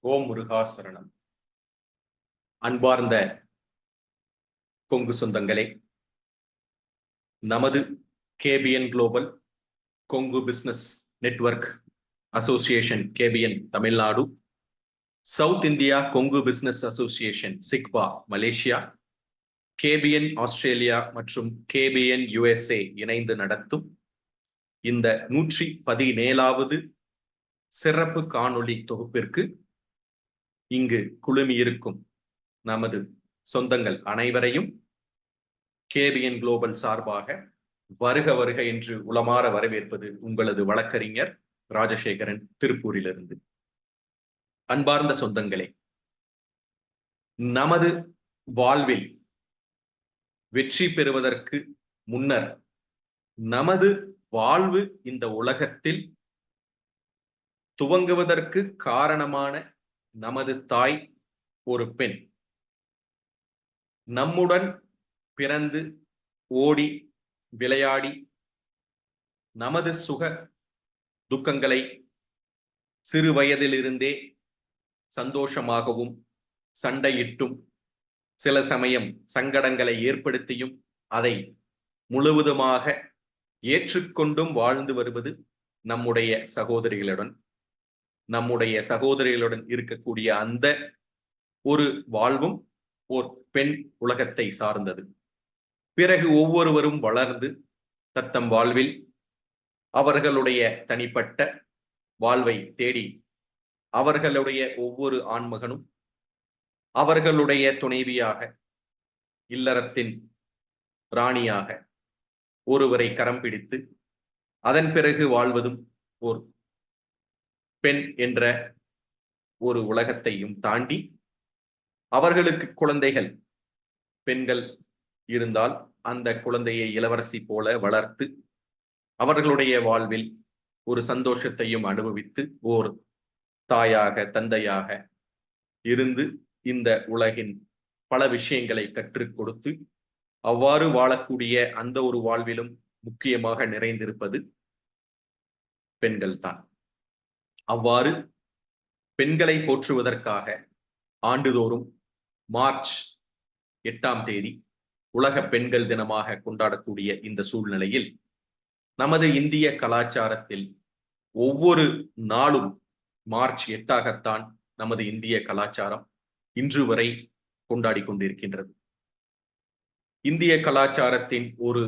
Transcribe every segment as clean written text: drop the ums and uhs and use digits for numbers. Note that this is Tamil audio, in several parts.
ஓம் முருகாசரணம். அன்பார்ந்த கொங்கு சொந்தங்களே, நமது KPN global Kongu business network association KPN Tamil Nadu, south India Kongu business association சிக்பா மலேசியா, கேபிஎன் ஆஸ்திரேலியா மற்றும் கேபிஎன் யுஎஸ்ஏ இணைந்து நடத்தும் இந்த 117வது சிறப்பு காணொளி தொகுப்பிற்கு இங்கு குழுமியிருக்கும் நமது சொந்தங்கள் அனைவரையும் கேபிஎன் குளோபல் சார்பாக வருக வருக என்று உளமாற வரவேற்பது உங்களது வழக்கறிஞர் ராஜசேகரன், திருப்பூரிலிருந்து. அன்பார்ந்த சொந்தங்களே, நமது வாழ்வில் வெற்றி பெறுவதற்கு முன்னர் நமது வாழ்வு இந்த உலகத்தில் துவங்குவதற்கு காரணமான நமது தாய் ஒரு பெண். நம்முடன் பிறந்து ஓடி விளையாடி நமது சுக துக்கங்களை சிறு வயதிலிருந்தே சந்தோஷமாகவும் சண்டையிட்டும் சில சமயம் சங்கடங்களை ஏற்படுத்தியும் அதை முழுவதுமாக ஏற்றுக்கொண்டும் வாழ்ந்து வருவது நம்முடைய சகோதரிகளுடன் இருக்கக்கூடிய அந்த ஒரு வாழ்வும் ஒரு பெண் உலகத்தை சார்ந்தது. பிறகு ஒவ்வொருவரும் வளர்ந்து தத்தம் வாழ்வில் அவர்களுடைய தனிப்பட்ட வாழ்வை தேடி அவர்களுடைய ஒவ்வொரு ஆண்மகனும் அவர்களுடைய துணைவியாக, இல்லறத்தின் ராணியாக ஒருவரை கரம் பிடித்து அதன் பிறகு வாழ்வதும் ஒரு பெண் என்ற ஒரு உலகத்தையும் தாண்டி அவர்களுக்கு குழந்தைகள் பெண்கள் இருந்தால் அந்த குழந்தையை இளவரசி போல வளர்த்து அவர்களுடைய வாழ்வில் ஒரு சந்தோஷத்தையும் அனுபவித்து ஓர் தாயாக தந்தையாக இருந்து இந்த உலகின் பல விஷயங்களை கற்றுக் கொடுத்து அவ்வாறு வாழக்கூடிய அந்த ஒரு வாழ்விலும் முக்கியமாக நிறைந்திருப்பது பெண்கள் தான். அவ்வாறு பெண்களை போற்றுவதற்காக ஆண்டுதோறும் மார்ச் 8ஆம் தேதி உலக பெண்கள் தினமாக கொண்டாடக்கூடிய இந்த சூழ்நிலையில் நமது இந்திய கலாச்சாரத்தில் ஒவ்வொரு நாளும் மார்ச் 8ஆகத்தான் நமது இந்திய கலாச்சாரம் இன்று வரை கொண்டாடி கொண்டிருக்கின்றது. இந்திய கலாச்சாரத்தின் ஒரு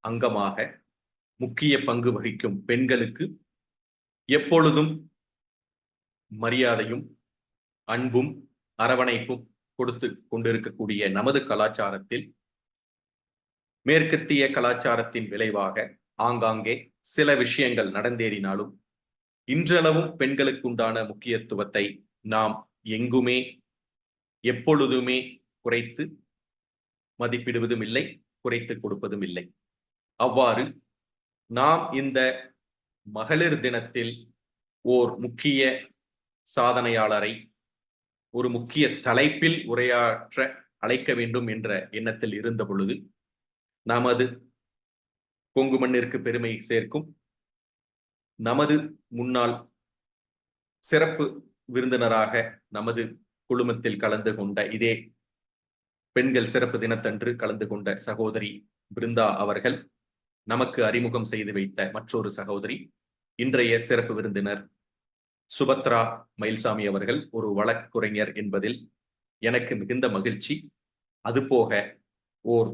அங்கமாக முக்கிய பங்கு வகிக்கும் பெண்களுக்கு எப்பொழுதும் மரியாதையும் அன்பும் அரவணைப்பும் கொடுத்து கொண்டிருக்கக்கூடிய நமது கலாச்சாரத்தில் மேற்கத்திய கலாச்சாரத்தின் விளைவாக ஆங்காங்கே சில விஷயங்கள் நடந்தேறினாலும் இன்றளவும் பெண்களுக்கு உண்டான முக்கியத்துவத்தை நாம் எங்குமே எப்பொழுதுமே குறைத்து மதிப்பிடுவதும் இல்லை, குறைத்து கொடுப்பதும் இல்லை. அவ்வாறு நாம் இந்த மகளிர் தினத்தில் ஓர் முக்கிய சாதனையாளரை ஒரு முக்கிய தலைப்பில் உரையாற்ற அழைக்க வேண்டும் என்ற எண்ணத்தில் இருந்த பொழுது நமது கொங்கு மண்ணிற்கு பெருமை சேர்க்கும் நமது முன்னாள் சிறப்பு விருந்தினராக நமது குழுமத்தில் கலந்து கொண்ட இதே பெண்கள் சிறப்பு தினத்தன்று கலந்து கொண்ட சகோதரி பிருந்தா அவர்கள் நமக்கு அறிமுகம் செய்து வைத்த மற்றொரு சகோதரி இன்றைய சிறப்பு விருந்தினர் சுபத்ரா மயில்சாமி அவர்கள் ஒரு வழக்குரைஞர் என்பதில் எனக்கு மிகுந்த மகிழ்ச்சி. அதுபோக ஓர்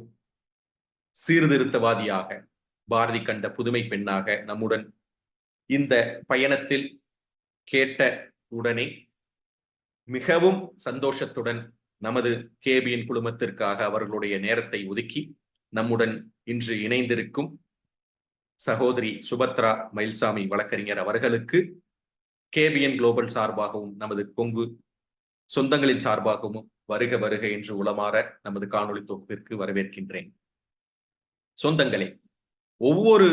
சீர்திருத்தவாதியாக, பாரதி கண்ட புதுமை பெண்ணாக நம்முடன் இந்த பயணத்தில் கேட்ட உடனே மிகவும் சந்தோஷத்துடன் நமது கேபிஎன் குழுமத்திற்காக அவர்களுடைய நேரத்தை ஒதுக்கி நம்முடன் இன்று இணைந்திருக்கும் சகோதரி சுபத்ரா மயில்சாமி வழக்கறிஞர் அவர்களுக்கு கேபிஎன் குளோபல் சார்பாகவும் நமது கொங்கு சொந்தங்களின் சார்பாகவும் வருக வருக என்று உளமாற நமது காணொளி தொகுப்பிற்கு வரவேற்கின்றேன். சொந்தங்களே, ஒவ்வொரு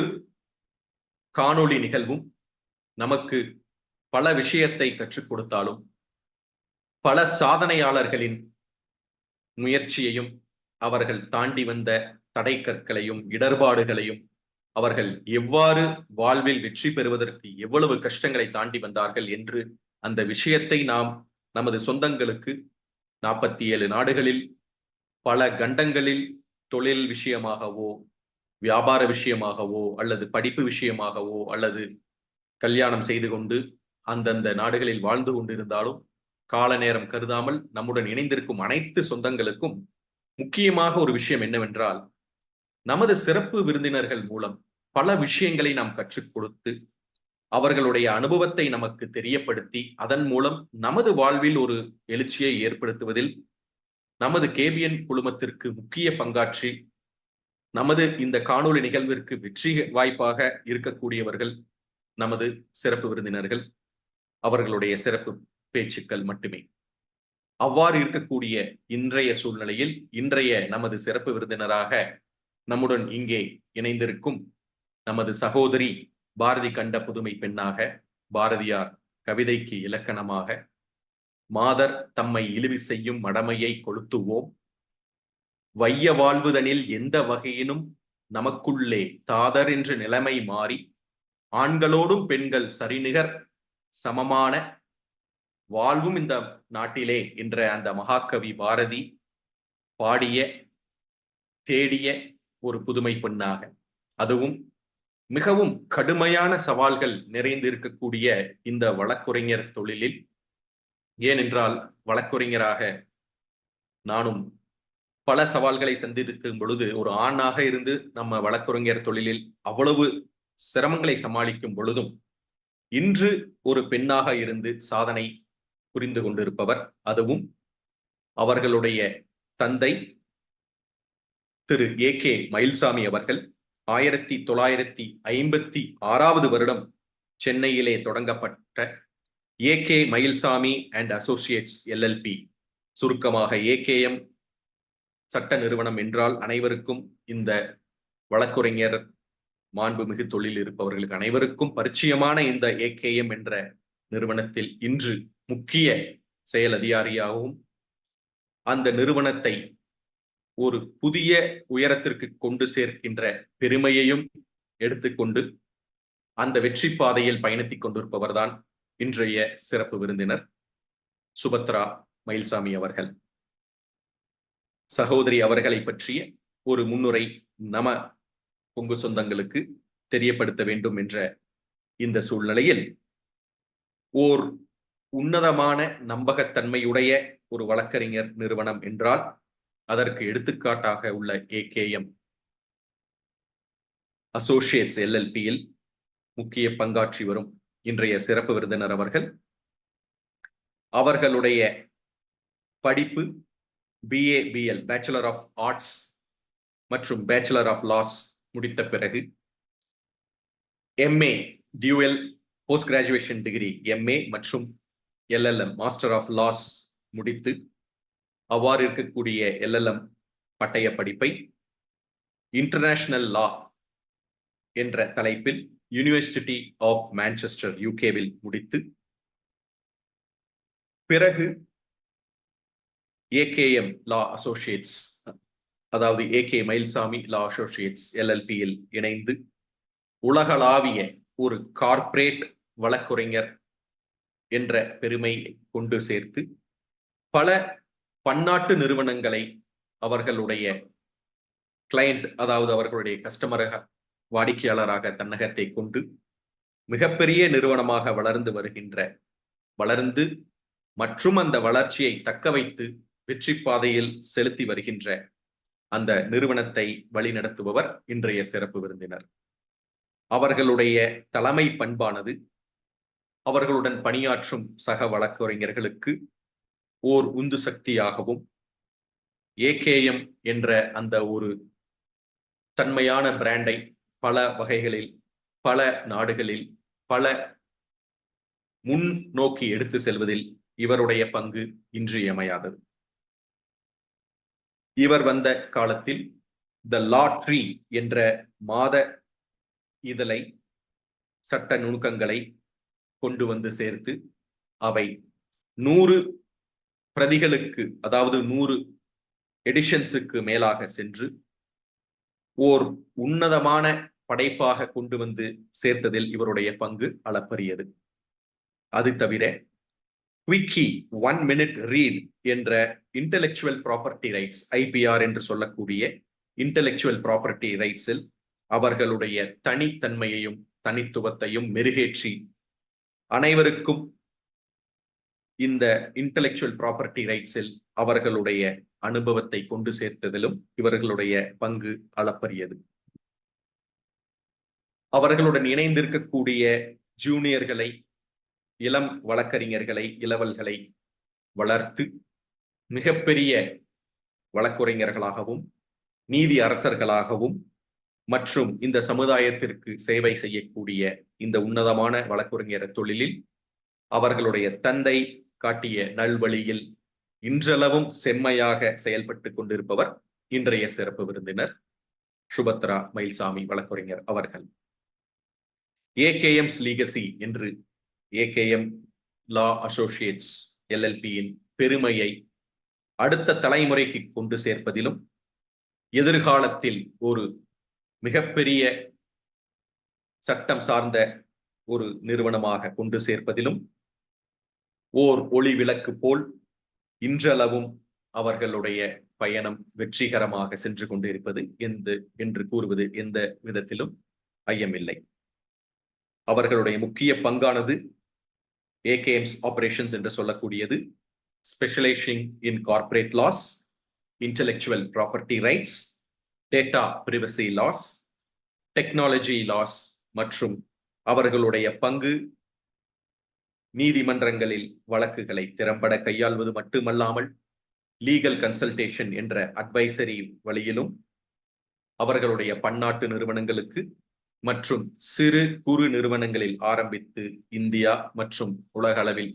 காணொளி நிகழ்வும் நமக்கு பல விஷயத்தை கற்றுக் கொடுத்தாலும் பல சாதனையாளர்களின் முயற்சியையும் அவர்கள் தாண்டி வந்த தடை கற்களையும் இடர்பாடுகளையும் அவர்கள் எவ்வாறு வாழ்வில் வெற்றி பெறுவதற்கு எவ்வளவு கஷ்டங்களை தாண்டி வந்தார்கள் என்று அந்த விஷயத்தை நாம் நமது சொந்தங்களுக்கு 47 நாடுகளில் பல கண்டங்களில் தொழில் விஷயமாகவோ, வியாபார விஷயமாகவோ, அல்லது படிப்பு விஷயமாகவோ, அல்லது கல்யாணம் செய்து கொண்டு அந்தந்த நாடுகளில் வாழ்ந்து கொண்டிருந்தாலும் கால நேரம் கருதாமல் நம்முடன் இணைந்திருக்கும் அனைத்து சொந்தங்களுக்கும் முக்கியமாக ஒரு விஷயம் என்னவென்றால், நமது சிறப்பு விருந்தினர்கள் மூலம் பல விஷயங்களை நாம் கற்றுக் கொடுத்து அவர்களுடைய அனுபவத்தை நமக்கு தெரியப்படுத்தி அதன் மூலம் நமது வாழ்வில் ஒரு எழுச்சியை ஏற்படுத்துவதில் நமது கேபிஎன் குழுமத்திற்கு முக்கிய பங்காற்றி நமது இந்த காணொளி நிகழ்விற்கு வெற்றி வாய்ப்பாக இருக்கக்கூடியவர்கள் நமது சிறப்பு விருந்தினர்கள், அவர்களுடைய சிறப்பு பேச்சுக்கள் மட்டுமே. அவ்வாறு இருக்கக்கூடிய இன்றைய சூழ்நிலையில் இன்றைய நமது சிறப்பு விருந்தினராக நம்முடன் இங்கே இணைந்திருக்கும் நமது சகோதரி பாரதி கண்ட புதுமை பெண்ணாக, பாரதியார் கவிதைக்கு இலக்கணமாக, மாதர் தம்மை இழிவு செய்யும் மடமையை கொளுத்துவோம், வைய வாழ்வுதனில் எந்த வகையினும் நமக்குள்ளே தாதர் என்ற நிலைமை மாறி ஆண்களோடும் பெண்கள் சரிநிகர் சமமான வாழ்வும் இந்த நாட்டிலே என்ற அந்த மகாகவி பாரதி பாடிய தேடிய ஒரு புதுமை பெண்ணாக, அதுவும் மிகவும் கடுமையான சவால்கள் நிறைந்திருக்கக்கூடிய இந்த வழக்குரைஞர் தொழிலில், ஏனென்றால் வழக்குரைஞராக நானும் பல சவால்களை சந்திக்கும் பொழுது ஒரு ஆணாக இருந்து நம்ம வழக்குரைஞர் தொழிலில் அவ்வளவு சிரமங்களை சமாளிக்கும் பொழுதும் இன்று ஒரு பெண்ணாக இருந்து சாதனை புரிந்து கொண்டிருப்பவர், அதுவும் அவர்களுடைய தந்தை திரு ஏ.கே. மயில்சாமி அவர்கள் 1956 வருடம் சென்னையிலே தொடங்கப்பட்ட A K. Mayilsamy and associates LLP, சுருக்கமாக ஏகேஎம் சட்ட நிறுவனம் என்றால் அனைவருக்கும், இந்த வழக்குரைஞர் மாண்புமிகு தொழில் இருப்பவர்களுக்கு அனைவருக்கும் பரிச்சயமான இந்த ஏகேஎம் என்ற நிறுவனத்தில் இன்று முக்கிய செயல் அதிகாரியாகவும் அந்த நிறுவனத்தை ஒரு புதிய உயரத்திற்கு கொண்டு சேர்க்கின்ற பெருமையையும் எடுத்துக்கொண்டு அந்த வெற்றி பாதையில் பயணித்துக் கொண்டிருப்பவர்தான் இன்றைய சிறப்பு விருந்தினர் சுபத்ரா மயில்சாமி அவர்கள். சகோதரி அவர்களை பற்றிய ஒரு முன்னுரை நம பொங்கு சொந்தங்களுக்கு தெரியப்படுத்த வேண்டும் என்ற இந்த சூழ்நிலையில், ஓர் உன்னதமான நம்பகத்தன்மையுடைய ஒரு வழக்கறிஞர் நிறுவனம் என்றால் அதற்கு எடுத்துக்காட்டாக உள்ள ஏகேஎம் அசோசியேட்ஸ் எல்எல்பியில் முக்கிய பங்காற்றி வரும் இன்றைய சிறப்பு விருந்தினர் அவர்கள், அவர்களுடைய படிப்பு BA/BL பேச்சுலர் ஆஃப் ஆர்ட்ஸ் மற்றும் பேச்சுலர் ஆஃப் லாஸ் முடித்த பிறகு MA dual post graduation degree MA மற்றும் LLM மாஸ்டர் ஆஃப் லாஸ் முடித்து அவ்வாறு இருக்கக்கூடிய LLM பட்டய படிப்பை இன்டர்நேஷனல் லா என்ற தலைப்பில் யூனிவர்சிட்டி ஆஃப் மான்செஸ்டர் UKவில் முடித்து பிறகு ஏகேஎம் லா அசோசியேட்ஸ், அதாவது ஏ.கே. மயில்சாமி லா அசோசியேட்ஸ் LLPயில் இணைந்து உலகளாவிய ஒரு கார்ப்பரேட் வழக்குரைஞர் என்ற பெருமை கொண்டு சேர்த்து பல பன்னாட்டு நிறுவனங்களை அவர்களுடைய கிளையண்ட், அதாவது அவர்களுடைய கஸ்டமராக, வாடிக்கையாளராக தன்னகத்தை கொண்டு மிகப்பெரிய நிறுவனமாக வளர்ந்து மற்றும் அந்த வளர்ச்சியை தக்க வைத்து வெற்றி பாதையில் செலுத்தி வருகின்ற அந்த நிறுவனத்தை வழிநடத்துபவர் இன்றைய சிறப்பு விருந்தினர். அவர்களுடைய தலைமை பண்பானது அவர்களுடன் பணியாற்றும் சக வழக்கறிஞர்களுக்கு ஓர் உந்து சக்தியாகவும், ஏகேஎம் என்ற அந்த ஒரு தன்மையான பிராண்டை பல வகைகளில், பல நாடுகளில், பல முன்னோக்கி எடுத்து செல்வதில் இவருடைய பங்கு இன்றியமையாதது. இவர் வந்த காலத்தில் த லா ட்ரீ என்ற மாத இதழை, சட்ட நுணுக்கங்களை கொண்டு வந்து சேர்த்து அவை 100 பிரதிகளுக்கு, அதாவது 100 எடிஷன்ஸுக்கு மேலாக சென்று ஓர் உன்னதமான படைப்பாக கொண்டு வந்து சேர்த்ததில் இவருடைய பங்கு அளப்பரியது. அது தவிர குவிக்கி 1 minute ரீட் என்ற இன்டெலெக்சுவல் ப்ராப்பர்ட்டி ரைட்ஸ், IPR என்று சொல்லக்கூடிய இன்டெலெக்சுவல் ப்ராப்பர்ட்டி ரைட்ஸில் அவர்களுடைய தனித்தன்மையையும் தனித்துவத்தையும் மெருகேற்றி அனைவருக்கும் இந்த இன்டெலெக்சுவல் ப்ராப்பர்ட்டி ரைட்ஸில் அவர்களுடைய அனுபவத்தை கொண்டு சேர்த்ததிலும் இவர்களுடைய பங்கு அளப்பரியது. அவர்களுடன் இணைந்திருக்கக்கூடிய ஜூனியர்களை, இளம் வழக்கறிஞர்களை, இளவல்களை வளர்த்து மிகப்பெரிய வழக்குரைஞர்களாகவும் நீதி அரசர்களாகவும் மற்றும் இந்த சமுதாயத்திற்கு சேவை செய்யக்கூடிய இந்த உன்னதமான வழக்குரைஞர் தொழிலில் அவர்களுடைய தந்தை காட்டிய நல்வழியில் இன்றளவும் செம்மையாக செயல்பட்டு கொண்டிருப்பவர் இன்றைய சிறப்பு விருந்தினர் சுபத்ரா மயில்சாமி வழக்குரைஞர் அவர்கள். AKM's லீகசி என்று AKM லா அசோசியேட்ஸ் LLPயின் பெருமையை அடுத்த தலைமுறைக்கு கொண்டு சேர்ப்பதிலும் எதிர்காலத்தில் ஒரு மிகப்பெரிய சட்டம் சார்ந்த ஒரு நிறுவனமாக கொண்டு சேர்ப்பதிலும் ஓர் ஒளி விளக்கு போல் இன்றளவும் அவர்களுடைய பயணம் வெற்றிகரமாக சென்று கொண்டிருப்பது என்று கூறுவது எந்த விதத்திலும் ஐயமில்லை. அவர்களுடைய முக்கிய பங்கானது AKM's ஆபரேஷன்ஸ் என்று சொல்லக்கூடியது specialising in corporate laws, intellectual property rights, data privacy laws, technology laws மற்றும் அவர்களுடைய பங்கு நீதிமன்றங்களில் வழக்குகளை திறம்பட கையாள்வது மட்டுமல்லாமல் லீகல் கன்சல்டேஷன் என்ற அட்வைசரி வழியிலும் அவர்களுடைய பன்னாட்டு நிறுவனங்களுக்கு மற்றும் சிறு குறு நிறுவனங்களில் ஆரம்பித்து இந்தியா மற்றும் உலக அளவில்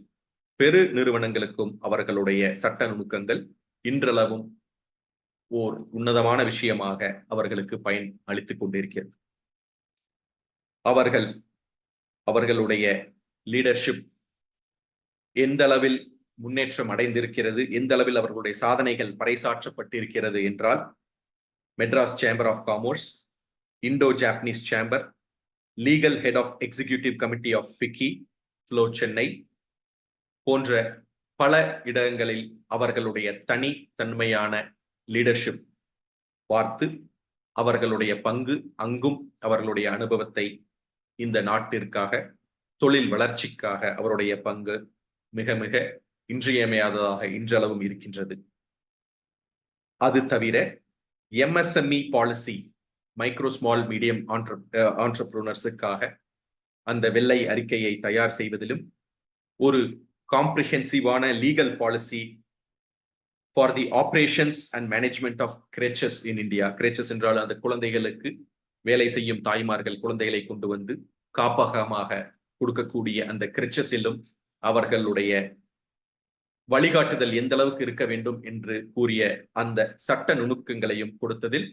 பெரு நிறுவனங்களுக்கும் அவர்களுடைய சட்ட நுணுக்கங்கள் இன்றளவும் ஓர் உன்னதமான விஷயமாக அவர்களுக்கு பயன் அளித்துக் கொண்டிருக்கிறது. அவர்களுடைய லீடர்ஷிப் எந்த அளவில் முன்னேற்றம் அடைந்திருக்கிறது, எந்த அளவில் அவர்களுடைய சாதனைகள் பறைசாற்றப்பட்டிருக்கிறது என்றால் Madras chamber of commerce, Indo Japanese chamber, legal head of executive committee of FICCI, FLO Chennai போன்ற பல இடங்களில் அவர்களுடைய தனித்தன்மையான லீடர்ஷிப் பார்த்து அவர்களுடைய பங்கு அங்கும் அவர்களுடைய அனுபவத்தை இந்த நாட்டிற்காக தொழில் வளர்ச்சிக்காக அவருடைய பங்கு மிக மிக இன்றியமையாததாக இன்றளவும் இருக்கின்றது. அது தவிர MSME policy, micro small medium ஆண்டர்பிரினர்ஸுக்காக அந்த வெள்ளை அறிக்கையை தயார் செய்வதிலும் ஒரு காம்ப்ரிஹென்சிவான legal policy for the operations and management of creches in India. Creches என்றால் அந்த குழந்தைகளுக்கு வேலை செய்யும் தாய்மார்கள் குழந்தைகளை கொண்டு வந்து காப்பகமாக கொடுக்கக்கூடிய அந்த கிரெச்சஸிலும் அவர்களுடைய வழிகாட்டுதல் எந்த அளவுக்கு இருக்க வேண்டும் என்று கூறிய அந்த சட்ட நுணுக்கங்களையும் கொடுத்ததில்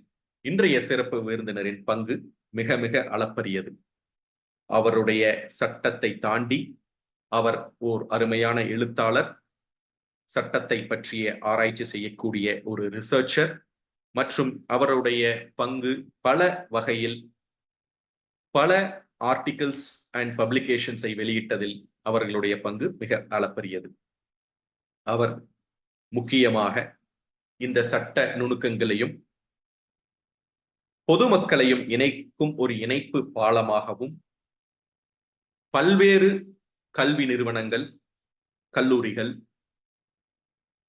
இன்றைய சிறப்பு விருந்தினரின் பங்கு மிக மிக அளப்பரியது. அவருடைய சட்டத்தை தாண்டி அவர் ஓர் அருமையான எழுத்தாளர், சட்டத்தை பற்றிய ஆராய்ச்சி செய்யக்கூடிய ஒரு ரிசர்ச்சர் மற்றும் அவருடைய பங்கு பல வகையில் பல ஆர்டிகிள்ஸ் அண்ட் பப்ளிகேஷன்ஸை வெளியிட்டதில் அவர்களுடைய பங்கு மிக அளப்பரியது. அவர் முக்கியமாக இந்த சட்ட நுணுக்கங்களையும் பொதுமக்களையும் இணைக்கும் ஒரு இணைப்பு பாலமாகவும் பல்வேறு கல்வி நிறுவனங்கள், கல்லூரிகள்,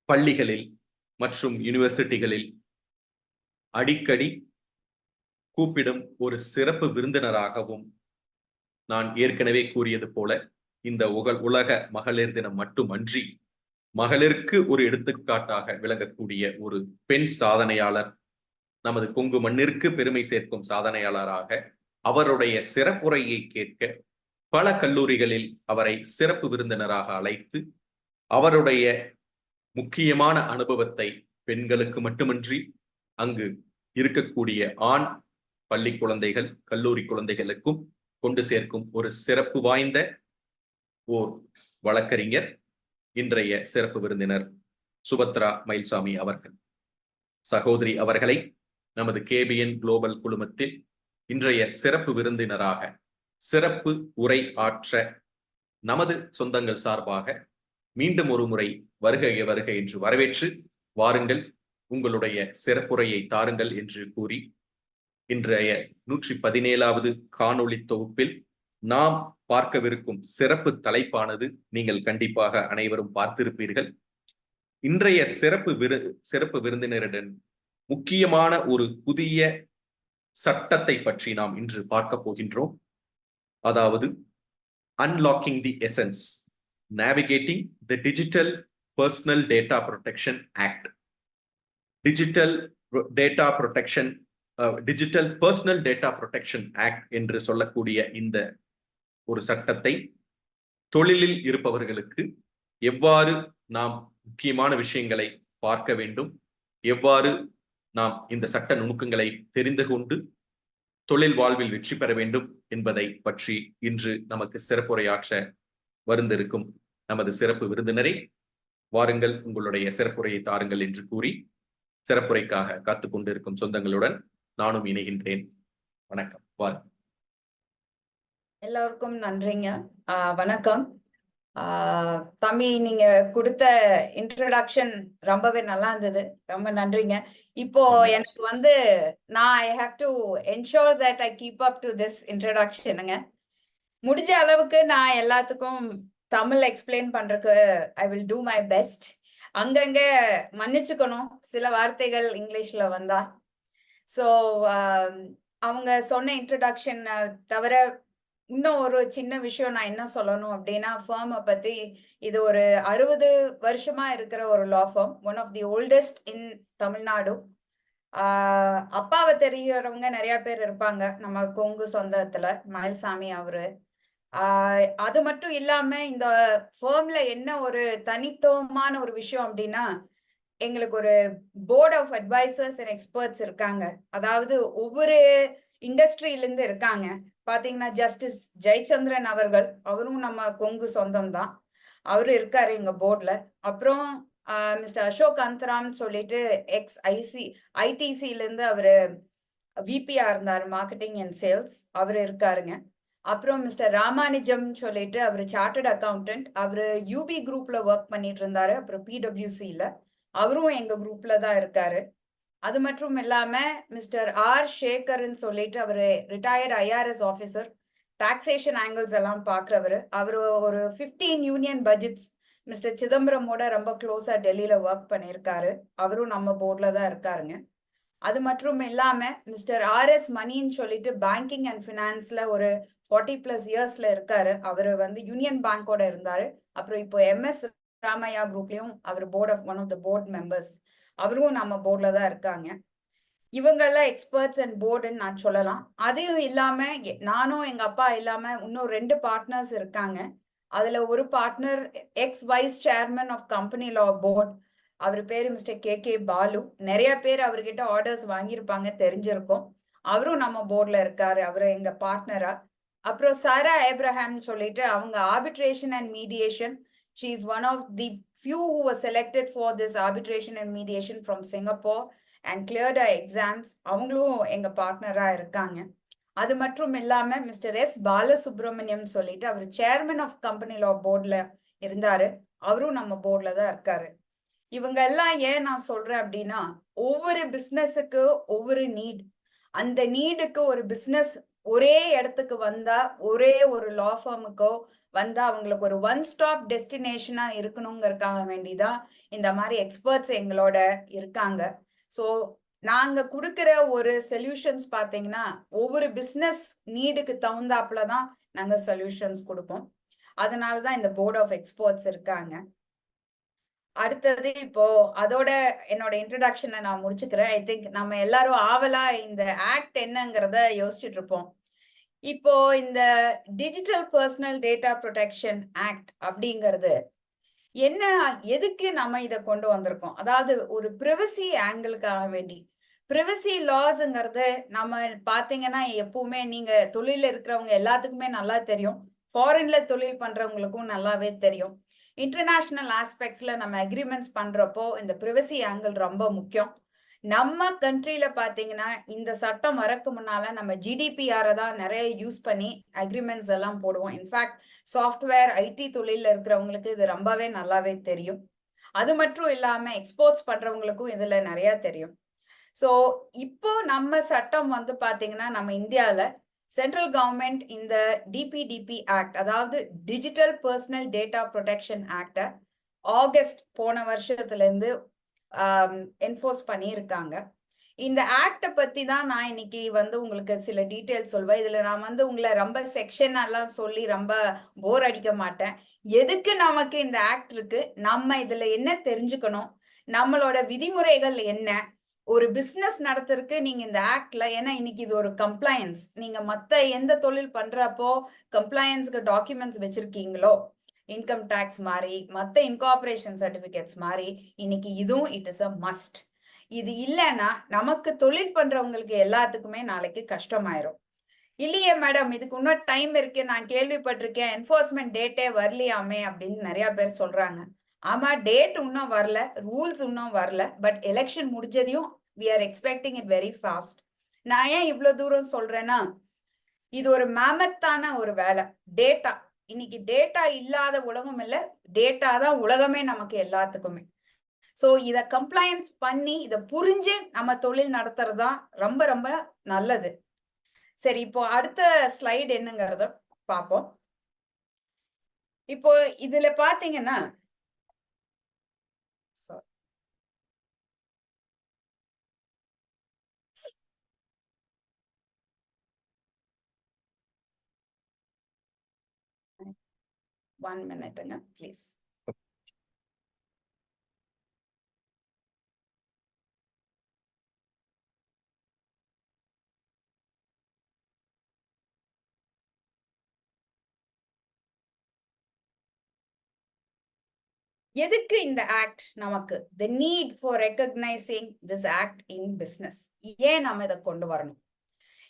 பள்ளிகளில் மற்றும் யூனிவர்சிட்டிகளில் அடிக்கடி கூப்பிடும் ஒரு சிறப்பு விருந்தினராகவும் நான் ஏற்கனவே கூறியது போல இந்த உலக மகளிர் தினம் மட்டுமன்றி மகளிருக்கு ஒரு எடுத்துக்காட்டாக விளங்கக்கூடிய ஒரு பெண் சாதனையாளர், நமது கொங்கு மண்ணிற்கு பெருமை சேர்க்கும் சாதனையாளராக அவருடைய சிறப்புரையை கேட்க பல கல்லூரிகளில் அவரை சிறப்பு விருந்தினராக அழைத்து அவருடைய முக்கியமான அனுபவத்தை பெண்களுக்கு மட்டுமின்றி அங்கு இருக்கக்கூடிய ஆண் பள்ளி குழந்தைகள், கல்லூரி குழந்தைகளுக்கும் கொண்டு சேர்க்கும் ஒரு சிறப்பு வாய்ந்த ஓர் வழக்கறிஞர் இன்றைய சிறப்பு விருந்தினர் சுபத்ரா மயில்சாமி அவர்கள். சகோதரி அவர்களை நமது KBN குளோபல் குழுமத்தில் இன்றைய சிறப்பு விருந்தினராக சிறப்பு உரை ஆற்ற நமது சொந்தங்கள் சார்பாக மீண்டும் ஒரு முறை வருக வருக என்று வரவேற்று வாருங்கள், உங்களுடைய சிறப்புரையை தாருங்கள் என்று கூறி இன்றைய 117வது காணொளி தொகுப்பில் நாம் பார்க்கவிருக்கும் சிறப்பு தலைப்பானது நீங்கள் கண்டிப்பாக அனைவரும் பார்த்திருப்பீர்கள். இன்றைய சிறப்பு விருந்தினருடன் முக்கியமான ஒரு புதிய சட்டத்தை பற்றி நாம் இன்று பார்க்க போகின்றோம். அதாவது Unlocking the Essence, Navigating the Digital Personal Data Protection Act. Digital Personal Data Protection Act என்று சொல்லக்கூடிய இந்த ஒரு சட்டத்தை தொழிலில் இருப்பவர்களுக்கு எவ்வாறு நாம் முக்கியமான விஷயங்களை பார்க்க வேண்டும், எவ்வாறு நாம் இந்த சட்ட நுணுக்கங்களை தெரிந்து கொண்டு தொழில் வாழ்வில் வெற்றி பெற வேண்டும் என்பதை பற்றி இன்று நமக்கு சிறப்புரையாற்ற வருந்திருக்கும் நமது சிறப்பு விருந்தினரை வாருங்கள், உங்களுடைய சிறப்புரையை தாருங்கள் என்று கூறி சிறப்புரைக்காக காத்துக் கொண்டிருக்கும் சொந்தங்களுடன் நானும் இணைகின்றேன். வணக்கம். வாருங்கள். எல்லோருக்கும் நன்றிங்க. வணக்கம். தம்பி, நீங்க கொடுத்த இன்ட்ரோடக்ஷன் ரொம்பவே நல்லா இருந்தது. ரொம்ப நன்றிங்க. இப்போ எனக்கு நான் I have to ensure that I keep up to this இன்ட்ரோடக்ஷனுங்க. முடிஞ்ச அளவுக்கு நான் எல்லாத்துக்கும் தமிழ் எக்ஸ்பிளைன் பண்றதுக்கு I will do my best. அங்கங்க மன்னிச்சுக்கணும் சில வார்த்தைகள் இங்கிலீஷ்ல வந்தா. ஸோ அவங்க சொன்ன இன்ட்ரோடக்ஷன் தவிர இன்னும் ஒரு சின்ன விஷயம் நான் என்ன சொல்லணும் அப்படின்னா, ஃபர்மை பத்தி. இது ஒரு 60 வருஷமா இருக்கிற ஒரு law firm, one of the oldest in Tamil Nadu. அப்பாவை தெரிகிறவங்க நிறைய பேர் இருப்பாங்க நம்ம கொங்கு சொந்தத்துல. மயில்சாமி அவரு. அது மட்டும் இல்லாம இந்த ஃபர்ம்ல என்ன ஒரு தனித்துவமான ஒரு விஷயம் அப்படின்னா, எங்களுக்கு ஒரு board of advisors and experts இருக்காங்க. அதாவது ஒவ்வொரு இண்டஸ்ட்ரியில இருந்து இருக்காங்க. பாத்தீங்கன்னா ஜஸ்டிஸ் ஜெயச்சந்திரன் அவர்கள், அவரும் நம்ம கொங்கு சொந்தம் தான், அவரு இருக்காரு எங்க போர்ட்ல. அப்புறம் மிஸ்டர் அசோக் அந்தராம் சொல்லிட்டு ஐடிசில இருந்து அவரு விபியா இருந்தாரு, மார்க்கெட்டிங் அண்ட் சேல்ஸ், அவரு இருக்காருங்க. அப்புறம் மிஸ்டர் ராமானுஜம் சொல்லிட்டு அவரு சார்ட்டர்ட் அக்கௌண்டன்ட், அவரு யூபி குரூப்ல ஒர்க் பண்ணிட்டு இருந்தாரு. அப்புறம் பிடபிள்யூசில அவரும் எங்க குரூப்ல தான் இருக்காரு. அது மட்டும் இல்லாம மிஸ்டர் ஆர் சேகர்ன்னு சொல்லிட்டு அவரு retired IRS officer, taxation angles எல்லாம் பாக்குறவரு. அவரு ஒரு 15 யூனியன் பட்ஜெட்ஸ் மிஸ்டர் சிதம்பரமோட ரொம்ப க்ளோஸா டெல்லியில ஒர்க் பண்ணியிருக்காரு. அவரும் நம்ம போர்ட்ல தான் இருக்காருங்க. அது மட்டும் இல்லாம மிஸ்டர் ஆர்எஸ் மணின்னு சொல்லிட்டு பேங்கிங் அண்ட் ஃபினான்ஸ்ல ஒரு 40+ இயர்ஸ்ல இருக்காரு. அவரு யூனியன் பேங்கோட இருந்தாரு. அப்புறம் இப்போ எம்எஸ் ராமையா குரூப்லயும் அவர் one of the board members, அவரும் நம்ம போர்ட்ல தான் இருக்காங்க. இவங்கெல்லாம் எக்ஸ்பர்ட்ஸ் அண்ட் போர்டுன்னு நான் சொல்லலாம். அதையும் இல்லாம நானும் எங்க அப்பா இல்லாம இன்னும் 2 பார்ட்னர்ஸ் இருக்காங்க. அதுல ஒரு partner ex vice chairman of company law board, அவர் பேரு மிஸ்டர் கே பாலு. நிறைய பேர் அவர்கிட்ட ஆர்டர்ஸ் வாங்கியிருப்பாங்க, தெரிஞ்சிருக்கும். அவரும் நம்ம போர்ட்ல இருக்காரு, அவரு எங்க பார்ட்னரா. அப்புறம் சாரா ஏப்ரஹாம் சொல்லிட்டு அவங்க arbitration and mediation, she is one of the few who was selected for this arbitration and mediation from Singapore and cleared her exams. அவங்களும் எங்க பார்ட்னரா இருக்காங்க. அது மட்டும் இல்லாம மிஸ்டர் எஸ் பாலசுப்ரமணியம் சொல்லிட்டு அவர் சேர்மன் ஆஃப் கம்பெனி லா போர்ட்ல இருந்தாரு, அவரும் நம்ம போர்ட்ல தான் இருக்காரு. இவங்க எல்லாம் ஏன் நான் சொல்றேன் அப்படின்னா, ஒவ்வொரு பிசினஸுக்கு ஒவ்வொரு நீட், அந்த நீடுக்கு ஒரு பிசினஸ் ஒரே இடத்துக்கு வந்தா, ஒரே ஒரு லா ஃபார்முக்கோ வந்தா அவங்களுக்கு ஒரு ஒன் ஸ்டாப் டெஸ்டினேஷனா இருக்கணுங்கிறதுக்காக வேண்டிதான் இந்த மாதிரி எக்ஸ்பர்ட்ஸ் எங்களோட இருக்காங்க. ஸோ நாங்க கொடுக்குற ஒரு சொல்யூஷன்ஸ் பாத்தீங்கன்னா ஒவ்வொரு பிசினஸ் நீடுக்கு தகுந்தாப்புல தான் நாங்க சொல்யூஷன்ஸ் கொடுப்போம். அதனாலதான் இந்த போர்ட் ஆஃப் எக்ஸ்பர்ட்ஸ் இருக்காங்க. அடுத்தது இப்போ அதோட என்னோட இன்ட்ரடக்ஷனை நான் முடிச்சுக்கிறேன். ஐ திங்க் நம்ம எல்லாரும் ஆவலா இந்த ஆக்ட் என்னங்கிறத யோசிச்சுட்டு இருப்போம். இப்போ இந்த digital personal data protection act அப்படிங்கிறது என்ன, எதுக்கு நம்ம இதை கொண்டு வந்திருக்கோம்? அதாவது ஒரு பிரைவசி ஆங்கிளுக்காக வேண்டி. பிரைவசி லாஸ்ங்கிறது நம்ம பாத்தீங்கன்னா எப்பவுமே நீங்க தொழில இருக்கிறவங்க எல்லாத்துக்குமே நல்லா தெரியும், ஃபாரின்ல தொழில் பண்றவங்களுக்கும் நல்லாவே தெரியும். இன்டர்நேஷனல் ஆஸ்பெக்ட்ஸ்ல நம்ம அக்ரிமெண்ட்ஸ் பண்றப்போ இந்த பிரைவசி ஆங்கிள் ரொம்ப முக்கியம். நம்ம கண்ட்ரில பாத்தீங்கன்னா இந்த சட்டம் வரக்கு முன்னால நம்ம GDPR தான் நிறைய யூஸ் பண்ணி அக்ரிமெண்ட்ஸ் எல்லாம் போடுவோம். இன்ஃபேக்ட் சாஃப்ட்வேர் ஐடி தொழில இருக்கிறவங்களுக்கு இது ரொம்பவே நல்லாவே தெரியும். அது மட்டும் இல்லாம எக்ஸ்போர்ட்ஸ் பண்றவங்களுக்கும் இதுல நிறைய தெரியும். சோ இப்போ நம்ம சட்டம் வந்து பாத்தீங்கன்னா நம்ம இந்தியால சென்ட்ரல் கவர்மெண்ட் இந்த DPDP ஆக்ட், அதாவது digital personal data protection act August போன வருஷத்துல இருந்து என்ஃபோர்ஸ் பண்ணியிருக்காங்க. இந்த ஆக்ட பத்தி தான் நான் இன்னைக்கு வந்து உங்களுக்கு சில டீட்டெயில் சொல்வேன். இதுல நான் வந்து உங்களை ரொம்ப செக்ஷன் எல்லாம் சொல்லி ரொம்ப போர் அடிக்க மாட்டேன். எதுக்கு நமக்கு இந்த ஆக்ட் இருக்கு, நம்ம இதுல என்ன தெரிஞ்சுக்கணும், நம்மளோட விதிமுறைகள் என்ன, ஒரு பிசினஸ் நடத்துறதுக்கு நீங்க இந்த ஆக்ட்ல, ஏன்னா இன்னைக்கு இது ஒரு கம்ப்ளையன்ஸ், நீங்க மத்த எந்த தொழில் பண்றப்போ கம்ப்ளையன்ஸ்க்கு டாக்குமெண்ட்ஸ் வச்சிருக்கீங்களோ, இன்கம் டாக்ஸ் மாதிரி மத்த இன்கார்பரேஷன் சர்டிபிகேட்ஸ் மாதிரி இன்னைக்கு இதுவும் இட் இஸ் அ மஸ்ட். இது இல்லைன்னா நமக்கு தொழில் பண்றவங்களுக்கு எல்லாத்துக்குமே நாளைக்கு கஷ்டமாயிரும். இல்லையே மேடம், இதுக்கு இன்னும் டைம் இருக்கு, நான் கேள்விப்பட்டிருக்கேன் என்ஃபோர்ஸ்மெண்ட் டேட்டே வரலையாமே அப்படின்னு நிறைய பேர் சொல்றாங்க. ஆமா, டேட் இன்னும் வரல, ரூல்ஸ் இன்னும் வரல, பட் எலெக்ஷன் முடிஞ்சதையும் we are expecting it very fast. நான் ஏன் இவ்வளவு தூரம் சொல்றேன்னா, இது ஒரு மேமத்தான ஒரு வேலை. டேட்டா, இன்னைக்கு டேட்டா இல்லாத உலகம் இல்ல, டேட்டா தான் உலகமே நமக்கு எல்லாத்துக்குமே. சோ இத கம்ப்ளையன்ஸ் பண்ணி இத புரிஞ்சு நம்ம தொழில் நடத்துறது தான் ரொம்ப ரொம்ப நல்லது. சரி, இப்போ அடுத்த ஸ்லைடு என்னங்கறத பாப்போம். இப்போ இதுல பாத்தீங்கன்னா one minute ப்ளீஸ். எதுக்கு இந்த ஆக்ட் நமக்கு? the need for recognizing this act in business. ஏன் நம்ம இதை கொண்டு வரணும்?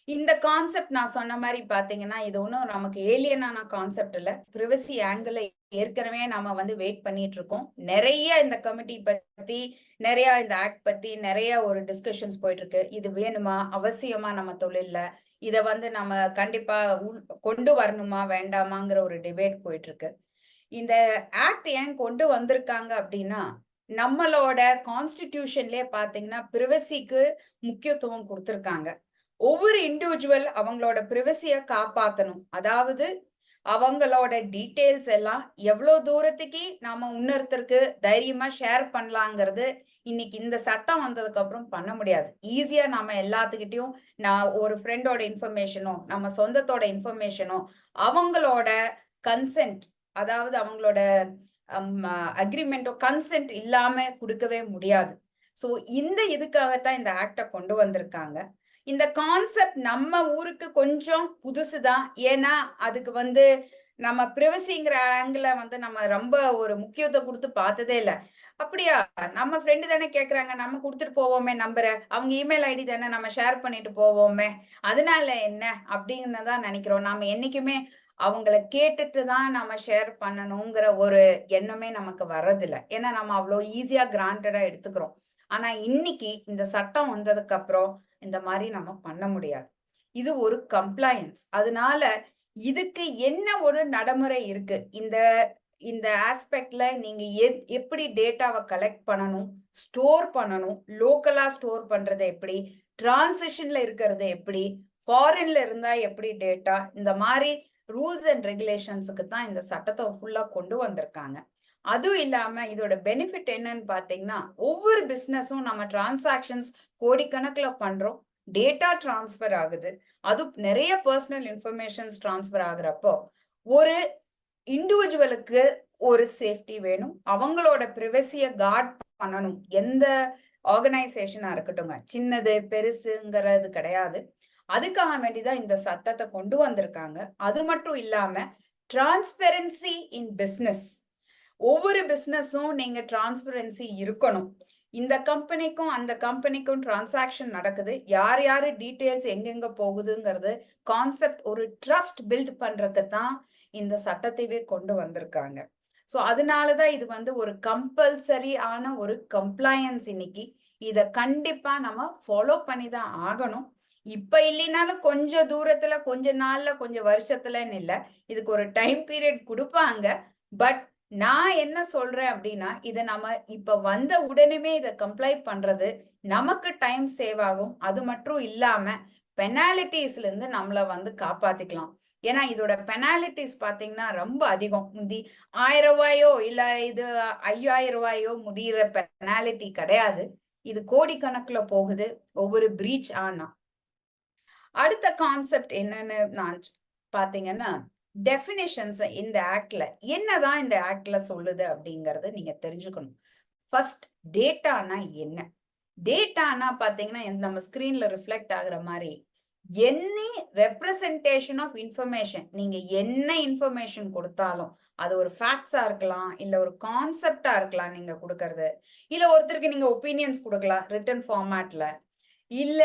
இந்த கான்செப்ட் நான் சொன்ன மாதிரி பாத்தீங்கன்னா இது ஒன்றும் நமக்கு ஏலியனான கான்செப்ட் இல்ல. பிரிவசி ஆங்கிள் ஏற்கனவே நாம வந்து வெயிட் பண்ணிட்டு இருக்கோம். நிறைய இந்த கமிட்டி பத்தி, நிறைய இந்த ஆக்ட் பத்தி நிறைய ஒரு டிஸ்கஷன்ஸ் போயிட்டு இருக்கு. இது வேணுமா, அவசியமா நம்ம தொழில்ல, இத வந்து நம்ம கண்டிப்பா கொண்டு வரணுமா வேண்டாமாங்கிற ஒரு டிபேட் போயிட்டு இருக்கு. இந்த ஆக்ட் ஏன் கொண்டு வந்திருக்காங்க அப்படின்னா, நம்மளோட கான்ஸ்டிடியூஷன்லயே பாத்தீங்கன்னா பிரிவசிக்கு முக்கியத்துவம் கொடுத்திருக்காங்க. ஒவ்வொரு இண்டிவிஜுவல் அவங்களோட பிரிவசிய காப்பாத்தணும். அதாவது அவங்களோட டீட்டெயில்ஸ் எல்லாம் எவ்வளவு தூரத்துக்கு நாம இன்னொருத்தருக்கு தைரியமா ஷேர் பண்ணலாங்கிறது இன்னைக்கு இந்த சட்டம் வந்ததுக்கு அப்புறம் பண்ண முடியாது. ஈஸியா நாம எல்லாத்துக்கிட்டையும் நான் ஒரு ஃப்ரெண்டோட இன்ஃபர்மேஷனோ நம்ம சொந்தத்தோட இன்ஃபர்மேஷனோ அவங்களோட கன்சென்ட், அதாவது அவங்களோட அக்ரிமெண்டோ கன்சென்ட் இல்லாம கொடுக்கவே முடியாது. சோ இந்த இதுக்காகத்தான் இந்த ஆக்ட கொண்டு வந்திருக்காங்க. இந்த கான்செப்ட் நம்ம ஊருக்கு கொஞ்சம் புதுசுதான். ஏன்னா அதுக்கு வந்து நம்ம பிரிவசிங்கிற ஆங்கிள வந்து நம்ம ரொம்ப ஒரு முக்கியத்துவம் கொடுத்து பார்த்ததே இல்லை. அப்படியா, நம்ம ஃப்ரெண்டு தானே கேட்கறாங்க, நம்ம கொடுத்துட்டு போவோமே நம்பரை, அவங்க இமெயில் ஐடி தானே நம்ம ஷேர் பண்ணிட்டு போவோமே, அதனால என்ன அப்படின்னு தான் நினைக்கிறோம். நாம என்னைக்குமே அவங்கள கேட்டுட்டு தான் நம்ம ஷேர் பண்ணணுங்கிற ஒரு எண்ணமே நமக்கு வர்றதில்லை. ஏன்னா நம்ம அவ்வளோ ஈஸியா கிராண்டடா எடுத்துக்கிறோம். ஆனா இன்னைக்கு இந்த சட்டம் வந்ததுக்கு அப்புறம் இந்த மாதிரி நம்ம பண்ண முடியாது. இது ஒரு கம்ப்ளையன்ஸ். அதனால இதுக்கு என்ன ஒரு நடைமுறை இருக்கு, இந்த இந்த ஆஸ்பெக்ட்ல நீங்க எப்படி டேட்டாவை கலெக்ட் பண்ணணும், ஸ்டோர் பண்ணணும், லோக்கலா ஸ்டோர் பண்றது எப்படி, டிரான்சிஷன்ல இருக்கிறது எப்படி, ஃபாரின்ல இருந்தா எப்படி டேட்டா, இந்த மாதிரி ரூல்ஸ் அண்ட் ரெகுலேஷன்ஸுக்கு தான் இந்த சட்டத்தை ஃபுல்லா கொண்டு வந்திருக்காங்க. அதுவும் இல்லாம இதோட பெனிஃபிட் என்னன்னு பாத்தீங்கன்னா, ஒவ்வொரு பிசினஸும் நம்ம டிரான்சாக்ஷன்ஸ் கோடிக்கணக்குல பண்றோம், டேட்டா டிரான்ஸ்பர் ஆகுது, அது நிறைய பர்சனல் இன்ஃபர்மேஷன்ஸ் டிரான்ஸ்பர் ஆகுறப்போ ஒரு இண்டிவிஜுவலுக்கு ஒரு சேஃப்டி வேணும். அவங்களோட பிரைவசிய கார்ட் பண்ணணும். எந்த ஆர்கனைசேஷனா இருக்கட்டும்ங்க, சின்னது பெருசுங்கிறது கிடையாது. அதுக்காக வேண்டிதான் இந்த சட்டத்தை கொண்டு வந்திருக்காங்க. அது மட்டும் இல்லாம டிரான்ஸ்பெரன்சி இன் பிசினஸ், ஒவ்வொரு பிசினஸும் நீங்க டிரான்ஸ்பரன்சி இருக்கணும். இந்த கம்பெனிக்கும் அந்த கம்பெனிக்கும் டிரான்சாக்ஷன் நடக்குது, யார் யாரு டீட்டெயில்ஸ் எங்கெங்க போகுதுங்கிறது கான்செப்ட் ஒரு ட்ரஸ்ட் பில்ட் பண்றதுக்கு தான் இந்த சட்டத்தையே கொண்டு வந்திருக்காங்க. ஸோ அதனாலதான் இது வந்து ஒரு கம்பல்சரி ஆன ஒரு கம்ப்ளையன்ஸ் இன்னைக்கு இத கண்டிப்பா நம்ம ஃபாலோ பண்ணி தான் ஆகணும். இப்ப இல்லைனாலும் கொஞ்சம் தூரத்துல, கொஞ்ச நாள்ல, கொஞ்சம் வருஷத்துலன்னு இல்ல. இதுக்கு ஒரு டைம் பீரியட் குடுப்பாங்க. பட் நான் என்ன சொல்றேன் அப்படின்னா, இத நம்ம இப்ப வந்த உடனேமே இத கம்ப்ளை பண்றது நமக்கு டைம் சேவ் ஆகும். அது மட்டும் இல்லாம பெனாலிட்டீஸ்ல இருந்து நம்மள வந்து காப்பாத்திக்கலாம். ஏன்னா இதோட பெனாலிட்டீஸ் பாத்தீங்கன்னா ரொம்ப அதிகம். முந்தி ரூ. 1000 இல்ல இது ரூ. 5000 முடியிற பெனாலிட்டி கிடையாது. இது கோடிக்கணக்குல போகுது ஒவ்வொரு பிரீச் ஆனா. அடுத்த கான்செப்ட் என்னன்னு நான் பாத்தீங்கன்னா, டெஃபினிஷன்ஸ் இந்த ஆக்ட்ல என்னதான் இந்த ஆக்ட்ல சொல்லுது அப்படிங்கறத நீங்க தெரிஞ்சுக்கணும். ஃபர்ஸ்ட் டேட்டானா என்ன? டேட்டானா பாத்தீங்கன்னா நம்ம ஸ்கிரீன்ல ரிஃப்ளெக்ட் ஆகுற மாதிரி எனி ரெப்ரசன்டேஷன் ஆஃப் இன்ஃபர்மேஷன். நீங்க என்ன இன்ஃபர்மேஷன் கொடுத்தாலும் அது ஒரு ஃபேக்ட்ஸா இருக்கலாம், இல்ல ஒரு கான்செப்டா இருக்கலாம் நீங்க கொடுக்கறது, இல்ல ஒருத்தருக்கு நீங்க ஒப்பீனியன்ஸ் கொடுக்கலாம் ரிட்டன் ஃபார்மேட்ல, இல்ல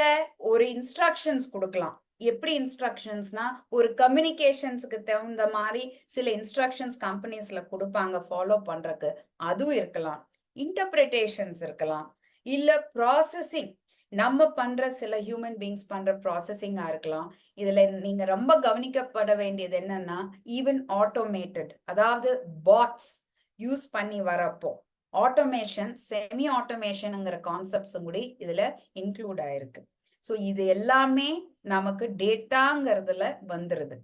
ஒரு இன்ஸ்ட்ரக்ஷன்ஸ் கொடுக்கலாம். எப்படி இன்ஸ்ட்ரக்ஷன்ஸ்னா ஒரு கம்யூனிகேஷன்ஸ்க்கு தகுந்த மாதிரி சில இன்ஸ்ட்ரக்ஷன்ஸ் கம்பெனிஸ்ல கொடுப்பாங்க ஃபாலோ பண்றதுக்கு, அதுவும் இருக்கலாம். இன்டர்பிரிட்டேஷன்ஸ் இருக்கலாம், இல்ல ப்ராசஸிங் நம்ம பண்ற சில ஹியூமன் பீயிங்ஸ் பண்ற ப்ராசஸிங்கா இருக்கலாம். இதுல நீங்க ரொம்ப கவனிக்கப்பட வேண்டியது என்னன்னா, ஈவன் ஆட்டோமேட்டட், அதாவது பாட்ஸ் யூஸ் பண்ணி வரப்போ ஆட்டோமேஷன், செமி ஆட்டோமேஷன்ங்கிற கான்செப்ட்ஸும் கூட இதுல இன்க்ளூட் ஆயிருக்கு. ஸோ இது எல்லாமே நமக்கு டேட்டாங்கிறதுல வந்துருது.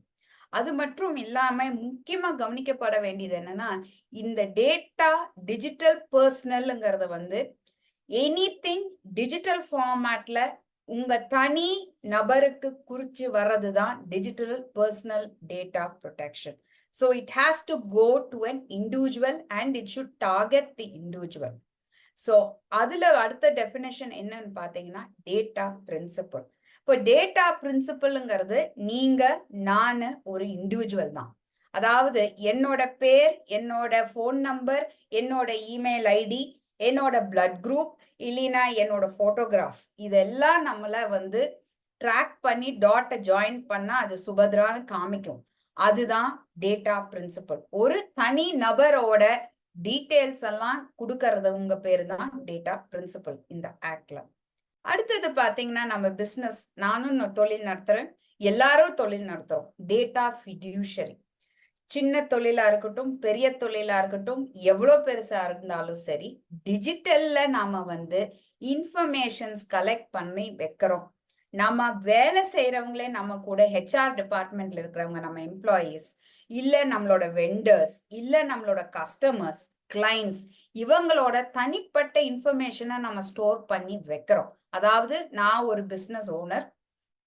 அது மட்டும் இல்லாம முக்கியமா கவனிக்கப்பட வேண்டியது என்னன்னா, இந்த டேட்டா டிஜிட்டல் பர்சனல்ங்கிறத வந்து எனிதிங் டிஜிட்டல் ஃபார்மேட்ல உங்க தனி நபருக்கு குறிச்சு வர்றதுதான் digital personal data protection. So it has to go to an individual and it should target the individual. So அதுல அடுத்த டெஃபினேஷன் என்னன்னு பாத்தீங்கன்னா டேட்டா பிரின்சிபல். இப்போ டேட்டா பிரின்சிபல்ங்கிறது நீங்க நானு ஒரு இண்டிவிஜுவல் தான். அதாவது என்னோட பேர், என்னோட ஃபோன் நம்பர், என்னோட இமெயில் ஐடி, என்னோட பிளட் குரூப், இல்லைன்னா என்னோட போட்டோகிராஃப், இதெல்லாம் நம்மள வந்து ட்ராக் பண்ணி டாட்டை ஜாயின் பண்ணா அது சுபத்ரான்னு காமிக்கும். அதுதான் டேட்டா பிரின்சிபல். ஒரு தனி நபரோட டீடைல்ஸ் எல்லாம் கொடுக்கறது உங்க பேரு தான் டேட்டா பிரின்சிபல் இந்த ஆக்ட்ல. அடுத்தது பாத்தீங்கன்னா நம்ம பிசினஸ், நானும் தொழில் நடத்துறேன், எல்லாரும் தொழில் நடத்துறோம். டேட்டா ஃபிடியூஷரி, சின்ன தொழிலா இருக்கட்டும், பெரிய தொழிலா இருக்கட்டும், எவ்வளவு பெருசா இருந்தாலும் சரி, டிஜிட்டல்ல நாம வந்து இன்ஃபர்மேஷன்ஸ் கலெக்ட் பண்ணி வைக்கிறோம். நம்ம வேலை செய்யறவங்களே நம்ம கூட ஹெச்ஆர் டிபார்ட்மெண்ட்ல இருக்கிறவங்க, நம்ம எம்ப்ளாயீஸ், இல்ல நம்மளோட வெண்டர்ஸ், இல்ல நம்மளோட கஸ்டமர்ஸ், கிளைண்ட்ஸ், இவங்களோட தனிப்பட்ட இன்ஃபர்மேஷனை நம்ம ஸ்டோர் பண்ணி வைக்கிறோம். அதாவது நான் ஒரு பிசினஸ் ஓனர்,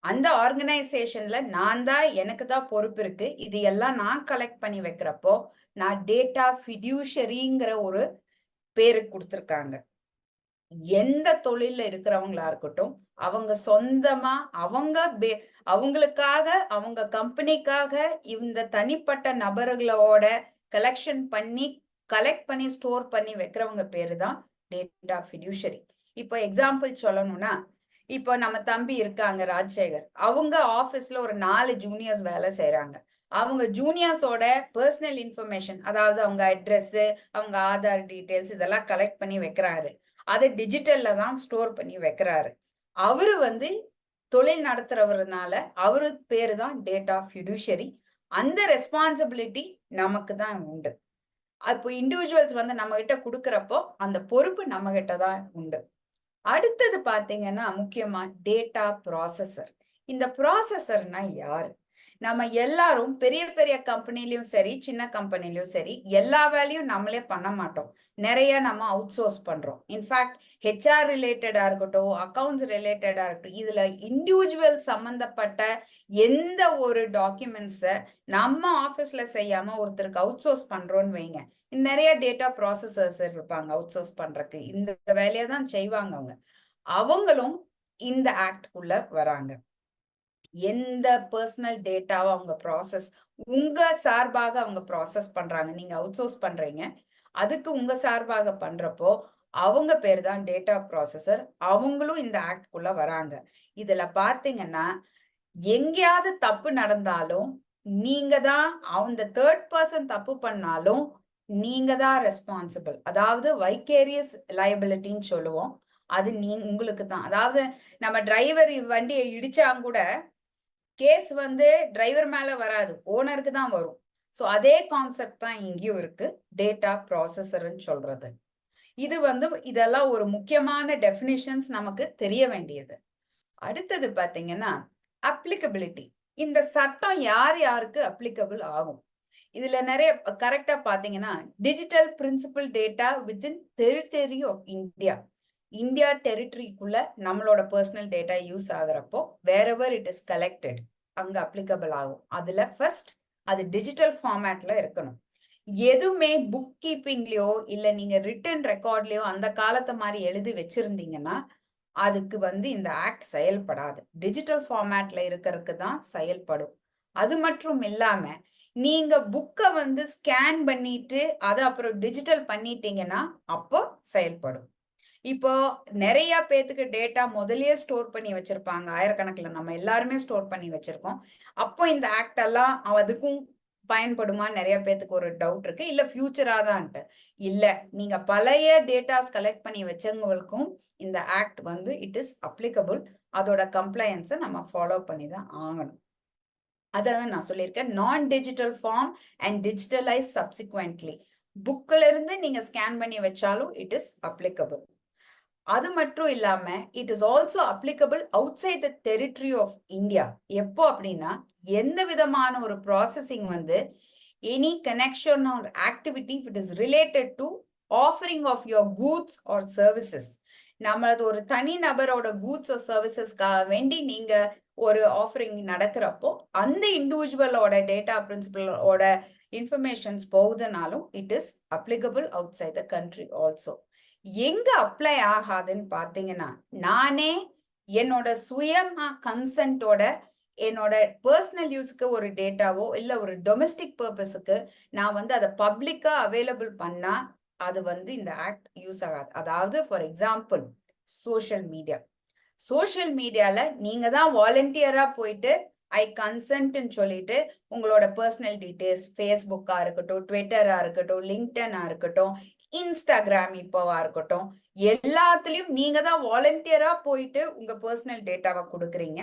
அந்த ஆர்கனைசேஷன்ல நான் தான், எனக்கு தான் பொறுப்பு இருக்கு, இது எல்லாம் நான் கலெக்ட் பண்ணி வைக்கிறப்போ நான் டேட்டா ஃபிடியூஷரிங்கிற ஒரு பேரு கொடுத்துருக்காங்க. எந்த தொழில்ல இருக்கிறவங்களா இருக்கட்டும், அவங்க சொந்தமா அவங்களுக்காக, அவங்க கம்பெனிக்காக இந்த தனிப்பட்ட நபர்களோட கலெக்ட் பண்ணி ஸ்டோர் பண்ணி வைக்கிறவங்க பேரு தான் டேட்டா ஃபிடியூஷரி. இப்போ எக்ஸாம்பிள் சொல்லணும்னா, இப்போ நம்ம தம்பி இருக்காங்க ராஜசேகர், அவங்க ஆபீஸ்ல ஒரு 4 ஜூனியர்ஸ் வேலை செய்யறாங்க. அவங்க ஜூனியர்ஸோட பர்சனல் இன்ஃபர்மேஷன், அதாவது அவங்க அட்ரஸ், அவங்க ஆதார் டீடைல்ஸ், இதெல்லாம் கலெக்ட் பண்ணி வைக்கிறாரு. அதை டிஜிட்டல்ல தான் ஸ்டோர் பண்ணி வைக்கிறாரு. அவரு வந்து தொழில் நடத்துறவருனால அவருக்கு பேரு தான் டேட்டா ஃபிடியூஷரி. அந்த ரெஸ்பான்சிபிலிட்டி நமக்கு தான் உண்டு. அப்போ இண்டிவிஜுவல்ஸ் வந்து நம்ம கிட்ட கொடுக்கறப்போ அந்த பொறுப்பு நம்ம கிட்ட தான் உண்டு. அடுத்தது பாத்தீங்கன்னா முக்கியமா டேட்டா ப்ராசஸர். இந்த ப்ராசஸர்னா யாரு? நம்ம எல்லாரும் பெரிய பெரிய கம்பெனிலயும் சரி, சின்ன கம்பெனிலயும் சரி, எல்லா வேலையும் நம்மளே பண்ண மாட்டோம். நிறைய நம்ம அவுட் சோர்ஸ் பண்றோம். இன்ஃபேக்ட் ஹெச்ஆர் ரிலேட்டடா இருக்கட்டும், அக்கௌண்ட்ஸ் ரிலேட்டடா இருக்கட்டும், இதுல இண்டிவிஜுவல் சம்பந்தப்பட்ட எந்த ஒரு டாக்குமெண்ட்ஸை நம்ம ஆபீஸ்ல செய்யாம ஒருத்தருக்கு அவுட் சோர்ஸ் பண்றோம்னு வைங்க, நிறைய டேட்டா ப்ராசஸர்ஸ் இருப்பாங்க அவுட் சோர்ஸ் பண்றதுக்கு. இந்த வேலையை தான் செய்வாங்க அவங்க. அவங்களும் இந்த ஆக்ட்குள்ள வராங்க. எந்த பர்சனல் டேட்டாவை அவங்க ப்ராசஸ் உங்க சார்பாக அவங்க ப்ராசஸ் பண்றாங்க, நீங்க அவுட் சோர்ஸ் பண்றீங்க, அதுக்கு உங்க சார்பாக பண்றப்போ அவங்க பேர் தான் டேட்டா ப்ராசஸர். அவங்களும் இந்த ஆக்ட்குள்ள வராங்க. இதுல பாத்தீங்கன்னா எங்கேயாவது தப்பு நடந்தாலும் நீங்க தான், அந்த தேர்ட் பர்சன் தப்பு பண்ணாலும் நீங்க தான் ரெஸ்பான்சிபிள். அதாவது வைகேரியஸ் லைபிலிட்டின்னு சொல்லுவோம். அது உங்களுக்கு தான். அதாவது நம்ம டிரைவர் வண்டியை இடிச்சா கூட கேஸ் வந்து டிரைவர் மேல வராது, ஓனருக்கு தான் வரும். ஸோ அதே கான்செப்ட் தான் இங்கேயும் இருக்கு, டேட்டா ப்ராசஸர்ன்னு சொல்றது. இது வந்து இதெல்லாம் ஒரு முக்கியமான டெஃபினிஷன்ஸ் நமக்கு தெரிய வேண்டியது. அடுத்தது பாத்தீங்கன்னா அப்ளிகபிலிட்டி. இந்த சட்டம் யார் யாருக்கு அப்ளிகபிள் ஆகும்? இதுல நிறைய கரெக்டா பாத்தீங்கன்னா digital principal data within territory of India. India டெரிட்டரிக்குள்ள நம்மளோட பர்சனல் டேட்டா யூஸ் ஆகுறப்போ வேறெவர் இட் இஸ் கலெக்டட் அங்க அப்ளிகபிள் ஆகும். அதுல ஃபர்ஸ்ட் அது டிஜிட்டல் ஃபார்மேட்ல இருக்கணும். எதுவுமே புக் கீப்பிங்லயோ இல்ல நீங்க ரிட்டன் ரெக்கார்ட்லயோ அந்த காலத்தை மாதிரி எழுதி வச்சிருந்தீங்கன்னா அதுக்கு வந்து இந்த ஆக்ட் செயல்படாது. டிஜிட்டல் ஃபார்மேட்ல இருக்கிறதுக்கு தான் செயல்படும். அது மட்டும் இல்லாம நீங்க புக்கை வந்து ஸ்கேன் பண்ணிட்டு அதை அப்புறம் டிஜிட்டல் பண்ணிட்டீங்கன்னா அப்போ செயல்படும். இப்போ நிறைய பேத்துக்கு டேட்டா முதல்லயே ஸ்டோர் பண்ணி வச்சிருப்பாங்க, ஆயிரக்கணக்கில் நம்ம எல்லாருமே ஸ்டோர் பண்ணி வச்சிருக்கோம். அப்போ இந்த ஆக்ட் எல்லாம் அதுக்கும் பயன்படுமா நிறைய பேத்துக்கு ஒரு டவுட் இருக்கு. இல்ல ஃபியூச்சரா தான்ட்டு இல்ல, நீங்க பழைய டேட்டாஸ் கலெக்ட் பண்ணி வச்சவங்களுக்கும் இந்த ஆக்ட் வந்து இட் இஸ் அப்ளிகபிள். அதோட கம்ப்ளையன்ஸை நம்ம ஃபாலோ பண்ணி தான் ஆகணும். அதான் நான் சொல்லியிருக்கேன், நான் digital form and digitalise subsequently. புக்ல இருந்து நீங்க ஸ்கேன் பண்ணி வச்சாலும் இட் இஸ் அப்ளிகபிள். அது மட்டும் இல்லாம it is also applicable outside the territory of India. எப்போ அப்படின்னா எந்த விதமான ஒரு ப்ராசஸிங் வந்து any connection or activity it is related to offering of your goods or services. நம்மளது ஒரு தனி நபரோட கூட்ஸ் ஆர் சர்வீசஸ்க்காக வேண்டி நீங்க ஒரு ஆஃபரிங் நடக்கிறப்போ அந்த இண்டிவிஜுவலோட டேட்டா பிரின்சிபலோட இன்ஃபர்மேஷன்ஸ் போகுதுனாலும் it is applicable outside the country also. எங்க அப்ளை ஆகாதுன்னு பாத்தீங்கன்னா, நானே என்னோட சுயமா கன்சென்ட்டோட என்னோட பர்சனல் யூஸ்க்கு ஒரு டேட்டாவோ இல்ல ஒரு டொமெஸ்டிக் பர்பஸுக்கு நான் வந்து அதை பப்ளிக்கா அவைலபிள் பண்ணா அது வந்து இந்த ஆக்ட் யூஸ் ஆகாது. அதாவது for example social media. Social மீடியால நீங்க தான் வாலண்டியரா போயிட்டு ஐ கன்சென்ட்னு சொல்லிட்டு உங்களோட பர்சனல் டீடைல்ஸ் ஃபேஸ்புக்கா இருக்கட்டும், ட்விட்டரா இருக்கட்டும், லிங்க்டனா இருக்கட்டும், இன்ஸ்டாகிராம் இப்போவா இருக்கட்டும், எல்லாத்துலயும் நீங்க தான் வாலண்டியரா போயிட்டு உங்க பர்சனல் டேட்டாவை கொடுக்குறீங்க.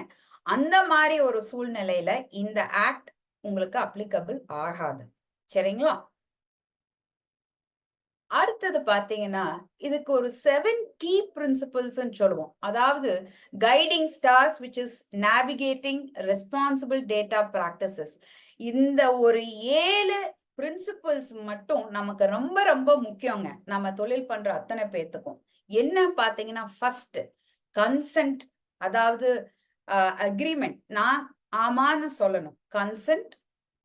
அந்த மாதிரி ஒரு சூழ்நிலையில இந்த ஆக்ட் உங்களுக்கு அப்ளிகபிள் ஆகாது. சரிங்களா? அடுத்தது பாத்தீங்கன்னா இதுக்கு ஒரு 7 கீ பிரின்சிபல்ஸ் சொல்லுவோம். அதாவது guiding stars which is navigating responsible data practices. இந்த ஒரு 7 பிரின்சிபல்ஸ் மட்டும் நமக்கு ரொம்ப ரொம்ப முக்கியங்க, நம்ம தொழில் பண்ற அத்தனை பேத்துக்கும். என்ன பாத்தீங்கன்னா ஃபர்ஸ்ட் கன்சென்ட். அதாவது அக்ரிமெண்ட். நான் ஆமான்னு சொல்லணும். கன்சென்ட்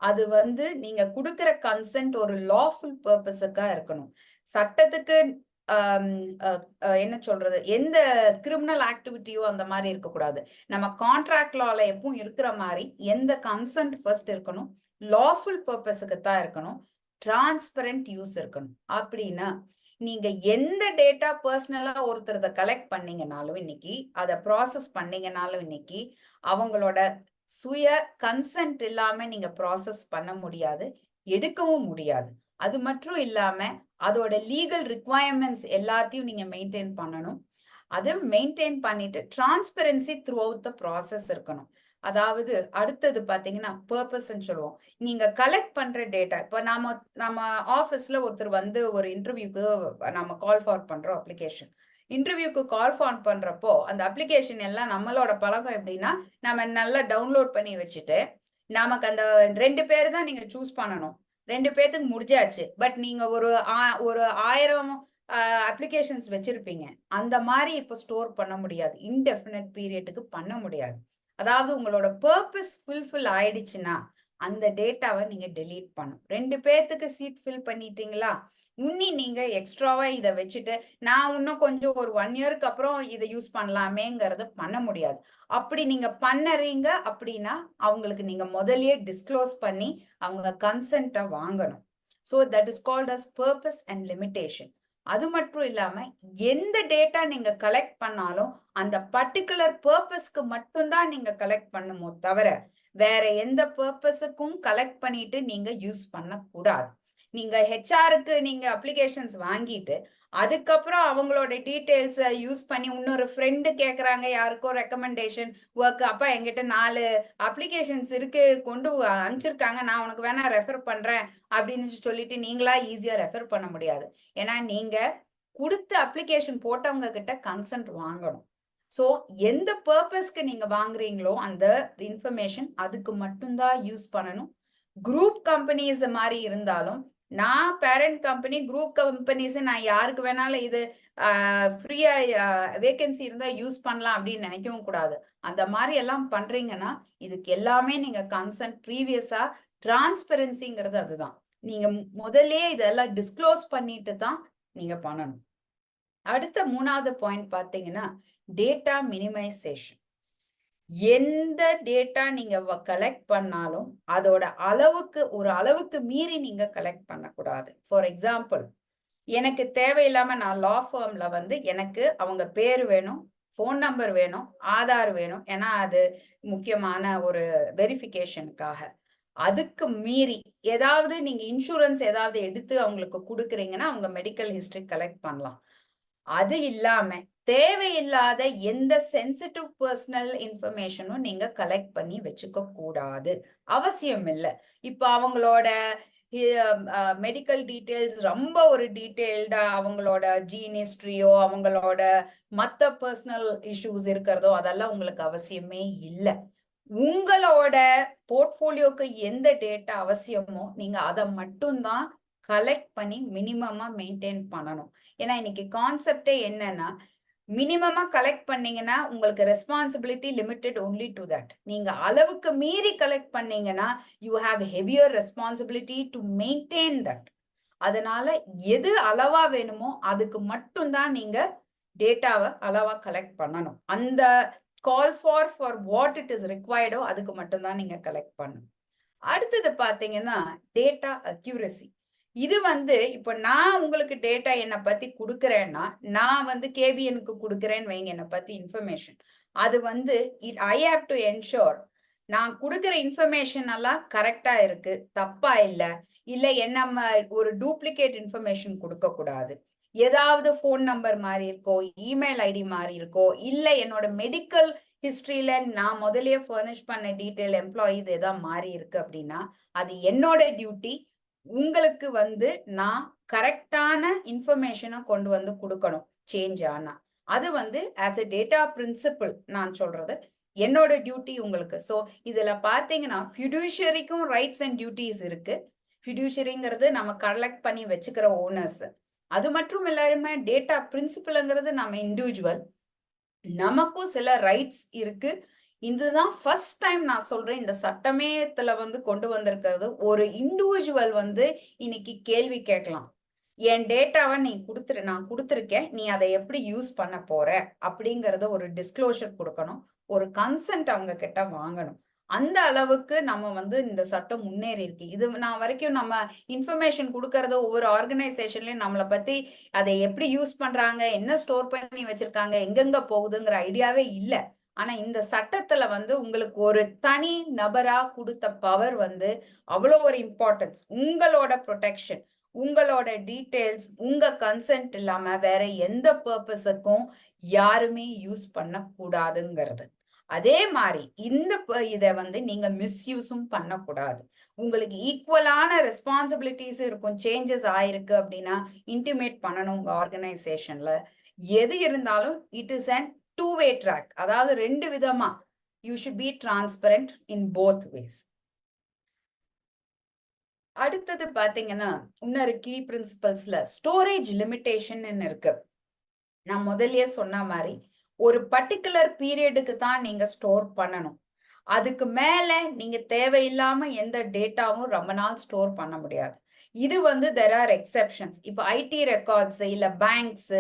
அது வந்து நீங்க கொடுக்கிற கன்சென்ட் ஒரு லாஃபுல் பர்பஸுக்கா இருக்கணும். சட்டத்துக்கு என்ன சொல்றது, எந்த கிரிமினல் ஆக்டிவிட்டியோ அந்த மாதிரி இருக்கக்கூடாது. நம்ம கான்ட்ராக்ட் லால எப்பவும் இருக்கிற மாதிரி எந்த கன்சென்ட் ஃபர்ஸ்ட் இருக்கணும், லாஃபுல் பர்பஸுக்கு தான் இருக்கணும், டிரான்ஸ்பரண்ட் யூஸ் இருக்கணும். அப்படின்னா நீங்க எந்த டேட்டா பர்சனலா ஒருத்தரத கலெக்ட் பண்ணீங்கனாலும் இன்னைக்கு அதை ப்ராசஸ் பண்ணீங்கனாலும் இன்னைக்கு அவங்களோட சுய கன்சென்ட் இல்லாம நீங்க ப்ராசஸ் பண்ண முடியாது, எடுக்கவும் முடியாது. அது மட்டும் இல்லாம அதோட லீகல் ரிக்வயர்மெண்ட்ஸ் எல்லாத்தையும் நீங்க மெயின்டைன் பண்ணணும். அதை மெயின்டைன் பண்ணிட்டு transparency through out the process இருக்கணும். அதாவது அடுத்தது பாத்தீங்கன்னா பர்பஸ் சொல்லுவோம். நீங்க கலெக்ட் பண்ற டேட்டா, இப்போ நம்ம ஆபீஸ்ல ஒருத்தர் வந்து ஒரு இன்டர்வியூக்கு நம்ம கால் ஃபார் பண்றோம். அப்ளிகேஷன் இன்டர்வியூக்கு கால் ஃபார் பண்றப்போ அந்த அப்ளிகேஷன் எல்லாம் நம்மளோட பழக்கம் எப்படின்னா நம்ம நல்லா டவுன்லோட் பண்ணி வச்சுட்டு நமக்கு அந்த 2 பேர் தான் நீங்க சூஸ் பண்ணணும். 2 பேத்துக்கு முடிஞ்சாச்சு. பட் நீங்க ஒரு 1000 அப்ளிகேஷன்ஸ் வச்சிருப்பீங்க. அந்த மாதிரி இப்போ ஸ்டோர் பண்ண முடியாது, இன்டெஃபினட் பீரியடுக்கு பண்ண முடியாது. அதாவது உங்களோட பர்பஸ் ஃபுல்ஃபில் ஆயிடுச்சுன்னா அந்த டேட்டாவை நீங்க டெலீட் பண்ணும். 2 பேத்துக்கு சீட் ஃபில் பண்ணிட்டீங்களா, இன்னி நீங்க எக்ஸ்ட்ராவா இதை வச்சுட்டு நான் இன்னும் கொஞ்சம் ஒரு 1 இயருக்கு அப்புறம் இதை யூஸ் பண்ணலாமேங்கிறத பண்ண முடியாது. அப்படி நீங்க பண்ணறீங்க அப்படின்னா அவங்களுக்கு நீங்க முதல்லயே டிஸ்க்ளோஸ் பண்ணி அவங்க கன்சென்ட்டை வாங்கணும். So that is called as purpose and limitation. அது மட்டும் இல்லாம எந்த டேட்டா நீங்க கலெக்ட் பண்ணாலும் அந்த பர்டிகுலர் பர்பஸ்க்கு மட்டும்தான் நீங்க கலெக்ட் பண்ணுமோ தவிர வேற எந்த பர்பஸுக்கும் கலெக்ட் பண்ணிட்டு நீங்க யூஸ் பண்ண கூடாது. நீங்க ஹெச்ஆருக்கு நீங்க அப்ளிகேஷன்ஸ் வாங்கிட்டு அதுக்கப்புறம் அவங்களோட டீட்டெயில்ஸை யூஸ் பண்ணி இன்னொரு ஃப்ரெண்டு கேட்குறாங்க யாருக்கோ ரெக்கமெண்டேஷன் ஒர்க், அப்பா என்கிட்ட 4 அப்ளிகேஷன்ஸ் இருக்கு கொண்டு அனுப்பிச்சிருக்காங்க, நான் உனக்கு வேணா ரெஃபர் பண்றேன் அப்படின்னு சொல்லிட்டு நீங்களா ஈஸியா ரெஃபர் பண்ண முடியாது. ஏன்னா நீங்க கொடுத்த அப்ளிகேஷன் போட்டவங்க கிட்ட கன்சென்ட் வாங்கணும். ஸோ எந்த பர்பஸ்க்கு நீங்க வாங்குறீங்களோ அந்த இன்ஃபர்மேஷன் அதுக்கு மட்டும்தான் யூஸ் பண்ணணும். குரூப் கம்பெனிஸ் மாதிரி இருந்தாலும் நான் பேரண்ட் கம்பெனி குரூப் கம்பெனிஸ் நான் யாருக்கு வேணாலும் இது ஃப்ரீயா வேகன்சி இருந்தா யூஸ் பண்ணலாம் அப்படின்னு நினைக்கவும் கூடாது. அந்த மாதிரி எல்லாம் பண்றீங்கன்னா இதுக்கு எல்லாமே நீங்க கன்சென்ட் ப்ரீவியஸா டிரான்ஸ்பெரன்சிங்கிறது அதுதான். நீங்க முதல்லயே இதெல்லாம் டிஸ்க்ளோஸ் பண்ணிட்டு தான் நீங்க பண்ணணும். அடுத்த 3வது பாயிண்ட் பாத்தீங்கன்னா டேட்டா மினிமைசேஷன். எந்த டேட்டா நீங்க கலெக்ட் பண்ணாலும் அதோட அளவுக்கு ஒரு அளவுக்கு மீறி நீங்க கலெக்ட் பண்ணக்கூடாது. ஃபார் எக்ஸாம்பிள், எனக்கு தேவையில்லாம நான் லா ஃபார்ம்ல எனக்கு அவங்க பேர் வேணும், ஃபோன் நம்பர் வேணும், ஆதார் வேணும், ஏன்னா அது முக்கியமான ஒரு வெரிஃபிகேஷனுக்காக. அதுக்கு மீறி ஏதாவது நீங்க இன்சூரன்ஸ் ஏதாவது எடுத்து அவங்களுக்கு கொடுக்குறீங்கன்னா அவங்க மெடிக்கல் ஹிஸ்டரி கலெக்ட் பண்ணலாம். அது இல்லாம தேவையில்லாத எந்த சென்சிட்டிவ் பர்சனல் இன்ஃபர்மேஷனும் நீங்க கலெக்ட் பண்ணி வச்சுக்க கூடாது, அவசியம் இல்லை. இப்ப அவங்களோட மெடிக்கல் டீட்டெயில்ஸ் ரொம்ப ஒரு டீட்டெயில்டா அவங்களோட ஜீன் ஹிஸ்டரியோ அவங்களோட மற்ற பர்சனல் இஷ்யூஸ் இருக்கிறதோ அதெல்லாம் உங்களுக்கு அவசியமே இல்லை. உங்களோட போர்ட்ஃபோலியோக்கு எந்த டேட்டா அவசியமோ நீங்க அதை மட்டும்தான் கலெக்ட் பண்ணி மினிமமா மெயின்டைன் பண்ணணும். ஏன்னா இன்னைக்கு கான்செப்டே என்னன்னா மினிமமா கலெக்ட் பண்ணீங்கன்னா உங்களுக்கு responsibility limited only to that. நீங்க அளவுக்கு மீறி கலெக்ட் பண்ணீங்கன்னா you have heavier responsibility to maintain that. அதனால எது அளவா வேணுமோ அதுக்கு மட்டும்தான் நீங்க டேட்டாவை அளவா கலெக்ட் பண்ணணும். அந்த call for what it is ரிக்வயர்டோ அதுக்கு மட்டும்தான் நீங்க கலெக்ட் பண்ணணும். அடுத்தது பாத்தீங்கன்னா டேட்டா அக்யூரசி. இது இப்ப நான் உங்களுக்கு டேட்டா என்னை பத்தி கொடுக்குறேன்னா நான் கேபிஎனுக்கு கொடுக்குறேன்னு வைங்க என்னை பத்தி இன்ஃபர்மேஷன். அது ஐ ஹாவ் டு என்ஷோர் நான் கொடுக்குற இன்ஃபர்மேஷன் எல்லாம் கரெக்டா இருக்கு, தப்பா இல்ல என்ன ஒரு டூப்ளிகேட் இன்ஃபர்மேஷன் கொடுக்க கூடாது. ஏதாவது ஃபோன் நம்பர் மாதிரி இருக்கோ, இமெயில் ஐடி மாதிரி இருக்கோ, இல்ல என்னோட மெடிக்கல் ஹிஸ்டரியில நான் முதலியே ஃபர்னிஷ் பண்ண டீட்டெயில் எம்ப்ளாயிஸ் ஏதாவது மாறி இருக்கு அப்படின்னா அது என்னோட டியூட்டி. உங்களுக்கு நான் கரெக்டான இன்ஃபர்மேஷனை கொண்டு கொடுக்கணும். சேஞ்ச் ஆனா அது ஆஸ் எ டேட்டா பிரின்சிபிள் நான் சொல்றது என்னோட டியூட்டி உங்களுக்கு. ஸோ இதுல பாத்தீங்கன்னா ஃபியூடிஷரிக்கும் ரைட்ஸ் அண்ட் டியூட்டிஸ் இருக்கு. ஃபியூடிஷரிங்கிறது நம்ம கலெக்ட் பண்ணி வச்சுக்கிற ஓனர்ஸ். அது மட்டும் இல்லாம டேட்டா பிரின்சிபிள்ங்கிறது நம்ம இண்டிவிஜுவல், நமக்கும் சில ரைட்ஸ் இருக்கு. இதுதான் ஃபர்ஸ்ட் டைம் நான் சொல்றேன் இந்த சட்டமேத்துல கொண்டு வந்திருக்கிறது. ஒரு இண்டிவிஜுவல் இன்னைக்கு கேள்வி கேட்கலாம், என் டேட்டாவை நான் கொடுத்துருக்கேன், நீ அதை எப்படி யூஸ் பண்ண போற அப்படிங்கறத ஒரு டிஸ்க்ளோஷர் கொடுக்கணும், ஒரு கன்சென்ட் அவங்க கிட்ட வாங்கணும். அந்த அளவுக்கு நம்ம இந்த சட்டம் முன்னேறி இருக்கு. இது நான் வரைக்கும் நம்ம இன்ஃபர்மேஷன் கொடுக்கறது ஒவ்வொரு ஆர்கனைசேஷன்லயும் நம்மளை பத்தி அதை எப்படி யூஸ் பண்றாங்க, என்ன ஸ்டோர் பண்ணி வச்சிருக்காங்க, எங்கெங்க போகுதுங்கிற ஐடியாவே இல்லை. ஆனா இந்த சட்டத்துல உங்களுக்கு ஒரு தனி நபரா கொடுத்த பவர் அவ்வளோ ஒரு இம்பார்ட்டன்ஸ். உங்களோட ப்ரொடெக்ஷன், உங்களோட டீட்டெயில்ஸ் உங்க கன்சென்ட் இல்லாம வேற எந்த பர்பஸுக்கும் யாருமே யூஸ் பண்ண கூடாதுங்கிறது. அதே மாதிரி இதை நீங்க மிஸ்யூஸும் பண்ணக்கூடாது. உங்களுக்கு ஈக்குவலான ரெஸ்பான்சிபிலிட்டிஸ் இருக்கும். சேஞ்சஸ் ஆயிருக்கு அப்படின்னா இன்டிமேட் பண்ணணும் உங்க ஆர்கனைசேஷன்ல. எது இருந்தாலும் it is and two-way track. அதாவது 2 விதமா you should be transparent in both ways. அடுத்தது பாத்தீங்கன்னா இன்னொரு கீ பிரின்சிபல்ஸ்ல ஸ்டோரேஜ் லிமிட்டேஷன் இருக்கு. நான் முதல்லயே சொன்ன மாதிரி ஒரு பர்டிகுலர் பீரியடுக்கு தான் நீங்க ஸ்டோர் பண்ணணும். அதுக்கு மேல நீங்க தேவையில்லாம எந்த டேட்டாவும் ரொம்ப நாள் ஸ்டோர் பண்ண முடியாது. இது there are exceptions. இப்போ ஐடி ரெக்கார்ட்ஸ் இல்ல பேங்க்ஸ்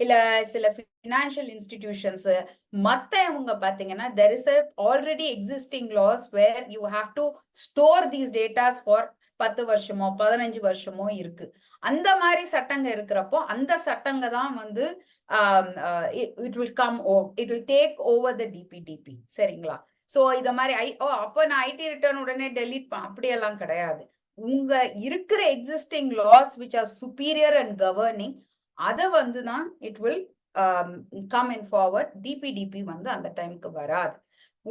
இல்ல சில ஃபினான்ஷியல் இன்ஸ்டிடியூஷன்ஸ் மத்தவங்க பாத்தீங்கன்னா there is a already existing laws where you have to store these data for 10 வருஷமோ 15 வருஷமோ இருக்கு. அந்த மாதிரி சட்டங்க இருக்கிறப்போ அந்த சட்டங்க தான் it will take over the DPDP. சரிங்களா? சோ இத மாதிரி அப்ப நான் ஐடி ரிட்டர்ன் உடனே டெலீட் அப்படியெல்லாம் கிடையாது. உங்க இருக்கிற existing laws which are superior and governing அதை வந்து தான் it will come in forward. DPDP வந்து அந்த டைமுக்கு வராது.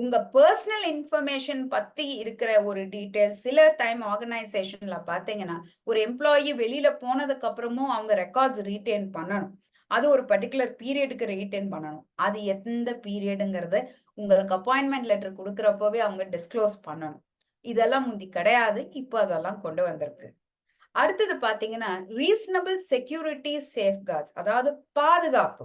உங்க பர்சனல் இன்ஃபர்மேஷன் பத்தி இருக்கிற ஒரு டீட்டெயில் சில டைம் ஆர்கனைசேஷன்ல பாத்தீங்கன்னா ஒரு எம்ப்ளாயி வெளியில போனதுக்கு அப்புறமும் அவங்க ரெக்கார்ட்ஸ் ரீட்டைன் பண்ணணும். அது ஒரு பர்டிகுலர் பீரியடுக்கு ரீட்டைன் பண்ணணும். அது எந்த பீரியடுங்கிறத உங்களுக்கு அப்பாயின்மெண்ட் லெட்டர் கொடுக்குறப்பவே அவங்க டிஸ்க்ளோஸ் பண்ணணும். இதெல்லாம் முந்தி கிடையாது, இப்போ அதெல்லாம் கொண்டு வந்திருக்கு. அடுத்தது பாத்தீங்கன்னா ரீசனபிள் செக்யூரிட்டி சேஃப்கார்ட்ஸ், அதாவது பாதுகாப்பு.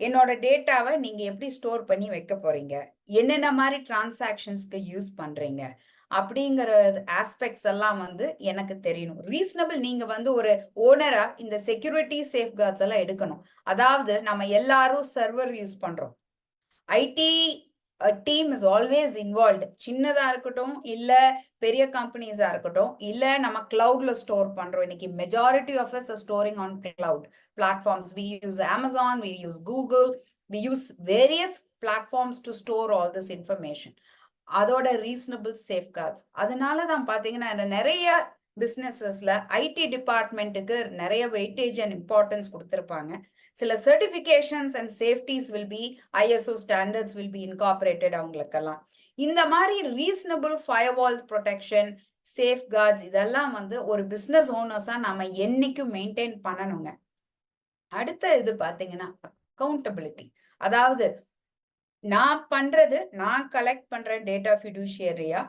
என்னோட டேட்டாவை நீங்க எப்படி ஸ்டோர் பண்ணி வைக்க போறீங்க, என்னென்ன மாதிரி டிரான்சாக்ஷன்ஸ்க்கு யூஸ் பண்றீங்க அப்படிங்கிற ஆஸ்பெக்ட்ஸ் எல்லாம் வந்து எனக்கு தெரியணும். ரீசனபிள், நீங்க வந்து ஒரு ஓனரா இந்த செக்யூரிட்டி சேஃப்கார்ட்ஸ் எல்லாம் எடுக்கணும். அதாவது நம்ம எல்லாரும் சர்வர் யூஸ் பண்றோம். ID team is always involved. சின்னதா இருக்கட்டும் இல்ல பெரிய கம்பெனிஸா இருக்கட்டும், இல்ல நம்ம கிளவுட்ல ஸ்டோர் பண்றோம். இன்னைக்கு majority of us are storing on cloud platforms. We use Amazon, we use Google, we use various platforms to store all this information. அதோட ரீசனபிள் சேஃப்கார்ட்ஸ். அதனால தான் பாத்தீங்கன்னா நிறைய பிசினஸஸ்ல ஐடி டிபார்ட்மெண்ட்டுக்கு நிறைய வெயிட்டேஜ் அண்ட் இம்பார்ட்டன்ஸ் கொடுத்திருப்பாங்க. சில certifications and safeties will be ISO standards will be incorporated அவங்களுக்கெல்லாம். இந்த மாதிரி ரீசனபிள் ஃபயர்வால் ப்ரொடெக்ஷன், சேஃப்கார்ட்ஸ் இதெல்லாம் வந்து ஒரு பிசினஸ் ஓனர்ஸா நம்ம என்னைக்கும் மெயின்டைன் பண்ணணுங்க. அடுத்த இது பாத்தீங்கன்னா அக்கௌண்டபிலிட்டி. அதாவது நான் பண்றது, நான் கலெக்ட் பண்ற டேட்டா ஃபிடுஷியரியா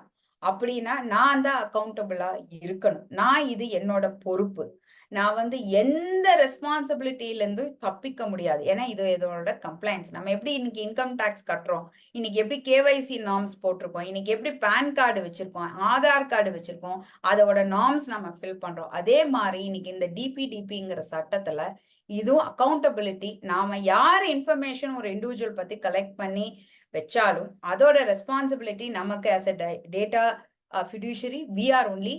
அப்படின்னா நான் தான் அக்கௌண்டபிளா இருக்கணும். நான் இது என்னோட பொறுப்பு. நான் வந்து எந்த ரெஸ்பான்சிபிலிட்டில இருந்து தப்பிக்க முடியாது. ஏன்னா இது இதோட கம்ப்ளைண்ட்ஸ். நம்ம எப்படி இன்னைக்கு இன்கம் டேக்ஸ் கட்டுறோம், இன்னைக்கு எப்படி KYC நார்ம்ஸ் போட்டிருக்கோம், இன்னைக்கு எப்படி பேன் கார்டு வச்சிருக்கோம், ஆதார் கார்டு வச்சிருக்கோம், அதோட நார்ம்ஸ் நம்ம ஃபில் பண்றோம். அதே மாதிரி இன்னைக்கு இந்த டிபிடிபிங்கிற சட்டத்துல இதுவும் அக்கௌண்டபிலிட்டி. நாம யார் இன்ஃபர்மேஷன் ஒரு இண்டிவிஜுவல் பத்தி கலெக்ட் பண்ணி வச்சாலும் அதோட ரெஸ்பான்சிபிலிட்டி நமக்கு as a data fiduciary we are only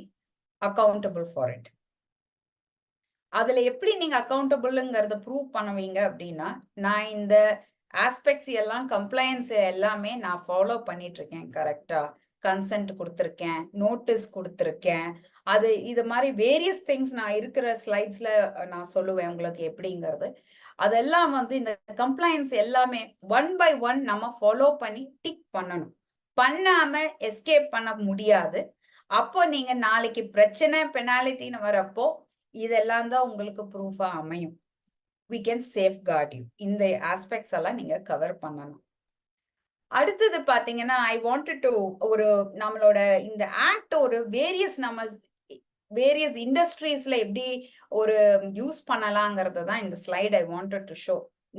accountable for it. அதுல எப்படி நீங்க அக்கௌண்டபிள்ங்கிறத ப்ரூவ் பண்ணுவீங்க அப்படின்னா, நான் இந்த ஆஸ்பெக்ட்ஸ் எல்லாம் கம்ப்ளைன்ஸ் எல்லாமே நான் ஃபாலோ பண்ணிட்டு இருக்கேன், கரெக்டா கன்சென்ட் கொடுத்துருக்கேன், நோட்டீஸ் கொடுத்துருக்கேன், அது இது மாதிரி வேரியஸ் திங்ஸ் நான் இருக்கிற ஸ்லைட்ஸ்ல நான் சொல்லுவேன் உங்களுக்கு எப்படிங்கிறது. அதெல்லாம் வந்து இந்த கம்ப்ளைன்ஸ் எல்லாமே ஒன் பை ஒன் நம்ம ஃபாலோ பண்ணி டிக் பண்ணணும். பண்ணாம எஸ்கேப் பண்ண முடியாது. அப்போ நீங்க நாளைக்கு பிரச்சனை பெனாலிட்டின்னு வரப்போ இதெல்லாம் தான் உங்களுக்கு ப்ரூஃபா அமையும். we can safeguard you. இந்த ஆஸ்பெக்ட்ஸ் எல்லாம் நீங்க கவர் பண்ணணும். அடுத்தது பாத்தீங்கன்னா ஐ வாண்டட் டு ஒரு நம்மளோட இந்த ஆக்ட் ஒரு வேரியஸ் இண்டஸ்ட்ரீஸ்ல எப்படி ஒரு யூஸ் பண்ணலாங்கிறது தான் இந்த slide I wanted to show.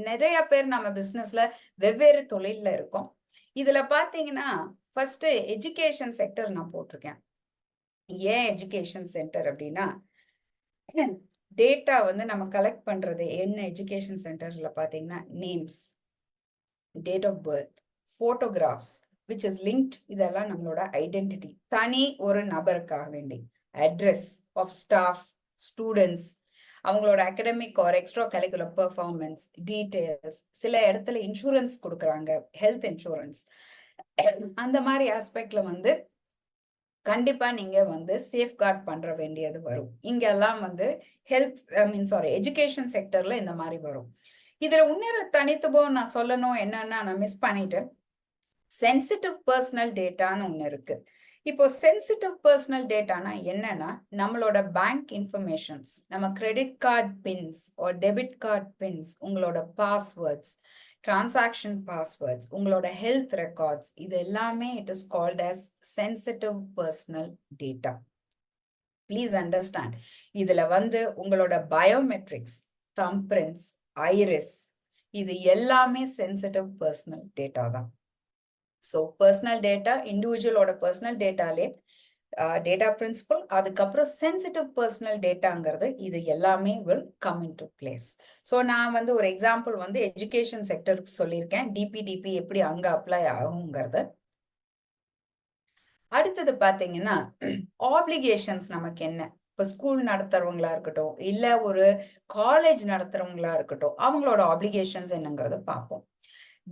நிறைய பேர் நம்ம பிசினஸ்ல வெவ்வேறு தொழில்ல இருக்கோம். இதுல பாத்தீங்கன்னா ஃபர்ஸ்ட் எஜுகேஷன் செக்டர் நான் போட்டிருக்கேன். ஏன் எஜுகேஷன் சென்டர் அப்படின்னா, டேட்டா வந்து நம்ம கலெக்ட் பண்றது என்ன எஜுகேஷன் சென்டர்ஸ்ல பாத்தீங்கன்னா names, date of birth, photographs which is linked. இதெல்லாம் நம்மளோட ஐடென்டிட்டி, தனி ஒரு நபருக்காக வேண்டி. அட்ரஸ் ஆஃப் ஸ்டாஃப், ஸ்டூடெண்ட்ஸ், அவங்களோட academic or extra curricular performance details. சில இடத்துல இன்சூரன்ஸ் கொடுக்குறாங்க, ஹெல்த் இன்சூரன்ஸ். அந்த மாதிரி ஆஸ்பெக்ட்ல வந்து கண்டிப்பா நீங்க வந்து சேஃப்கார்ட் பண்ற வேண்டியது வரும். இங்கெல்லாம் வந்து எஜுகேஷன் செக்டர்ல இந்த மாதிரி வரும். இதுல இன்னொரு தனித்துவம் நான் சொல்லணும் என்னன்னா, நான் மிஸ் பண்ணிட்டேன். சென்சிட்டிவ் பர்சனல் டேட்டான்னு ஒண்ணு இருக்கு. இப்போ சென்சிட்டிவ் பர்சனல் டேட்டானா என்னன்னா, நம்மளோட பேங்க் இன்ஃபர்மேஷன்ஸ், நம்ம கிரெடிட் கார்டு பின்ஸ் ஒரு டெபிட் கார்டு பின்ஸ், உங்களோட பாஸ்வேர்ட்ஸ், டிரான்சாக்ஷன் பாஸ்வேர்ட்ஸ், உங்களோட ஹெல்த் ரெக்கார்ட்ஸ், இது எல்லாமே it is called as sensitive personal data. Please understand. இதுல வந்து உங்களோட பயோமெட்ரிக்ஸ், தம் பிரிண்ட்ஸ், ஐரிஸ், இது எல்லாமே சென்சிட்டிவ் பர்சனல் டேட்டா தான். ஸோ பர்சனல் டேட்டா, இண்டிவிஜுவலோட பர்சனல் டேட்டாலே டேட்டா பிரின்சிபல், அதுக்கப்புறம் சென்சிட்டிவ் பர்சனல் டேட்டாங்கிறது இது எல்லாமே will come into place. So நான் வந்து ஒரு எக்ஸாம்பிள் வந்து எஜுகேஷன் செக்டருக்கு சொல்லியிருக்கேன், டிபிடிபி எப்படி அங்க அப்ளை ஆகுங்கிறத. அடுத்தது பாத்தீங்கன்னா ஆப்ளிகேஷன்ஸ் நமக்கு என்ன, இப்போ ஸ்கூல் நடத்துறவங்களா இருக்கட்டும் இல்ல ஒரு காலேஜ் நடத்துறவங்களா இருக்கட்டும், அவங்களோட ஆப்ளிகேஷன்ஸ் என்னங்கிறத பார்ப்போம்.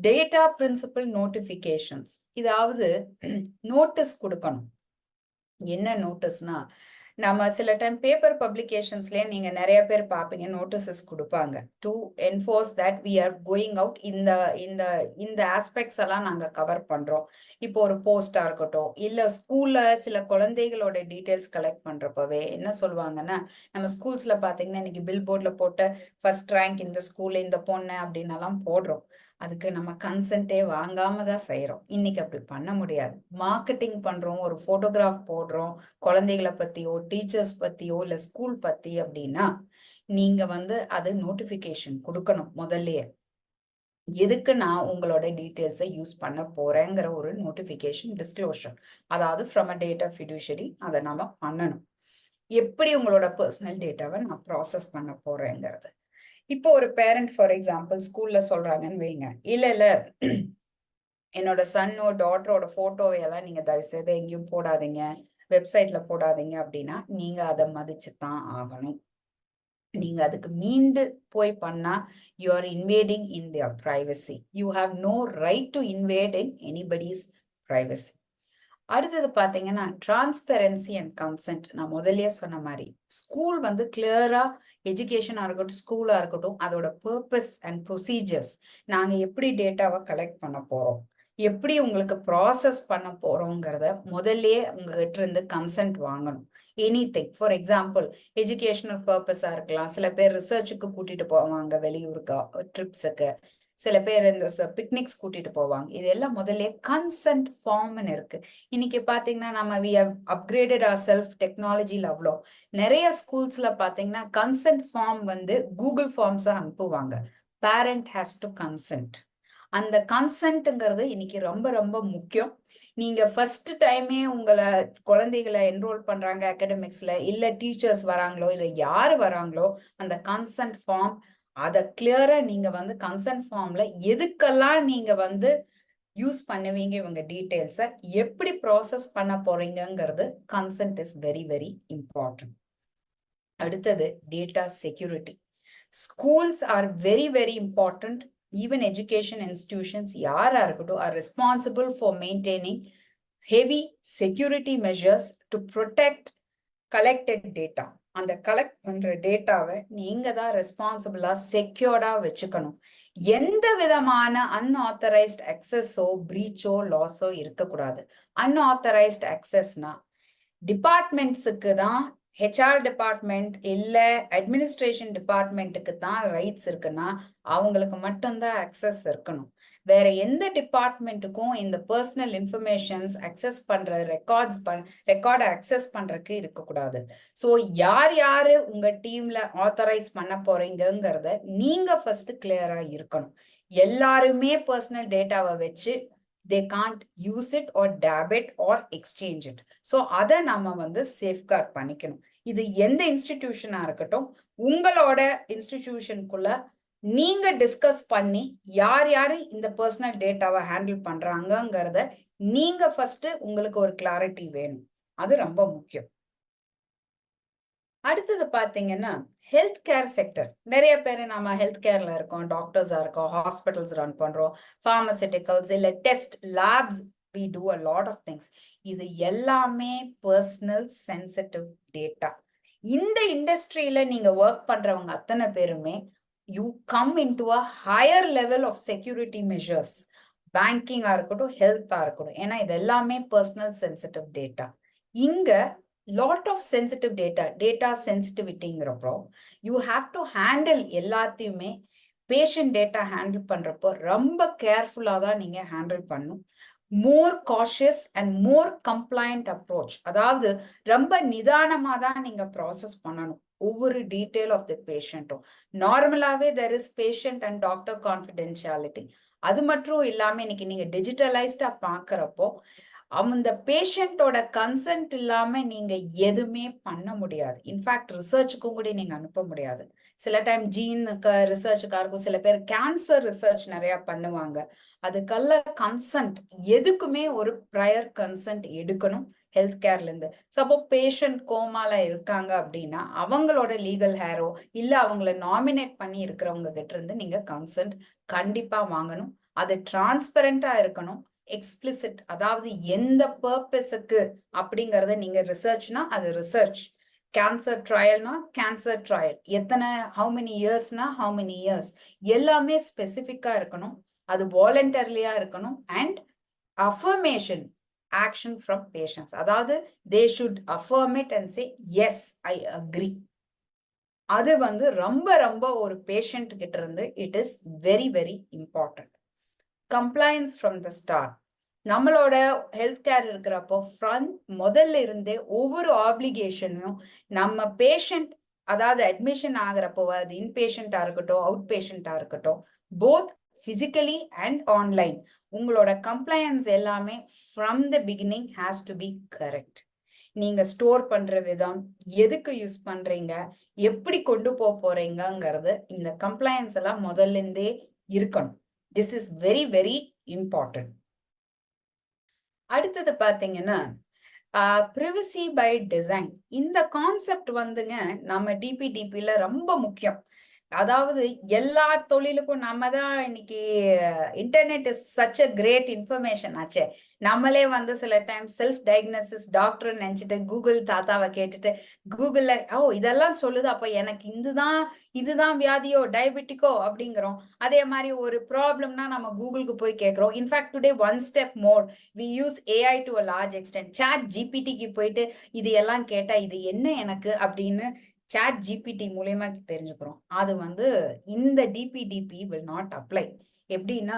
டேட்டா பிரின்சிபல் நோட்டிபிகேஷன்ஸ், இதாவது நோட்டீஸ் கொடுக்கணும். என்ன நோட்டீஸ்னா, நம்ம சில டைம் பேப்பர் பப்ளிகேஷன்ஸ்லயே நீங்க நிறைய பேர் பார்ப்பீங்க, நோட்டீசஸ் கொடுப்பாங்க to enforce that we are going out, இந்த இந்த இந்த ஆஸ்பெக்ட்ஸ் எல்லாம் நாங்க கவர் பண்றோம். இப்போ ஒரு போஸ்டா இருக்கட்டும், இல்ல ஸ்கூல்ல சில குழந்தைகளோட டீடைல்ஸ் கலெக்ட் பண்றப்பவே என்ன சொல்லுவாங்கன்னா, நம்ம ஸ்கூல்ஸ்ல பாத்தீங்கன்னா இன்னைக்கு பில் போர்ட்ல போட்ட ஃபர்ஸ்ட் ரேங்க் இந்த ஸ்கூல்ல இந்த பொண்ணு அப்படின்னு எல்லாம் போடுறோம். அதுக்கு நம்ம கன்சென்ட்டே வாங்காம தான் செய்யறோம். இன்னைக்கு அப்படி பண்ண முடியாது. மார்க்கெட்டிங் பண்றோம், ஒரு போட்டோகிராஃப் போடுறோம் குழந்தைகளை பத்தியோ டீச்சர்ஸ் பத்தியோ இல்ல ஸ்கூல் பத்தி அப்படின்னா நீங்க அது நோட்டிபிகேஷன் கொடுக்கணும் முதல்லயே. எதுக்கு நான் உங்களோட டீட்டெயில்ஸை யூஸ் பண்ண போறேங்கிற ஒரு நோட்டிபிகேஷன் டிஸ்க்ளோஷர், அதாவது ஃப்ரம் அ டேட்டா ஃபிடியூஷரி அதை நாம பண்ணணும். எப்படி உங்களோட பர்சனல் டேட்டாவை நான் ப்ராசஸ் பண்ண போறேங்கிறது. இப்போ ஒரு பேரண்ட் ஃபார் எக்ஸாம்பிள் ஸ்கூல்ல சொல்றாங்கன்னு வைங்க, இல்ல என்னோட சன்னோ டாட்டரோட போட்டோவை எல்லாம் நீங்க தயவு செய்து எங்கேயும் போடாதீங்க, வெப்சைட்ல போடாதீங்க அப்படின்னா நீங்க அதை மதிச்சுதான் ஆகணும். நீங்க அதுக்கு மீண்டு போய் பண்ணா you are invading in their privacy. You have no right to invade in anybody's privacy. அடுத்தது பாத்தீங்கன்னா டிரான்ஸ்பெரன்சி அண்ட் கன்சென்ட். நான் முதல்லயே சொன்ன மாதிரி ஸ்கூல் கிளியரா எஜுகேஷனா இருக்கட்டும் ஸ்கூலா இருக்கட்டும் அதோட பர்பஸ் அண்ட் ப்ரொசீஜர்ஸ், நாங்க எப்படி டேட்டாவை கலெக்ட் பண்ண போறோம், எப்படி உங்களுக்கு ப்ராசஸ் பண்ண போறோங்கிறத முதல்லயே உங்ககிட்ட இருந்து கன்சென்ட் வாங்கணும். எனிதிங், ஃபார் எக்ஸாம்பிள் எஜுகேஷனல் பர்பஸா இருக்கலாம், சில பேர் ரிசர்ச்சுக்கு கூட்டிட்டு போவாங்க வெளியூருக்கு ட்ரிப்ஸுக்கு, சில பேர் இந்த பிக்னிக்ஸ் கூட்டிட்டு போவாங்க. இதெல்லாம் முதல்ல கன்சென்ட் ஃபார்ம்னு இருக்கு. இன்னைக்கு பாத்தீங்கன்னா நம்ம we have upgraded our self டெக்னாலஜில அவ்வளோ நிறைய ஸ்கூல்ஸ்ல பாத்தீங்கன்னா கன்சென்ட் ஃபார்ம் கூகுள் ஃபார்ம்ஸா அனுப்புவாங்க. Parent has to consent. அந்த கன்சென்ட்ங்கிறது இன்னைக்கு ரொம்ப ரொம்ப முக்கியம். நீங்க ஃபர்ஸ்ட் டைமே உங்களை குழந்தைகளை என்ரோல் பண்றாங்க அகாடமிக்ஸ்ல, இல்ல டீச்சர்ஸ் வராங்களோ இல்ல யாரு வராங்களோ அந்த கன்சென்ட் ஃபார்ம் அதை கிளியரா நீங்க கன்சென்ட் ஃபார்ம்ல எதுக்கெல்லாம் நீங்க யூஸ் பண்ணுவீங்க, இவங்க டீடைல்ஸை எப்படி ப்ராசஸ் பண்ண போறீங்கிறது consent is very very important. அடுத்தது data security. Schools are very very important. Even education institutions யாரா இருக்கட்டும் are responsible for maintaining heavy security measures to protect collected data. அந்த கலெக்ட் பண்ற டேட்டாவை நீங்க தான் ரெஸ்பான்சிபிளா செக்யூர்டா வச்சுக்கணும். எந்த விதமான அன்ஆத்தரைஸ்ட் அக்சஸோ பிரீச்சோ லாஸோ இருக்கக்கூடாது. அன்ஆத்தரைஸ்ட் அக்சஸ்னா டிபார்ட்மெண்ட்ஸுக்கு தான், ஹெச்ஆர் டிபார்ட்மெண்ட் இல்ல அட்மினிஸ்ட்ரேஷன் டிபார்ட்மெண்ட்டுக்கு தான் ரைட்ஸ் இருக்குன்னா அவங்களுக்கு மட்டும்தான் அக்சஸ் இருக்கணும். வேற எந்த டிபார்ட்மெண்ட்டுக்கும் இந்த பர்சனல் இன்ஃபர்மேஷன்ஸ் அக்சஸ் பண்ற ரெக்கார்டை அக்சஸ் பண்றதுக்கு இருக்கக்கூடாது. ஸோ யார் யாரு உங்க டீம்ல ஆத்தரைஸ் பண்ண போறீங்கிறத நீங்க ஃபர்ஸ்ட் கிளியரா இருக்கணும். எல்லாருமே பர்சனல் டேட்டாவை வச்சு they can't use it or dab it or exchange it. So அதை நம்ம சேஃப்கார்ட் பண்ணிக்கணும். இது எந்த இன்ஸ்டிடியூஷனா இருக்கட்டும், உங்களோட இன்ஸ்டிடியூஷனுக்குள்ள நீங்க டிஸ்கஸ் பண்ணி யார் யாரு இந்த பர்சனல் டேட்டாவை ஹேண்டில் பண்றாங்கிறத நீங்க ஃபர்ஸ்ட் உங்களுக்கு ஒரு கிளாரிட்டி வேணும். அது ரொம்ப முக்கியம். அடுத்தது பாத்தீங்கன்னா ஹெல்த் கேர் செக்டர். நிறைய பேர் நம்ம ஹெல்த் கேர்ல இருக்கோம், டாக்டர்ஸா இருக்கோம், ஹாஸ்பிட்டல்ஸ் ரன் பண்றோம், பார்மசிட்டிக்கல்ஸ் இல்ல test labs, we do a lot of things. இது எல்லாமே பர்சனல் சென்சிட்டிவ் டேட்டா. இந்த இண்டஸ்ட்ரியில நீங்க ஒர்க் பண்றவங்க அத்தனை பேருமே you come into a higher level of security measures. பேங்கிங்கா இருக்கட்டும், ஹெல்த்தா இருக்கட்டும், ஏன்னா இது எல்லாமே பர்சனல் சென்சிட்டிவ் டேட்டா. இங்க lot of sensitive data sensitivityங்கிறப்போ you have to handle எல்லாத்தையுமே பேஷண்ட் டேட்டா ஹேண்டில் பண்றப்போ ரொம்ப கேர்ஃபுல்லா தான் நீங்க ஹேண்டில் பண்ணும். More cautious and more compliant approach, அதாவது ரொம்ப நிதானமா தான் நீங்க ப்ராசஸ் பண்ணணும் ஒவ்வொரு டீடைல் ஆஃப் த பேஷண்ட்டும். நார்மலாவே there is patient and doctor confidentiality. அது மட்டும் இல்லாம இன்னைக்கு நீங்க டிஜிட்டலைஸ்டா பாக்குறப்போ அந்த பேஷண்டோட கன்சென்ட் இல்லாம நீங்க எதுவுமே பண்ண முடியாது. இன்ஃபேக்ட் ரிசர்ச்சுக்கும் கூட நீங்க அனுப்ப முடியாது. சில டைம் ஜீனுக்கு ரிசர்ச்சுக்கா இருக்கும், சில பேர் கேன்சர் ரிசர்ச் நிறைய பண்ணுவாங்க. அதுக்கெல்லாம் கன்சென்ட், எதுக்குமே ஒரு ப்ரையர் கன்சென்ட் எடுக்கணும் ஹெல்த் கேர்ல இருந்து. சப்போஸ் பேஷண்ட் கோமால இருக்காங்க அப்படின்னா அவங்களோட லீகல் ஹேரோ இல்ல அவங்கள நாமினேட் பண்ணி இருக்கிறவங்க கிட்ட இருந்து நீங்க கன்சென்ட் கண்டிப்பா வாங்கணும். அது டிரான்ஸ்பரண்டா இருக்கணும், எக்ஸ்பிளிசிட், அதாவது எந்த பர்பஸுக்கு அப்படிங்கறத நீங்க ரிசர்ச்னா அது ரிசர்ச், கேன்சர் ட்ரையல்னா கேன்சர் ட்ரையல், எத்தனை how many yearsனா how many years, எல்லாமே ஸ்பெசிஃபிக்கா இருக்கணும். அது வாலண்டரிலியா இருக்கணும். And affirmation action from patients, அதாவது they should affirm it and say yes I agree. அது வந்து ரொம்ப ரொம்ப ஒரு பேஷண்ட் கிட்ட இருந்து it is very very important. Compliance from the start. நம்மளோட ஹெல்த் கேர் இருக்கிறப்போ முதல்ல இருந்தே ஒவ்வொரு ஆப்ளிகேஷனையும் நம்ம பேஷண்ட், அதாவது அட்மிஷன் ஆகிறப்போ அது இன்பேஷண்டா இருக்கட்டும் அவுட் பேஷண்டா இருக்கட்டும், போத் பிசிக்கலி அண்ட் ஆன்லைன், உங்களோட கம்ப்ளைன்ஸ் எல்லாமே from the beginning has to be correct. நீங்க ஸ்டோர் பண்ற விதம், எதுக்கு யூஸ் பண்றீங்க, எப்படி கொண்டு போறீங்கிறது, இந்த கம்ப்ளைன்ஸ் எல்லாம் முதல்ல இருந்தே இருக்கணும். This is very very important. அடுத்தது பாத்தீங்கன்னா privacy by design. இந்த கான்செப்ட் வந்துங்க நம்ம டிபிடிபில ரொம்ப முக்கியம். அதாவது எல்லா தொழிலுக்கும் நம்ம தான் இன்னைக்கு internet is such a great information ஆச்சே. நம்மளே வந்து சில டைம் செல்ஃப் டயக்னோசிஸ் டாக்டர் நினைச்சிட்டு கூகுள் தாத்தாவை கேட்டுட்டு கூகுள்ல இதெல்லாம் சொல்லுது, அப்ப எனக்கு இதுதான் வியாதியோ டயபெட்டிக்கோ அப்படிங்கிறோம். அதே மாதிரி ஒரு ப்ராப்ளம்னா நம்ம கூகுளுக்கு போய் கேட்கிறோம். In fact today one step more we use AI to a large extent. Chat ஜிபிடிக்கு போயிட்டு இது எல்லாம் கேட்டா இது என்ன எனக்கு அப்படின்னு சாட் ஜிபிடி மூலயமா தெரிஞ்சுக்கிறோம். அது வந்து இந்த டிபிடிபி வில் நாட் அப்ளை. எப்படின்னா,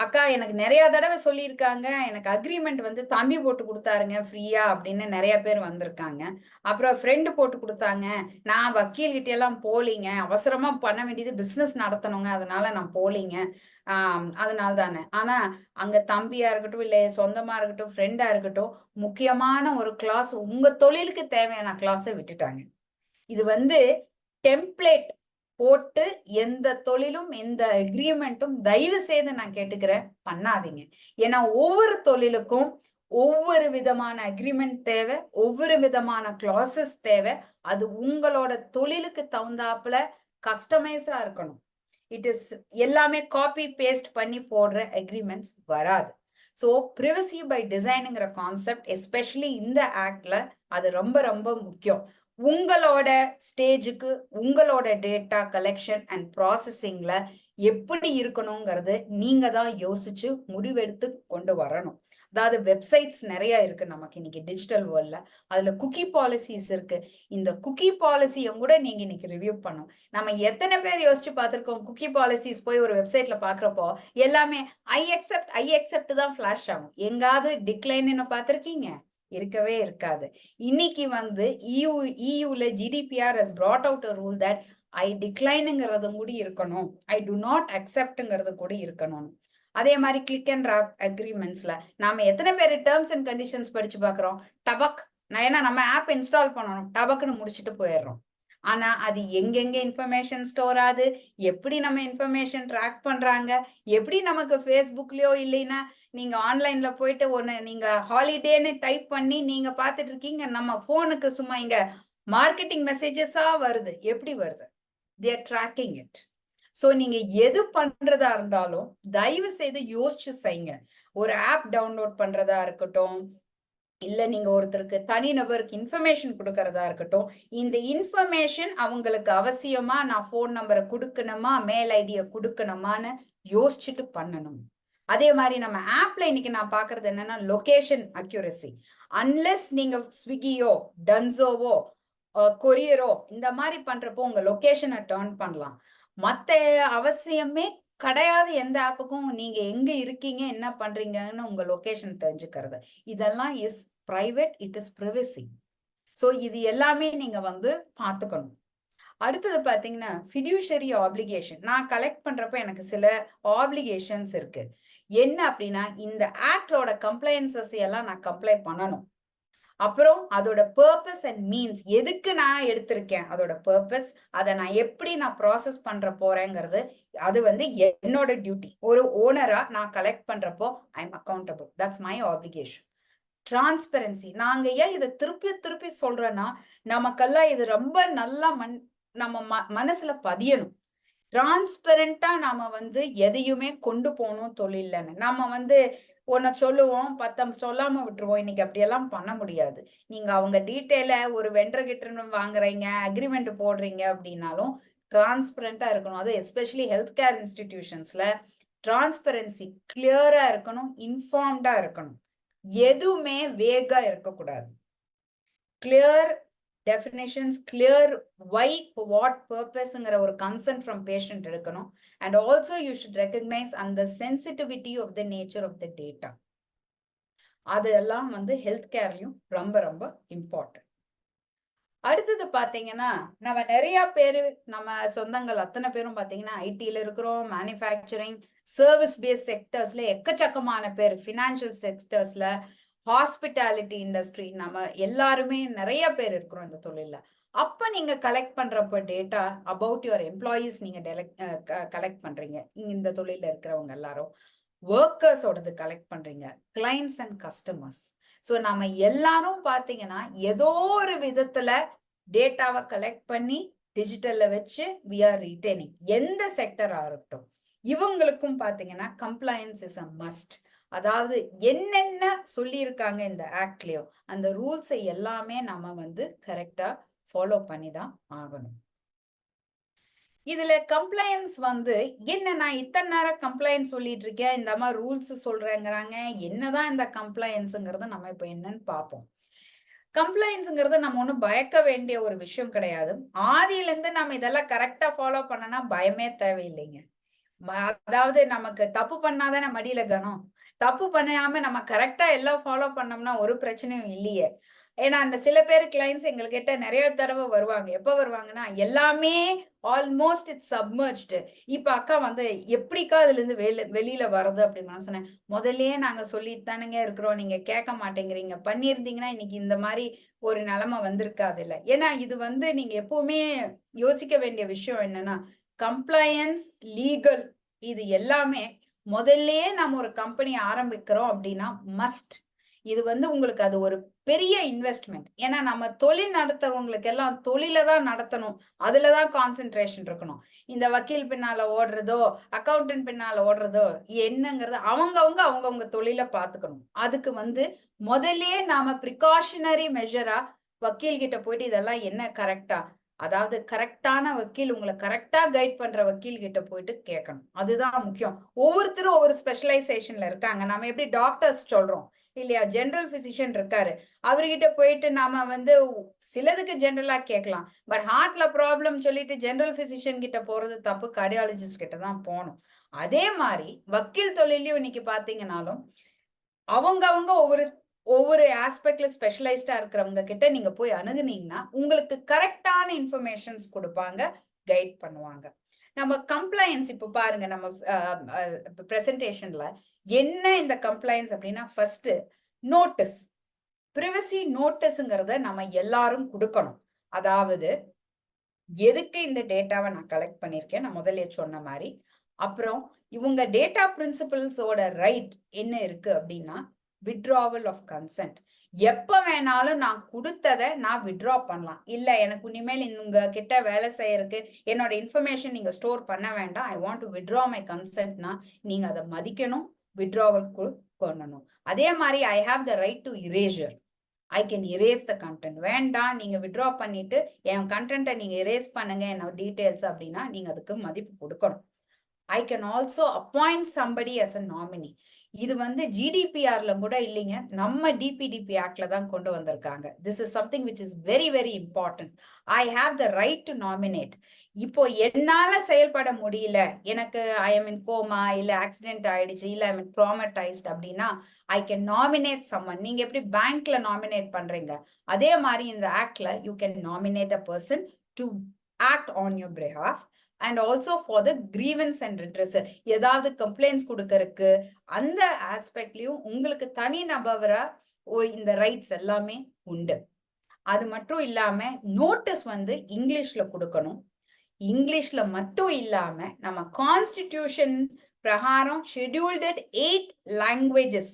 அக்கா எனக்கு நிறைய தடவை சொல்லியிருக்காங்க, எனக்கு அக்ரிமெண்ட் வந்து தம்பி போட்டு கொடுத்தாருங்க ஃப்ரீயா அப்படின்னு நிறைய பேர் வந்திருக்காங்க. அப்புறம் ஃப்ரெண்டு போட்டு கொடுத்தாங்க, நான் வக்கீல்கிட்ட எல்லாம் போலிங்க, அவசரமா பண்ண வேண்டியது பிசினஸ் நடத்தணுங்க, அதனால நான் போலிங்க, அதனால தானே. ஆனா அங்க தம்பியா இருக்கட்டும் இல்லை சொந்தமா இருக்கட்டும் ஃப்ரெண்டா இருக்கட்டும், முக்கியமான ஒரு கிளாஸ், உங்க தொழிலுக்கு தேவையான கிளாஸை விட்டுட்டாங்க. இது வந்து டெம்ப்ளேட் போட்டு எந்த தொழிலும் எந்த அக்ரிமெண்ட்டும் தயவு செய்து நான் கேட்டுக்கிறேன் பண்ணாதீங்க. ஏன்னா ஒவ்வொரு தொழிலுக்கும் ஒவ்வொரு விதமான அக்ரிமெண்ட் தேவை, ஒவ்வொரு விதமான கிளாசஸ் தேவை. அது உங்களோட தொழிலுக்கு தகுந்தாப்புல கஸ்டமைஸா இருக்கணும். இட் இஸ் எல்லாமே காப்பி பேஸ்ட் பண்ணி போடுற அக்ரிமெண்ட்ஸ் வராது. ஸோ பிரிவசி பை டிசைனுங்கிற கான்செப்ட் எஸ்பெஷலி இந்த ஆக்ட்ல அது ரொம்ப ரொம்ப முக்கியம். உங்களோட ஸ்டேஜுக்கு உங்களோட டேட்டா கலெக்ஷன் அண்ட் ப்ராசஸிங்ல எப்படி இருக்கணுங்கிறது நீங்க தான் யோசிச்சு முடிவெடுத்து கொண்டு வரணும். அதாவது வெப்சைட்ஸ் நிறைய இருக்கு நமக்கு இன்னைக்கு டிஜிட்டல் வேர்ல்ட்ல. அதுல குக்கி பாலிசிஸ் இருக்கு. இந்த குக்கி பாலிசியும் கூட நீங்க இன்னைக்கு ரிவ்யூ பண்ணும். நம்ம எத்தனை பேர் யோசிச்சு பார்த்திருக்கோம், குக்கி பாலிசிஸ் போய் ஒரு வெப்சைட்ல பாக்குறப்போ எல்லாமே ஐ அக்செப்ட் தான் ஃபிளாஷ் ஆகும். எங்காவது டிக்ளைன்னு பார்த்திருக்கீங்க? இருக்கவே இருக்காது. இன்னைக்கு வந்து இயூல GDPR has brought out a rule that I டிக்ளைனுங்கிறது கூட இருக்கணும், ஐ டு நாட் அக்செப்ட்ங்கிறது கூட இருக்கணும். அதே மாதிரி கிளிக் அண்ட் டிராப் அக்ரிமெண்ட்ஸ்ல நாம எத்தனை பேர் டேர்ம்ஸ் அண்ட் கண்டிஷன்ஸ் படிச்சு பாக்குறோம்? டபக், ஏன்னா நம்ம ஆப் இன்ஸ்டால் பண்ணணும், டபக்குன்னு முடிச்சுட்டு போயிடுறோம். ஆனா அது எங்கெங்க இன்ஃபர்மேஷன் ஸ்டோர் ஆகுது, எப்படி நம்ம இன்ஃபர்மேஷன் ட்ராக் பண்றாங்க, எப்படி நமக்கு ஃபேஸ்புக்லயோ இல்லைன்னா நீங்க ஆன்லைன்ல போயிட்டு ஒன்னு நீங்க ஹாலிடேன்னு டைப் பண்ணி நீங்க பார்த்துட்டு இருக்கீங்க, நம்ம போனுக்கு சும்மா இங்க மார்க்கெட்டிங் மெசேஜஸா வருது. எப்படி வருது? they are tracking it. So நீங்க எது பண்றதா இருந்தாலும் தயவு செய்து யோசிச்சு செய்யுங்க. ஒரு ஆப் டவுன்லோட் பண்றதா இருக்கட்டும், இல்ல நீங்க ஒருத்தருக்கு தனிநபருக்கு இன்ஃபர்மேஷன் கொடுக்கறதா இருக்கட்டும், இந்த இன்ஃபர்மேஷன் அவங்களுக்கு அவசியமா, நான் போன் நம்பரை கொடுக்கணுமா, மெயில் ஐடியை கொடுக்கணுமான்னு யோசிச்சுட்டு பண்ணணும். அதே மாதிரி நம்ம ஆப்ல இன்னைக்கு நான் பாக்குறது என்னன்னா லொகேஷன் அக்யூரசி. அன்லெஸ் நீங்க ஸ்விக்கியோ டன்சோவோ கொரியரோ இந்த மாதிரி பண்றப்போ உங்க லொகேஷனை டர்ன் பண்ணலாம். மத்த அவசியமே கிடையாது எந்த ஆப்புக்கும். நீங்க எங்க இருக்கீங்க என்ன பண்றீங்கன்னு உங்க லொகேஷன் தெரிஞ்சுக்கிறது, இதெல்லாம் is private, it is privacy. So இது எல்லாமே நீங்க வந்து பார்த்துக்கணும். அடுத்தது பாத்தீங்கன்னா ஃபிடியூஷரி ஆப்ளிகேஷன். நான் கலெக்ட் பண்றப்ப எனக்கு சில ஆப்ளிகேஷன்ஸ் இருக்கு. என்ன அப்படின்னா, இந்த ஆக்டோட கம்ப்ளைன்சஸ் எல்லாம் நான் கம்ப்ளை பண்ணணும். அப்புறம் அதோட பர்பஸ் அண்ட் மீன்ஸ், எதுக்கு நான் எடுத்திருக்கேன், அதோட பர்பஸ், அதை நான் எப்படி நான் ப்ராசஸ் பண்ற போறேங்கிறது, அது வந்து என்னோட டியூட்டி. ஒரு ஓனரா நான் கலெக்ட் பண்றப்போ I am accountable, that's my application. Transparency. நாங்க ஏன் இதை திருப்பி திருப்பி சொல்றேன்னா, நமக்கெல்லாம் இது ரொம்ப நல்லா நம்ம மனசுல பதியணும். டிரான்ஸ்பெரண்டா நாம வந்து எதையுமே கொண்டு போகணும் தொழில்லன்னு. நாம வந்து ஒன்ன சொல்லுவோம், 10 சொல்லாம விட்டுருவோம். இன்னைக்கு அப்படியெல்லாம் பண்ண முடியாது. நீங்க அவங்க டீட்டெயில ஒரு வெண்டர் கிட்ட இருந்து வாங்குறீங்க, அக்ரிமெண்ட் போடுறீங்க அப்படின்னாலும் டிரான்ஸ்பெரண்டா இருக்கணும். அது எஸ்பெஷலி ஹெல்த் கேர் இன்ஸ்டிடியூஷன்ஸ்ல டிரான்ஸ்பெரன்சி கிளியரா இருக்கணும், இன்ஃபார்ம்டா இருக்கணும். எதுவுமே வேகா இருக்கக்கூடாது. Clear definitions, clear why, for what purposeங்கிற ஒரு consent from patient இருக்கணும். And also you should recognize and the sensitivity of the nature of the data. அதெல்லாம் வந்து ஹெல்த் கேர்லயும் ரொம்ப ரொம்ப இம்பார்ட்டன்ட். அடுத்தது பாத்தீங்கன்னா, நம்ம நிறைய பேரு நம்ம சொந்தங்கள் அத்தனை பேரும் பாத்தீங்கன்னா ஐடில இருக்கிறோம், மேனுஃபேக்சரிங், சர்வீஸ் பேஸ்ட் செக்டர்ஸ்ல எக்கச்சக்கமான பேர், ஃபினான்ஷியல் செக்டர்ஸ்ல, ஹாஸ்பிட்டாலிட்டி இண்டஸ்ட்ரி, நம்ம எல்லாருமே நிறைய பேர் இருக்கிறோம் இந்த தொழில. அப்ப நீங்க கலெக்ட் பண்றப்ப டேட்டா அபவுட் யுவர் எம்ப்ளாயீஸ் நீங்க கலெக்ட் பண்றீங்க. இந்த தொழில இருக்கிறவங்க எல்லாரும் ஒர்க்கர்ஸோடது கலெக்ட் பண்றீங்க, கிளைண்ட்ஸ் அண்ட் கஸ்டமர்ஸ். ஸோ நம்ம எல்லாரும் பாத்தீங்கன்னா ஏதோ ஒரு விதத்துல டேட்டாவை கலெக்ட் பண்ணி டிஜிட்டல்ல வச்சு வி ஆர் ரிட்டேனிங். எந்த செக்டரா இருக்கட்டும், இவங்களுக்கும் பாத்தீங்கன்னா கம்ப்ளையன்ஸ் இஸ் அ மஸ்ட். அதாவது என்னென்ன சொல்லியிருக்காங்க இந்த ஆக்ட்லயோ அந்த ரூல்ஸை எல்லாமே நம்ம வந்து கரெக்டா ஃபாலோ பண்ணி தான் ஆகணும். இதுல கம்ப்ளையன்ஸ் வந்து என்ன, நான் இத்தனை நேரம் கம்ப்ளையன்ஸ் சொல்லிட்டு இருக்கேன், இந்த மாதிரி ரூல்ஸ் சொல்றேங்கிறாங்க, என்னதான் இந்த கம்ப்ளையன்ஸுங்கிறத நம்ம இப்ப என்னன்னு பார்ப்போம். கம்ப்ளையன்ஸுங்கிறது நம்ம ஒன்றும் பயக்க வேண்டிய ஒரு விஷயம் கிடையாது. ஆதியில இருந்து நம்ம இதெல்லாம் கரெக்டா ஃபாலோ பண்ணனா பயமே தேவையில்லைங்க. அதாவது நமக்கு தப்பு பண்ணாதானே மடியில கனம். தப்பு பண்ணாம நம்ம கரெக்டா எல்லாம் ஃபாலோ பண்ணோம்னா ஒரு பிரச்சனையும் இல்லையே. ஏன்னா அந்த சில பேர் கிளைண்ட்ஸ் எங்ககிட்ட நிறைய தடவை வருவாங்க. எப்ப வருவாங்கன்னா, எல்லாமே ஆல்மோஸ்ட் இட்ஸ் சப்மர்ஜ்டு. இப்ப அக்கா வந்து எப்படிக்கா அதுல இருந்து வெளியில வர்றது அப்படின்னு நான் சொன்னேன். முதல்லயே நாங்க சொல்லிட்டு தானுங்க இருக்கிறோம், நீங்க கேட்க மாட்டேங்கிறீங்க. பண்ணியிருந்தீங்கன்னா இன்னைக்கு இந்த மாதிரி ஒரு நிலைமை வந்திருக்காது இல்ல. ஏன்னா இது வந்து நீங்க எப்பவுமே யோசிக்க வேண்டிய விஷயம் என்னன்னா, கம்ப்ளையன்ஸ், லீகல், இது எல்லாமே முதல்லயே நம்ம ஒரு கம்பெனி ஆரம்பிக்கிறோம் அப்படின்னா மஸ்ட். இது வந்து உங்களுக்கு அது ஒரு பெரிய இன்வெஸ்ட்மெண்ட். ஏன்னா நம்ம தொழில் நடத்துறவங்களுக்கு எல்லாம் தொழில தான் நடத்தணும், அதுலதான் கான்சென்ட்ரேஷன் இருக்கணும். இந்த வக்கீல் பின்னால ஓடுறதோ, அக்கௌண்டன்ட் பின்னால ஓடுறதோ என்னங்கிறது அவங்கவுங்க தொழில பாத்துக்கணும். அதுக்கு வந்து முதல்லயே நாம ப்ரிகாஷனரி மெஷரா வக்கீல் கிட்ட போயிட்டு இதெல்லாம் என்ன கரெக்டா, அதாவது கரெக்டான வக்கீல், உங்களை கரெக்டா கைட் பண்ற வக்கீல் கிட்ட போயிட்டு கேட்கணும். அதுதான் முக்கியம். ஒவ்வொருத்தரும் ஒவ்வொரு ஸ்பெஷலைசேஷன்ல இருக்காங்க. நம்ம எப்படி டாக்டர்ஸ் சொல்றோம் இல்லையா, ஜெனரல் பிசிஷியன் இருக்காரு, அவர்கிட்ட போயிட்டு நாம வந்து சிலதுக்கு ஜெனரலா கேட்கலாம். பட் ஹார்ட்ல ப்ராப்ளம் சொல்லிட்டு ஜெனரல் பிசிஷியன் கிட்ட போறது தப்பு, கார்டியாலஜிஸ்ட் கிட்ட தான் போகணும். அதே மாதிரி வக்கீல் தொழிலையும் இன்னைக்கு பாத்தீங்கன்னாலும் அவங்கவுங்க ஒவ்வொரு ஆஸ்பெக்ட்ல ஸ்பெஷலைஸ்டா இருக்கிறவங்க கிட்ட நீங்க போய் அணுகுனீங்கன்னா உங்களுக்கு கரெக்டான இன்ஃபர்மேஷன்ஸ் கொடுப்பாங்க, கைட் பண்ணுவாங்க. நம்ம கம்ப்ளையன்ஸ் இப்போ பாருங்க, நம்ம பிரசன்டேஷன்ல என்ன இந்த கம்ப்ளையன்ஸ் அப்படின்னா, ஃபர்ஸ்ட் நோட்டீஸ், பிரிவசி நோட்டீஸ்ங்கிறத நம்ம எல்லாரும் கொடுக்கணும். அதாவது எதுக்கு இந்த டேட்டாவை நான் கலெக்ட் பண்ணிருக்கேன், நான் முதல்ல சொன்ன மாதிரி. அப்புறம் இவங்க டேட்டா பிரின்சிபல்ஸோட ரைட் என்ன இருக்கு அப்படின்னா, withdrawal of consent. எப்ப வேணாலும் நான் கொடுத்ததை நான் வித்ட்ரா பண்ணலாம். இல்ல எனக்கு இனிமேல் உங்க கிட்ட வேலை செய்யறதுக்கு என்னோட இன்ஃபர்மேஷன் நீங்க ஸ்டோர் பண்ண வேண்டாம், I want to withdraw my கன்சென்ட்னா நீங்க அதை மதிக்கணும், வித்ட்ராவல் பண்ணணும். அதே மாதிரி I have the right to erasure. I can erase the content. வேண்டாம், நீங்க வித்ட்ரா பண்ணிட்டு என் கண்டென்ட்டை நீங்க இரேஸ் பண்ணுங்க என்ன டீடைல்ஸ் அப்படின்னா நீங்க அதுக்கு மதிப்பு கொடுக்கணும். I can also appoint somebody as a nominee. இது வந்து GDPRல கூட இல்லைங்க, நம்ம DPDP ஆக்ட்ல தான் கொண்டு வந்திருக்காங்க. This is something which is very very important. I have the right to nominate. இப்போ என்னால செயல்பட முடியல, எனக்கு I am in coma, இல்ல ஆக்சிடென்ட் ஆயிடுச்சு, இல்ல I am traumatized அப்படின்னா I can nominate someone. நீங்க எப்படி பேங்க்ல நாமினேட் பண்றீங்க, அதே மாதிரி இந்த ஆக்ட்ல you can nominate a person to act on your behalf. And also for the grievance and redressal, ஏதாவது கம்ப்ளைண்ட்ஸ் கொடுக்கறதுக்கு அந்த ஆஸ்பெக்ட்லயும் உங்களுக்கு தனி நபரா இந்த ரைட்ஸ் எல்லாமே உண்டு. அது மட்டும் இல்லாம நோட்டீஸ் வந்து இங்கிலீஷ்ல கொடுக்கணும். இங்கிலீஷ்ல மட்டும் இல்லாம நம்ம கான்ஸ்டிடியூஷன் பிரகாரம் ஷெட்யூல்ட் 8 லாங்குவேஜஸ்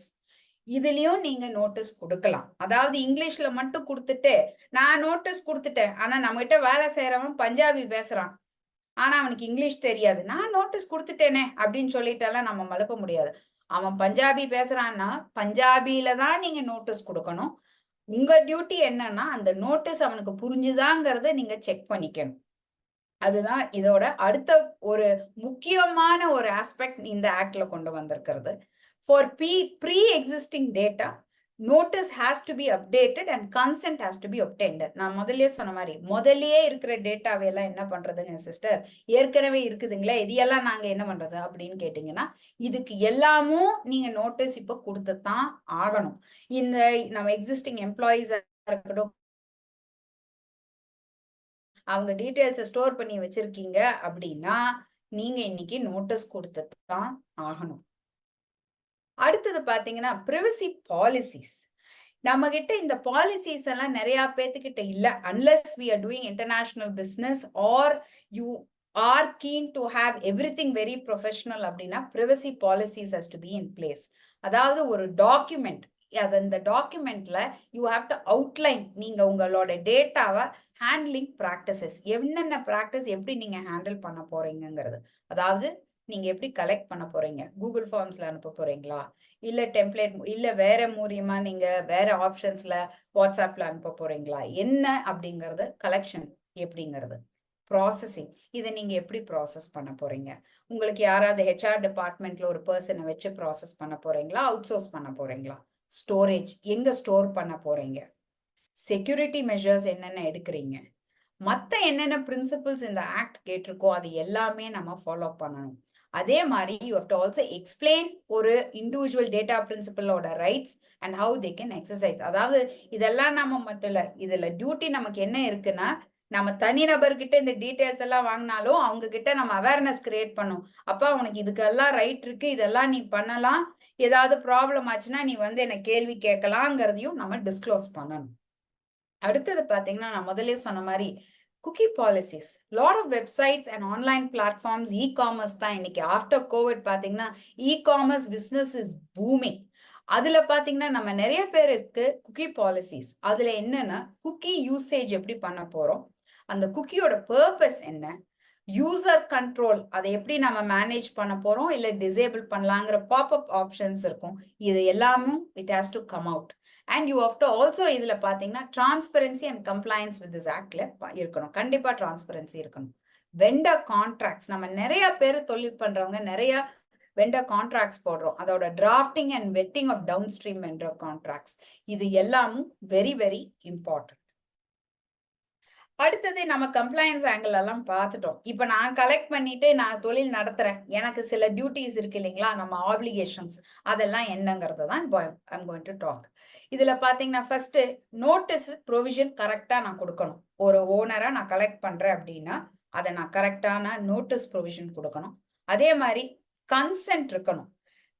இதுலயும் நீங்க நோட்டீஸ் கொடுக்கலாம். அதாவது இங்கிலீஷ்ல மட்டும் கொடுத்துட்டு நான் நோட்டீஸ் கொடுத்துட்டேன், ஆனா நம்ம கிட்ட வேலை செய்யறவன் பஞ்சாபி பேசுறான், ஆனா அவனுக்கு இங்கிலீஷ் தெரியாது. நான் நோட்டீஸ் குடுத்துட்டேனே அப்படின்னு சொல்லிட்டெல்லாம் நம்ம மழுப்ப முடியாது. அவன் பஞ்சாபி பேசுறான்னா, பஞ்சாபில தான் நீங்க நோட்டீஸ் குடுக்கணும். உங்க டியூட்டி என்னன்னா, அந்த நோட்டீஸ் அவனுக்கு புரிஞ்சுதாங்கிறத நீங்க செக் பண்ணிக்கணும். அதுதான் இதோட அடுத்த ஒரு முக்கியமான ஒரு ஆஸ்பெக்ட் இந்த ஆக்ட்ல கொண்டு வந்திருக்கிறது. For pre existing data, notice has to be updated and consent has to be obtained. நான் முதல்லயே சொன்ன மாதிரி முதல்லயே இருக்கிற டேட்டாவை எல்லாம் என்ன பண்றதுங்க சிஸ்டர், ஏற்கனவே இருக்குதுங்களே, இது எல்லாம் நாங்க என்ன பண்றது அப்படின்னு கேட்டீங்கன்னா, இதுக்கு எல்லாமும் நீங்க நோட்டீஸ் இப்ப கொடுத்துதான் ஆகணும். இந்த நம்ம எக்ஸிஸ்டிங் எம்ப்ளாயிஸா இருக்கட்டும், அவங்க டீட்டெயில்ஸை ஸ்டோர் பண்ணி வச்சிருக்கீங்க அப்படின்னா நீங்க இன்னைக்கு நோட்டீஸ் கொடுத்துட்டு தான் ஆகணும். அடுத்தது பாத்தீங்கன்னா பிரைவசி பாலிசிஸ். நம்ம கிட்ட இந்த பாலிசிஸ் எல்லாம் நிறைய பேத்துக்கிட்ட இல்ல. Unless we are doing international business or you are keen to have everything very professional அப்படின்னா privacy policies has to be in place. அதாவது ஒரு டாக்குமெண்ட், அது அந்த டாக்குமெண்ட்ல யூ ஹாவ் டு அவுட்லைன் நீங்க உங்களோட டேட்டாவை ஹேண்ட்லிங் ப்ராக்டிசஸ், என்னென்ன ப்ராக்டிஸ் எப்படி நீங்க ஹேண்டில் பண்ண போறீங்கிறது. அதாவது நீங்க எப்படி கலெக்ட் பண்ண போறீங்க, கூகுள் ஃபார்ம்ஸ்ல அனுப்ப போறீங்களா, இல்ல டெம்ப்ளேட், இல்ல வேற மூலியமா நீங்க வேற ஆப்ஷன்ஸ்ல வாட்ஸ்அப்ல அனுப்ப போறீங்களா, என்ன அப்படிங்கறது, கலெக்ஷன் எப்படிங்கிறது, ப்ராசஸிங் இதை நீங்க எப்படி ப்ராசஸ் பண்ண போறீங்க, உங்களுக்கு யாராவது ஹெச்ஆர் டிபார்ட்மெண்ட்ல ஒரு பர்சனை வச்சு ப்ராசஸ் பண்ண போறீங்களா, அவுட் சோர்ஸ் பண்ண போறீங்களா, ஸ்டோரேஜ் எங்க ஸ்டோர் பண்ண போறீங்க, செக்யூரிட்டி மெஷர்ஸ் என்னென்ன எடுக்கிறீங்க, மத்த என்னென்ன பிரின்சிபிள்ஸ் இந்த ஆக்ட் கேட்டிருக்கோ அது எல்லாமே நம்ம ஃபாலோ பண்ணணும். அதே மாதிரி you have to also explain ஒரு இண்டிவிஜுவல் டேட்டா பிரின்சிபலோட rights and how they can exercise. அதாவது இதெல்லாம் நம்ம மட்டும் இல்ல, இதுல டியூட்டி நமக்கு என்ன இருக்குன்னா, நம்ம தனிநபர்கிட்ட இந்த டீட்டெயில்ஸ் எல்லாம் வாங்கினாலும் அவங்க கிட்ட நம்ம அவேர்னஸ் கிரியேட் பண்ணும். அப்ப அவனுக்கு இதுக்கெல்லாம் ரைட் இருக்கு, இதெல்லாம் நீ பண்ணலாம், ஏதாவது ப்ராப்ளம் ஆச்சுன்னா நீ வந்து என்ன கேள்வி கேட்கலாங்கிறதையும் நம்ம டிஸ்க்ளோஸ் பண்ணணும். அடுத்தது பாத்தீங்கன்னா நான் முதல்ல சொன்ன மாதிரி cookie policies. Lot of websites and online platforms, e-commerce தான் இன்னைக்கு ஆஃப்டர் கோவிட் பாத்தீங்கன்னா இ-காமர்ஸ் பிசினஸ் இஸ் பூமிங். அதுல பாத்தீங்கன்னா நம்ம நிறைய பேருக்கு குக்கி பாலிசிஸ், அதுல என்னன்னா குக்கி யூசேஜ் எப்படி பண்ண போறோம், அந்த குக்கியோட பர்பஸ் என்ன, யூசர் கண்ட்ரோல் அதை எப்படி நம்ம மேனேஜ் பண்ண போறோம் இல்ல டிசேபிள் பண்ணலாங்கிற பாப்அப் ஆப்ஷன்ஸ் இருக்கும். இது எல்லாமும் it has to come out. And you have to also இதுல பாத்தீங்கன்னா transparency and compliance with this ஆக்ட்ல இருக்கணும். கண்டிப்பா டிரான்ஸ்பரன்சி இருக்கணும். வெண்டர் கான்ட்ராக்ட்ஸ், நம்ம நிறைய பேர் தொழில் பண்றவங்க நிறைய வெண்டர் கான்ட்ராக்ட்ஸ் போடுறோம். அதோட drafting and vetting of downstream vendor contracts, இது எல்லாமும் வெரி வெரி இம்பார்ட்டன்ட். அடுத்தது நம்ம கம்ப்ளைன்ஸ் ஆங்கிள் எல்லாம் பார்த்துட்டோம். இப்ப நான் கலெக்ட் பண்ணிட்டு நான் தொழில் நடத்துறேன், எனக்கு சில டியூட்டிஸ் இருக்கு இல்லைங்களா, நம்ம ஆப்ளிகேஷன்ஸ், அதெல்லாம் என்னங்கிறது தான் ஐம் கோயிங் டு டாக். இதுல பாத்தீங்கன்னா ஃபர்ஸ்ட் நோட்டீஸ் ப்ரொவிஷன் கரெக்டா நான் கொடுக்கணும். ஒரு ஓனரா நான் கலெக்ட் பண்றேன் அப்படின்னா அதை நான் கரெக்டான நோட்டீஸ் ப்ரொவிஷன் கொடுக்கணும். அதே மாதிரி கன்சென்ட் இருக்கணும்.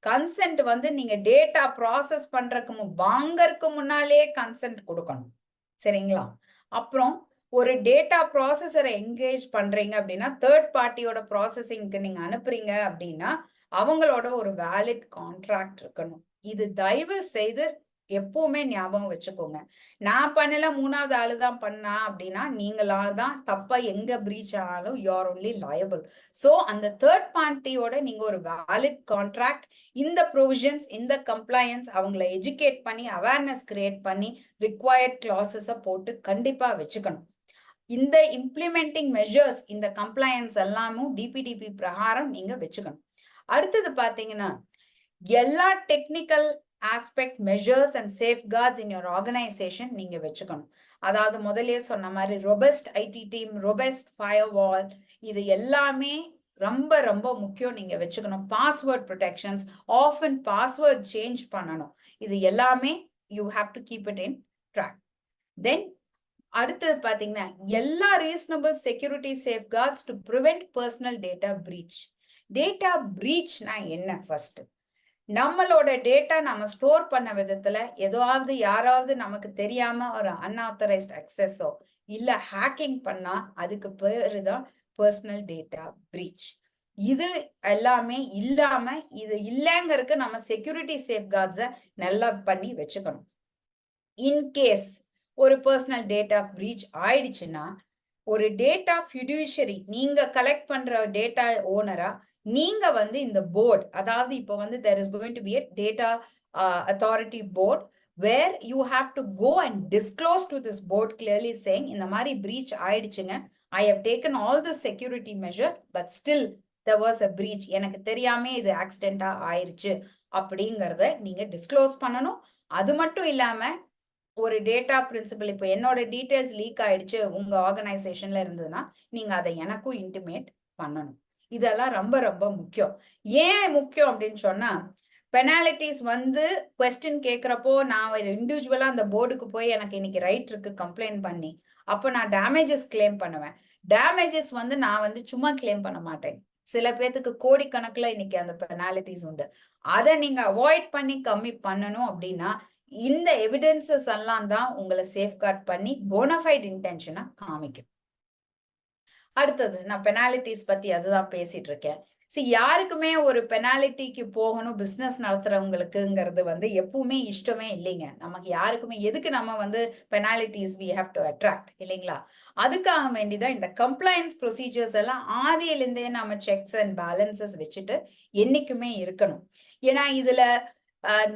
கன்சென்ட் வந்து நீங்க டேட்டா ப்ராசஸ் பண்றதுக்கு வாங்கறதுக்கு முன்னாலே கன்சென்ட் கொடுக்கணும், சரிங்களா. அப்புறம் ஒரு டேட்டா ப்ராசஸரை என்கேஜ் பண்றீங்க அப்படின்னா, தேர்ட் பார்ட்டியோட ப்ராசஸிங்க்கு நீங்க அனுப்புறீங்க அப்படின்னா அவங்களோட ஒரு வேலிட் கான்ட்ராக்ட் இருக்கணும். இது தயவு செய்து எப்பவுமே ஞாபகம் வச்சுக்கோங்க. நான் பண்ணல, மூணாவது ஆளு தான் பண்ணா அப்படின்னா நீங்களா தான் தப்பா எங்க பிரீச் ஆனாலும் you are only liable. So அந்த தேர்ட் பார்ட்டியோட நீங்க ஒரு வேலிட் கான்ட்ராக்ட், இந்த ப்ரொவிஷன்ஸ், இந்த கம்ப்ளையன்ஸ் அவங்களை எஜுகேட் பண்ணி அவேர்னஸ் கிரியேட் பண்ணி ரிக்வயர்ட் கிளாஸஸை போட்டு கண்டிப்பா வச்சுக்கணும். இந்த இம்ப்ளிமெண்டிங் மெஷர்ஸ், இந்த கம்ப்ளையன்ஸ் எல்லாமும் டிபிடிபி பிரகாரம் நீங்க வச்சுக்கணும். அடுத்தது பாத்தீங்கன்னா எல்லா technical aspect measures and safeguards in your organisation நீங்க வச்சுக்கணும். அதாவது முதலே சொன்ன மாதிரி robust IT team, robust firewall, இது எல்லாமே ரொம்ப ரொம்ப முக்கியம், நீங்க வச்சுக்கணும். Password protections, often password change பண்ணணும். இது எல்லாமே you have to keep it in track. Then அடுத்தது பாத்தீங்கன்னா எல்லா reasonable security safeguards to prevent personal data breach. Data பிரீச்னா என்ன, ஃபர்ஸ்ட் நம்மளோட டேட்டா நம்ம ஸ்டோர் பண்ண விதத்துல ஏதாவது யாராவது நமக்கு தெரியாம ஒரு அன்ஆத்தரைஸ்ட் அக்சஸோ இல்ல ஹேக்கிங் பண்ணா அதுக்கு பேரு தான் பர்சனல் டேட்டா பிரீச். இது எல்லாமே இல்லாம, இது இல்லைங்கிறதுக்கு நம்ம செக்யூரிட்டி சேஃப்கார்ட்ஸை நல்லா பண்ணி வச்சுக்கணும். இன்கேஸ் ஒரு பர்சனல் டேட்டா பிரீச் ஆயிடுச்சுன்னா ஒரு டேட்டா ஃபியூடிஷரி, நீங்க கலெக்ட் பண்ற டேட்டா ஓனரா நீங்க வந்து இந்த போர்டு, அதாவது இப்போ வந்து there is going to be a data authority board where you have to go and disclose to this board clearly saying இந்த மாதிரி breach ஆயிடுச்சுங்க, I have taken all the security measure but still there was a breach, எனக்கு தெரியாம இது ஆக்சிடென்டா ஆயிருச்சு அப்படிங்கறத நீங்க டிஸ்க்ளோஸ் பண்ணணும். அது மட்டும் இல்லாம ஒரு டேட்டா பிரின்சிபல், இப்போ என்னோட டீடைல்ஸ் லீக் ஆயிடுச்சு உங்க ஆர்கனைசேஷன்ல இருந்ததுன்னா நீங்க அதை எனக்கும் இன்டிமேட் பண்ணணும். இதெல்லாம் ரொம்ப ரொம்ப முக்கியம். ஏன் முக்கியம் அப்படின்னு சொன்னா, பெனாலிட்டிஸ் வந்து கொஸ்டின் கேட்கிறப்போ நான் ஒரு இண்டிவிஜுவலா அந்த போர்டுக்கு போய் எனக்கு இன்னைக்கு ரைட் இருக்கு கம்ப்ளைண்ட் பண்ணி, அப்போ நான் டேமேஜஸ் கிளைம் பண்ணுவேன். டேமேஜஸ் வந்து நான் வந்து சும்மா கிளைம் பண்ண மாட்டேன். சில பேத்துக்கு கோடிக்கணக்குல இன்னைக்கு அந்த பெனாலிட்டிஸ் உண்டு. அதை நீங்க அவாய்ட் பண்ணி கம்மி பண்ணணும் அப்படின்னா இந்த எவிடன்சஸ் எல்லாம் தான் உங்களை சேஃப்கார்ட் பண்ணி போனஃபைட் இன்டென்ஷனை காமிக்கும். அடுத்தது நான் பெனாலிட்டிஸ் பத்தி அதுதான் பேசிட்டு இருக்கேன். யாருக்குமே ஒரு பெனாலிட்டிக்கு போகணும் பிசினஸ் நடத்துறவங்களுக்குங்கிறது வந்து எப்பவுமே இஷ்டமே இல்லைங்க. நமக்கு யாருக்குமே எதுக்கு நம்ம வந்து பெனாலிட்டிஸ் வி ஹேவ் டு அட்ராக்ட் இல்லைங்களா? அதுக்காக வேண்டிதான் இந்த கம்ப்ளைன்ஸ் ப்ரொசீஜர்ஸ் எல்லாம் ஆதியிலிருந்தே நம்ம செக்ஸ் அண்ட் பேலன்சஸ் வச்சுட்டு என்னைக்குமே இருக்கணும். ஏன்னா இதுல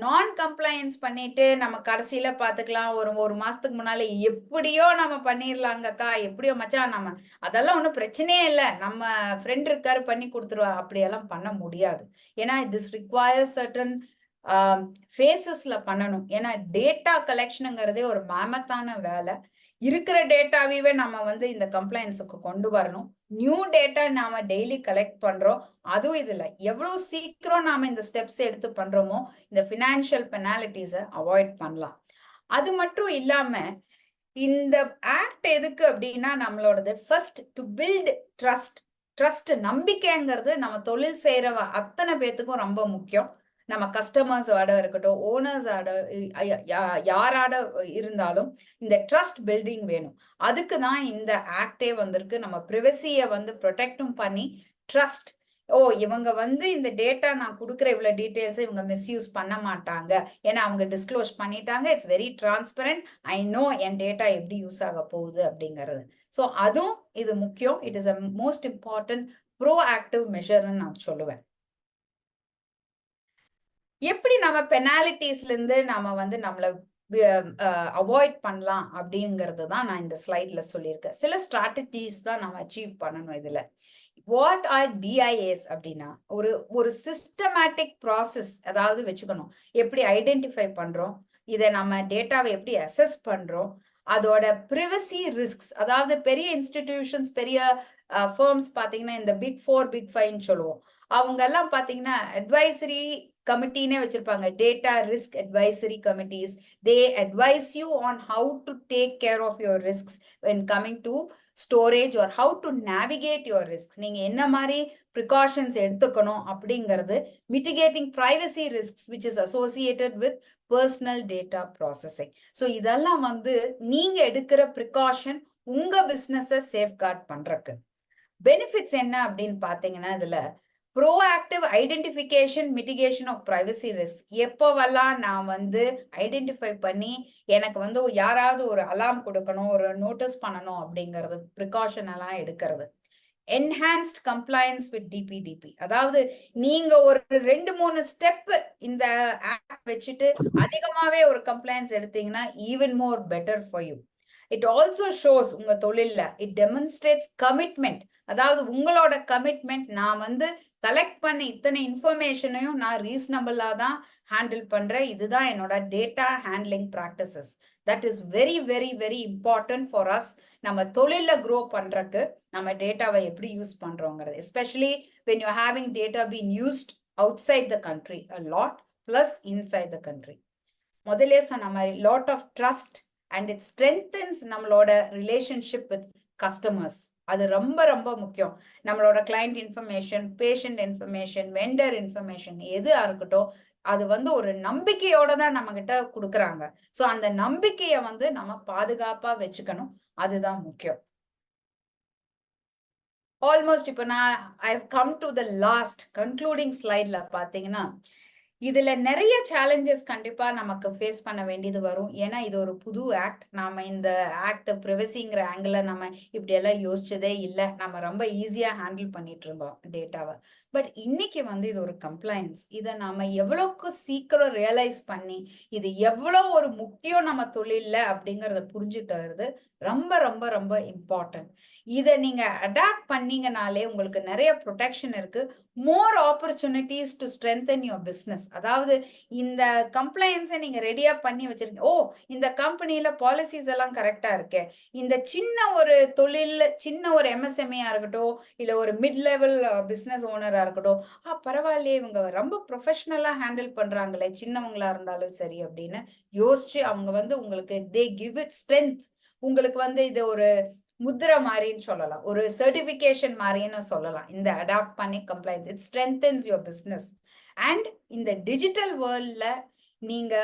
நான் கம்ப்ளைன்ஸ் பண்ணிட்டு நம்ம கடைசியில பாத்துக்கலாம், ஒரு மாசத்துக்கு முன்னால எப்படியோ நம்ம பண்ணிடலாங்கக்கா, எப்படியோ மச்சான் நம்ம அதெல்லாம் ஒன்றும் பிரச்சனையே இல்லை, நம்ம ஃப்ரெண்ட் இருக்காரு பண்ணி கொடுத்துருவா, அப்படியெல்லாம் பண்ண முடியாது. ஏன்னா திஸ் ரிக்வயர்ஸ் சர்டன் ஃபேஸஸ்ல பண்ணணும். ஏன்னா டேட்டா கலெக்ஷனுங்கிறதே ஒரு மேமத்தான வேலை. இருக்கிற டேட்டாவே நம்ம வந்து இந்த கம்ப்ளைன்ஸுக்கு கொண்டு வரணும். நியூ டேட்டா நாம டெய்லி கலெக்ட் பண்றோம். அதுவும் இதுல எவ்வளவு சீக்கிரம் நாம இந்த ஸ்டெப்ஸ் எடுத்து பண்றோமோ இந்த பினான்சியல் பெனாலிட்டிஸை அவாய்ட் பண்ணலாம். அது மட்டும் இல்லாம இந்த ஆக்ட் எதுக்கு அப்படின்னா நம்மளோடது ஃபர்ஸ்ட் டு பில்ட் ட்ரஸ்ட் நம்பிக்கைங்கிறது நம்ம தொழில் செய்யறவ அத்தனை பேத்துக்கும் ரொம்ப முக்கியம். நம்ம கஸ்டமர்ஸ் ஆட இருக்கட்டும், ஓனர்ஸ் ஆட, யாராட இருந்தாலும் இந்த ட்ரஸ்ட் பில்டிங் வேணும். அதுக்கு தான் இந்த ஆக்டே வந்திருக்கு. நம்ம பிரைவசியை வந்து ப்ரொடெக்டும் பண்ணி ட்ரஸ்ட், இவங்க வந்து இந்த டேட்டா நான் கொடுக்குற இவ்வளவு டீட்டெயில்ஸை இவங்க மிஸ்யூஸ் பண்ண மாட்டாங்க, ஏன்னா அவங்க டிஸ்க்ளோஸ் பண்ணிட்டாங்க, it's very transparent, I know என் டேட்டா எப்படி யூஸ் ஆக போகுது அப்படிங்கிறது. ஸோ அதுவும் இது முக்கியம். It is a most important proactive மெஷர்னு நான் சொல்லுவேன். எப்படி நம்ம பெனாலிட்டிஸ்ல இருந்து நாம வந்து நம்மளை அவாய்ட் பண்ணலாம் அப்படிங்கிறது தான் நான் இந்த ஸ்லைட்ல சொல்லியிருக்கேன். சில ஸ்ட்ராட்டஜிஸ் தான் நம்ம அச்சீவ் பண்ணணும். இதுல வாட் ஆர் டிஐஏஸ் அப்படின்னா ஒரு சிஸ்டமேட்டிக் ப்ராசஸ் அதாவது வச்சுக்கணும். எப்படி ஐடென்டிஃபை பண்றோம், இதை நம்ம டேட்டாவை எப்படி அசஸ் பண்றோம், அதோட பிரைவசி ரிஸ்க்ஸ், அதாவது பெரிய இன்ஸ்டிடியூஷன்ஸ் பெரிய ஃபர்ம்ஸ் பாத்தீங்கன்னா இந்த பிக் 4 பிக் 5 சொல்லுவோம், அவங்க எல்லாம் பாத்தீங்கன்னா அட்வைசரி கமிட்டினே வச்சிருப்பாங்க, data risk advisory committees. They advise you on how to take care of your risks when coming to storage or how to navigate your risks. நீங்க என்ன மாதிரி precautions எடுத்துக்கணும் அப்படிங்கிறது mitigating privacy risks which is associated with personal data processing. So இதெல்லாம் வந்து நீங்க எடுக்கிற precaution உங்க பிசினஸை சேஃப்கார்ட் பண்றதுக்கு. பெனிஃபிட்ஸ் என்ன அப்படின்னு பாத்தீங்கன்னா இதுல proactive identification mitigation of privacy risk. எப்போவெல்லாம் நான் வந்து ஐடென்டிஃபை பண்ணி எனக்கு வந்து யாராவது ஒரு அலாம் கொடுக்கணும், ஒரு நோட்டீஸ் பண்ணணும் அப்படிங்கிறது ப்ரிகாஷன் எல்லாம் எடுக்கிறது. என்ஹான்ஸ்ட் கம்ப்ளைன்ஸ் வித் டிபிடிபி, அதாவது நீங்க ஒரு 2-3 ஸ்டெப் இந்த ஆப் வச்சுட்டு அதிகமாவே ஒரு கம்ப்ளைன்ஸ் எடுத்தீங்கன்னா even more better for you. It also shows உங்க தொழில்ல இட் டெமான்ஸ்ட்ரேட்ஸ் கமிட்மெண்ட், அதாவது உங்களோட கமிட்மெண்ட், நான் வந்து கலெக்ட் பண்ண இத்தனை இன்ஃபர்மேஷனையும் நான் ரீசனபிளா தான் ஹேண்டில் பண்றேன், இதுதான் என்னோட data handling practices. That is very very very important for us. நம்ம தொழில க்ரோ பண்றதுக்கு நம்ம டேட்டாவை எப்படி யூஸ் பண்றோங்கிறது, especially when you're having data being used outside the country a lot plus inside the country. முதல்ல சொன்ன மாதிரி lot of trust and it strengthens நம்மளோட ரிலேஷன்ஷிப் வித் கஸ்டமர்ஸ். அது ரொம்ப ரொம்ப முக்கியம். நம்மளோட client information, patient information, vendor information எதுவா இருக்கட்டும், அது வந்து ஒரு நம்பிக்கையோட தான் நம்ம கிட்ட கொடுக்குறாங்க. ஸோ அந்த நம்பிக்கையை வந்து நம்ம பாதுகாப்பா வச்சுக்கணும், அதுதான் முக்கியம். ஆல்மோஸ்ட் இப்போ நான் I have come to the last concluding ஸ்லைட்ல பாத்தீங்கன்னா இதுல நிறைய சேலஞ்சஸ் கண்டிப்பா நமக்கு ஃபேஸ் பண்ண வேண்டியது வரும். ஏன்னா இது ஒரு புது ஆக்ட். நாம இந்த ஆக்ட் பிரைவசிங்கிற ஆங்கிள் நம்ம இப்படி எல்லாம் யோசிச்சதே இல்ல. நம்ம ரொம்ப ஈஸியா ஹேண்டில் பண்ணிட்டு இருந்தோம் டேட்டாவை. பட் இன்னைக்கு வந்து இது ஒரு கம்ப்ளைன்ஸ். இதை நாம எவ்வளவுக்கு சீக்கிரம் ரியலைஸ் பண்ணி இது எவ்வளவு ஒரு முக்கியம் நம்ம தொழில்ல அப்படிங்கறத புரிஞ்சுக்கிறது ரொம்ப ரொம்ப ரொம்ப இம்பார்ட்டன்ட். இதை நீங்க அடாப்ட் பண்ணீங்கனாலே உங்களுக்கு நிறைய ப்ரொடெக்ஷன் இருக்கு. More opportunities to strengthen your business. அதாவது இந்த கம்ப்ளைன்ஸை நீங்க ரெடியா பண்ணி வச்சிருக்கீங்க. ஓ, இந்த கம்பெனில பாலிசிஸ் எல்லாம் கரெக்டா இருக்கு. இந்த சின்ன ஒரு தொழில், சின்ன ஒரு எம்எஸ்எம்ஏயா இருக்கட்டும், இல்ல ஒரு மிட் லெவல் பிசினஸ் ஓனரா இருக்கட்டும், பரவாயில்லையே இவங்க ரொம்ப ப்ரொஃபஷனலா ஹேண்டில் பண்றாங்களே, சின்னவங்களா இருந்தாலும் சரி அப்படின்னு யோசிச்சு அவங்க வந்து உங்களுக்கு தே கிவ் இட் ஸ்ட்ரென்த். உங்களுக்கு வந்து இது ஒரு முத்திரை மாதிரின்னு சொல்லலாம், ஒரு சர்டிபிகேஷன் மாதிரின்னு சொல்லலாம். இந்த அடாப்ட் பண்ணி compliance it strengthens your business. And இந்த டிஜிட்டல் வேர்ல்ட்ல நீங்க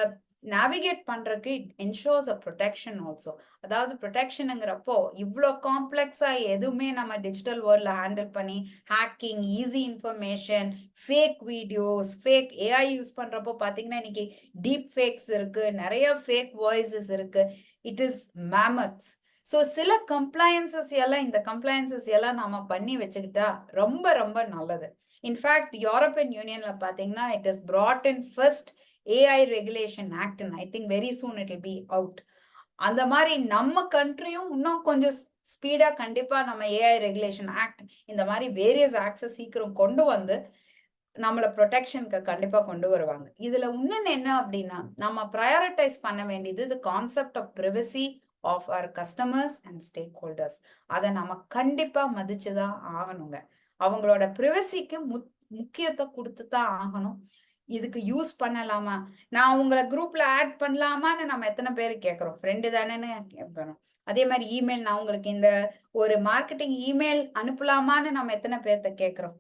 நேவிகேட் பண்றதுக்கு it ensures a protection also. அதாவது ப்ரொடெக்ஷனுங்கிறப்போ இவ்வளோ காம்ப்ளெக்ஸா எதுவுமே நம்ம டிஜிட்டல் வேர்ல்ட்ல ஹேண்டில் பண்ணி hacking, easy information, fake videos, fake AI use பண்றப்போ பாத்தீங்கன்னா இன்னைக்கு டீப் ஃபேக்ஸ் இருக்கு, நிறைய ஃபேக் வாய்ஸஸ் இருக்கு. It is மேமத். ஸோ சில கம்ப்ளைன்சஸ் எல்லாம், இந்த கம்ப்ளைன்சஸ் எல்லாம் நாம பண்ணி வச்சுக்கிட்டா ரொம்ப ரொம்ப நல்லது. இன்ஃபேக்ட் யூரோப்பியன் யூனியன்ல பாத்தீங்கன்னா it is brought in first AI regulation act and I think very soon it will be out. அந்த மாதிரி நம்ம கண்ட்ரியும் இன்னும் கொஞ்சம் ஸ்பீடா கண்டிப்பா நம்ம ஏஐ ரெகுலேஷன் ஆக்ட் இந்த மாதிரி வேரியஸ் ஆக்ட்ஸை சீக்கிரம் கொண்டு வந்து நம்மள ப்ரொடெக்ஷனுக்கு கண்டிப்பா கொண்டு வருவாங்க. இதுல இன்னொன்னு என்ன அப்படின்னா, நம்ம ப்ரையாரிட்டைஸ் பண்ண வேண்டியது the concept of privacy of our customers and stakeholders. அதை நம்ம கண்டிப்பா மதிச்சுதான் ஆகணுங்க. அவங்களோட பிரைவசிக்கு முக்கியத்தை கொடுத்து தான் ஆகணும். இதுக்கு யூஸ் பண்ணலாமா, நான் உங்களை குரூப்ல ஆட் பண்ணலாமான்னு நம்ம எத்தனை பேர் கேட்கிறோம்? ஃப்ரெண்டு தானேன்னு கேட்கணும். அதே மாதிரி இமெயில், நான் உங்களுக்கு இந்த ஒரு மார்க்கெட்டிங் இமெயில் அனுப்பலாமான்னு நம்ம எத்தனை பேர்த்த கேட்கிறோம்?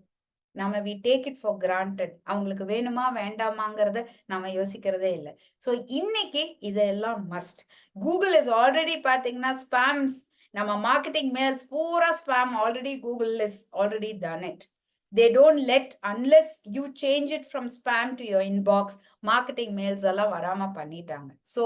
நம்ம we take it for granted. அவங்களுக்கு வேணுமா வேண்டாமாங்கிறத நம்ம யோசிக்கிறதே இல்லை. ஸோ இன்னைக்கு இதெல்லாம் மஸ்ட். கூகுள் இஸ் ஆல்ரெடி பார்த்தீங்கன்னா ஸ்பேம்ஸ், நம்ம மார்க்கெட்டிங் மெயில்ஸ் பூரா spam already Google is already done it. they don't let unless you change it from spam to your inbox, marketing mails எல்லாம் வராம பண்ணிட்டாங்க. ஸோ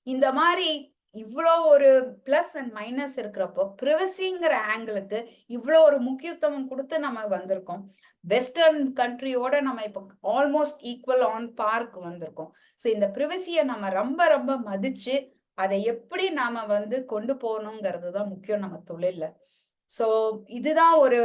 இந்த மாதிரி இவ்வளோ ஒரு பிளஸ் அண்ட் மைனஸ் இருக்கிறப்போ பிரைவசிங்கிற ஆங்கிளுக்கு இவ்வளோ ஒரு முக்கியத்துவம் கொடுத்து நம்ம வந்திருக்கோம். வெஸ்டர்ன் கண்ட்ரியோட நம்ம இப்போ ஆல்மோஸ்ட் ஈக்குவல் ஆன் பார்க்கு வந்திருக்கோம். ஸோ இந்த பிரைவசியை நம்ம ரொம்ப ரொம்ப மதிச்சு அதை எப்படி நாம வந்து கொண்டு போகணுங்கிறது தான் முக்கியம் நம்ம தொழில்ல. ஸோ இதுதான் ஒரு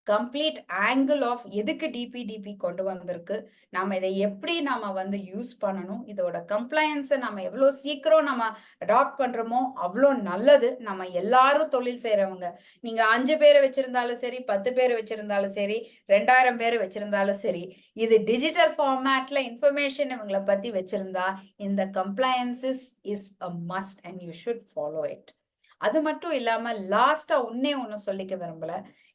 கம்ப்ளீட் ஆங்கிள் ஆஃப் எதுக்கு டிபிடிபி கொண்டு வந்திருக்கு, நாம இதை எப்படி நாம வந்து யூஸ் பண்ணணும், இதோட கம்ப்ளைன்ஸை நம்ம எவ்வளோ சீக்கிரம் நம்ம அடாப்ட் பண்றோமோ அவ்வளோ நல்லது. நம்ம எல்லாரும் தொழில் செய்யறவங்க, நீங்க 5 பேரை வச்சிருந்தாலும் சரி, 10 பேர் வச்சிருந்தாலும் சரி, 2000 பேர் வச்சிருந்தாலும் சரி, இது டிஜிட்டல் ஃபார்மேட்ல இன்ஃபர்மேஷன் இவங்களை பத்தி வச்சிருந்தா இந்த compliances is a must and you should follow it. அது மட்டும் இல்லாம லாஸ்டா ஒண்ணு சொல்லிக்க விரும்பல,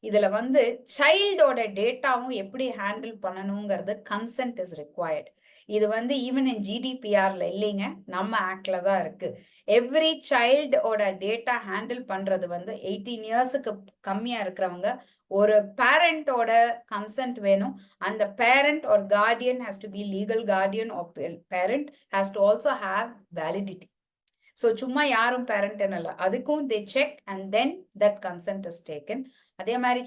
இதுல வந்து சைல்டோட டேட்டாவும் எப்படி ஹேண்டில் பண்ணணுங்கிறது கன்சென்ட் இஸ் ரிக்வயர்ட். இது வந்து ஈவன் இன் ஜிடிபிஆர்ல இல்லைங்க, நம்ம ஆக்ட்ல தான் இருக்கு. எவ்ரி சைல்டோட டேட்டா ஹேண்டில் பண்றது வந்து 18 இயர்ஸுக்கு கம்மியா இருக்கிறவங்க ஒரு பேரண்டோட கன்சென்ட் வேணும். அந்த பேரண்ட் ஒரு guardian has to be legal guardian of parent has to also have validity. So சும்மா யாரும் பேரண்ட்னு இல்லை, அதுக்கும் they check and then that consent is taken. அதே மாதிரி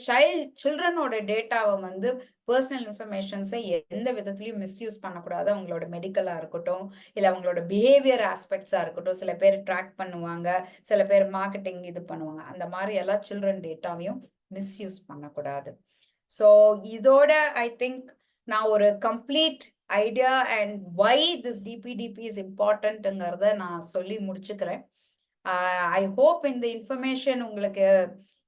சில்ட்ரனோட டேட்டாவை வந்து பர்சனல் இன்ஃபர்மேஷன்ஸை எந்த விதத்துலையும் மிஸ்யூஸ் பண்ணக்கூடாது. அவங்களோட மெடிக்கலாக இருக்கட்டும், இல்லை அவங்களோட பிஹேவியர் ஆஸ்பெக்ட்ஸாக இருக்கட்டும், சில பேர் ட்ராக் பண்ணுவாங்க, சில பேர் மார்க்கெட்டிங் இது பண்ணுவாங்க, அந்த மாதிரி எல்லாம் சில்ட்ரன் டேட்டாவையும் மிஸ்யூஸ் பண்ணக்கூடாது. ஸோ இதோட ஐ திங்க் நான் ஒரு complete idea and why this DPDP is இம்பார்ட்டன்ட்ங்கிறத நான் சொல்லி முடிச்சுக்கிறேன். ஐ ஹோப் இந்த இன்ஃபர்மேஷன் உங்களுக்கு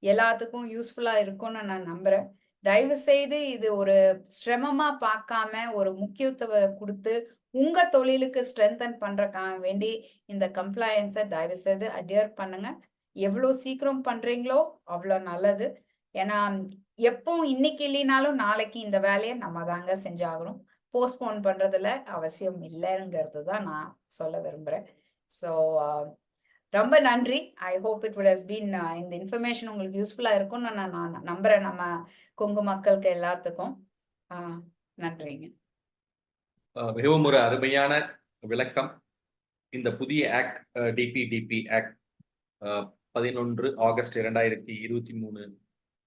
எல்லாத்துக்கும் யூஸ்ஃபுல்லா இருக்கும்னு நான் நம்புறேன். தயவு செய்து இது ஒரு சிரமமா பார்க்காம ஒரு முக்கியத்துவம் கொடுத்து உங்க தொழிலுக்கு ஸ்ட்ரென்தன் பண்றதுக்காக வேண்டி இந்த கம்ப்ளையன்ஸை தயவு செய்து அடியர் பண்ணுங்க. எவ்வளோ சீக்கிரம் பண்றீங்களோ அவ்வளோ நல்லது. ஏன்னா எப்பவும் இன்னைக்கு இல்லைனாலும் நாளைக்கு இந்த வேலையை நம்ம தாங்க செஞ்சாகணும். போஸ்ட்போன் பண்றதுல அவசியம் இல்லைங்கிறது தான் நான் சொல்ல விரும்புறேன். ஸோ ரொம்ப நன்றி. I hope it would has been இந்த இன்ஃபர்மேஷன் உங்களுக்கு யூஸ்ஃபுல்லா இருக்கும்னு நான் நம்புறேன். நம்ம கொங்கு மக்களுக்கு எல்லாத்துக்கும் நன்றிங்க. மிகவும் ஒரு அருமையான விளக்கம். இந்த புதிய ஆக்ட் டிபிடிபி ஆக்ட் 11 ஆகஸ்ட் 2023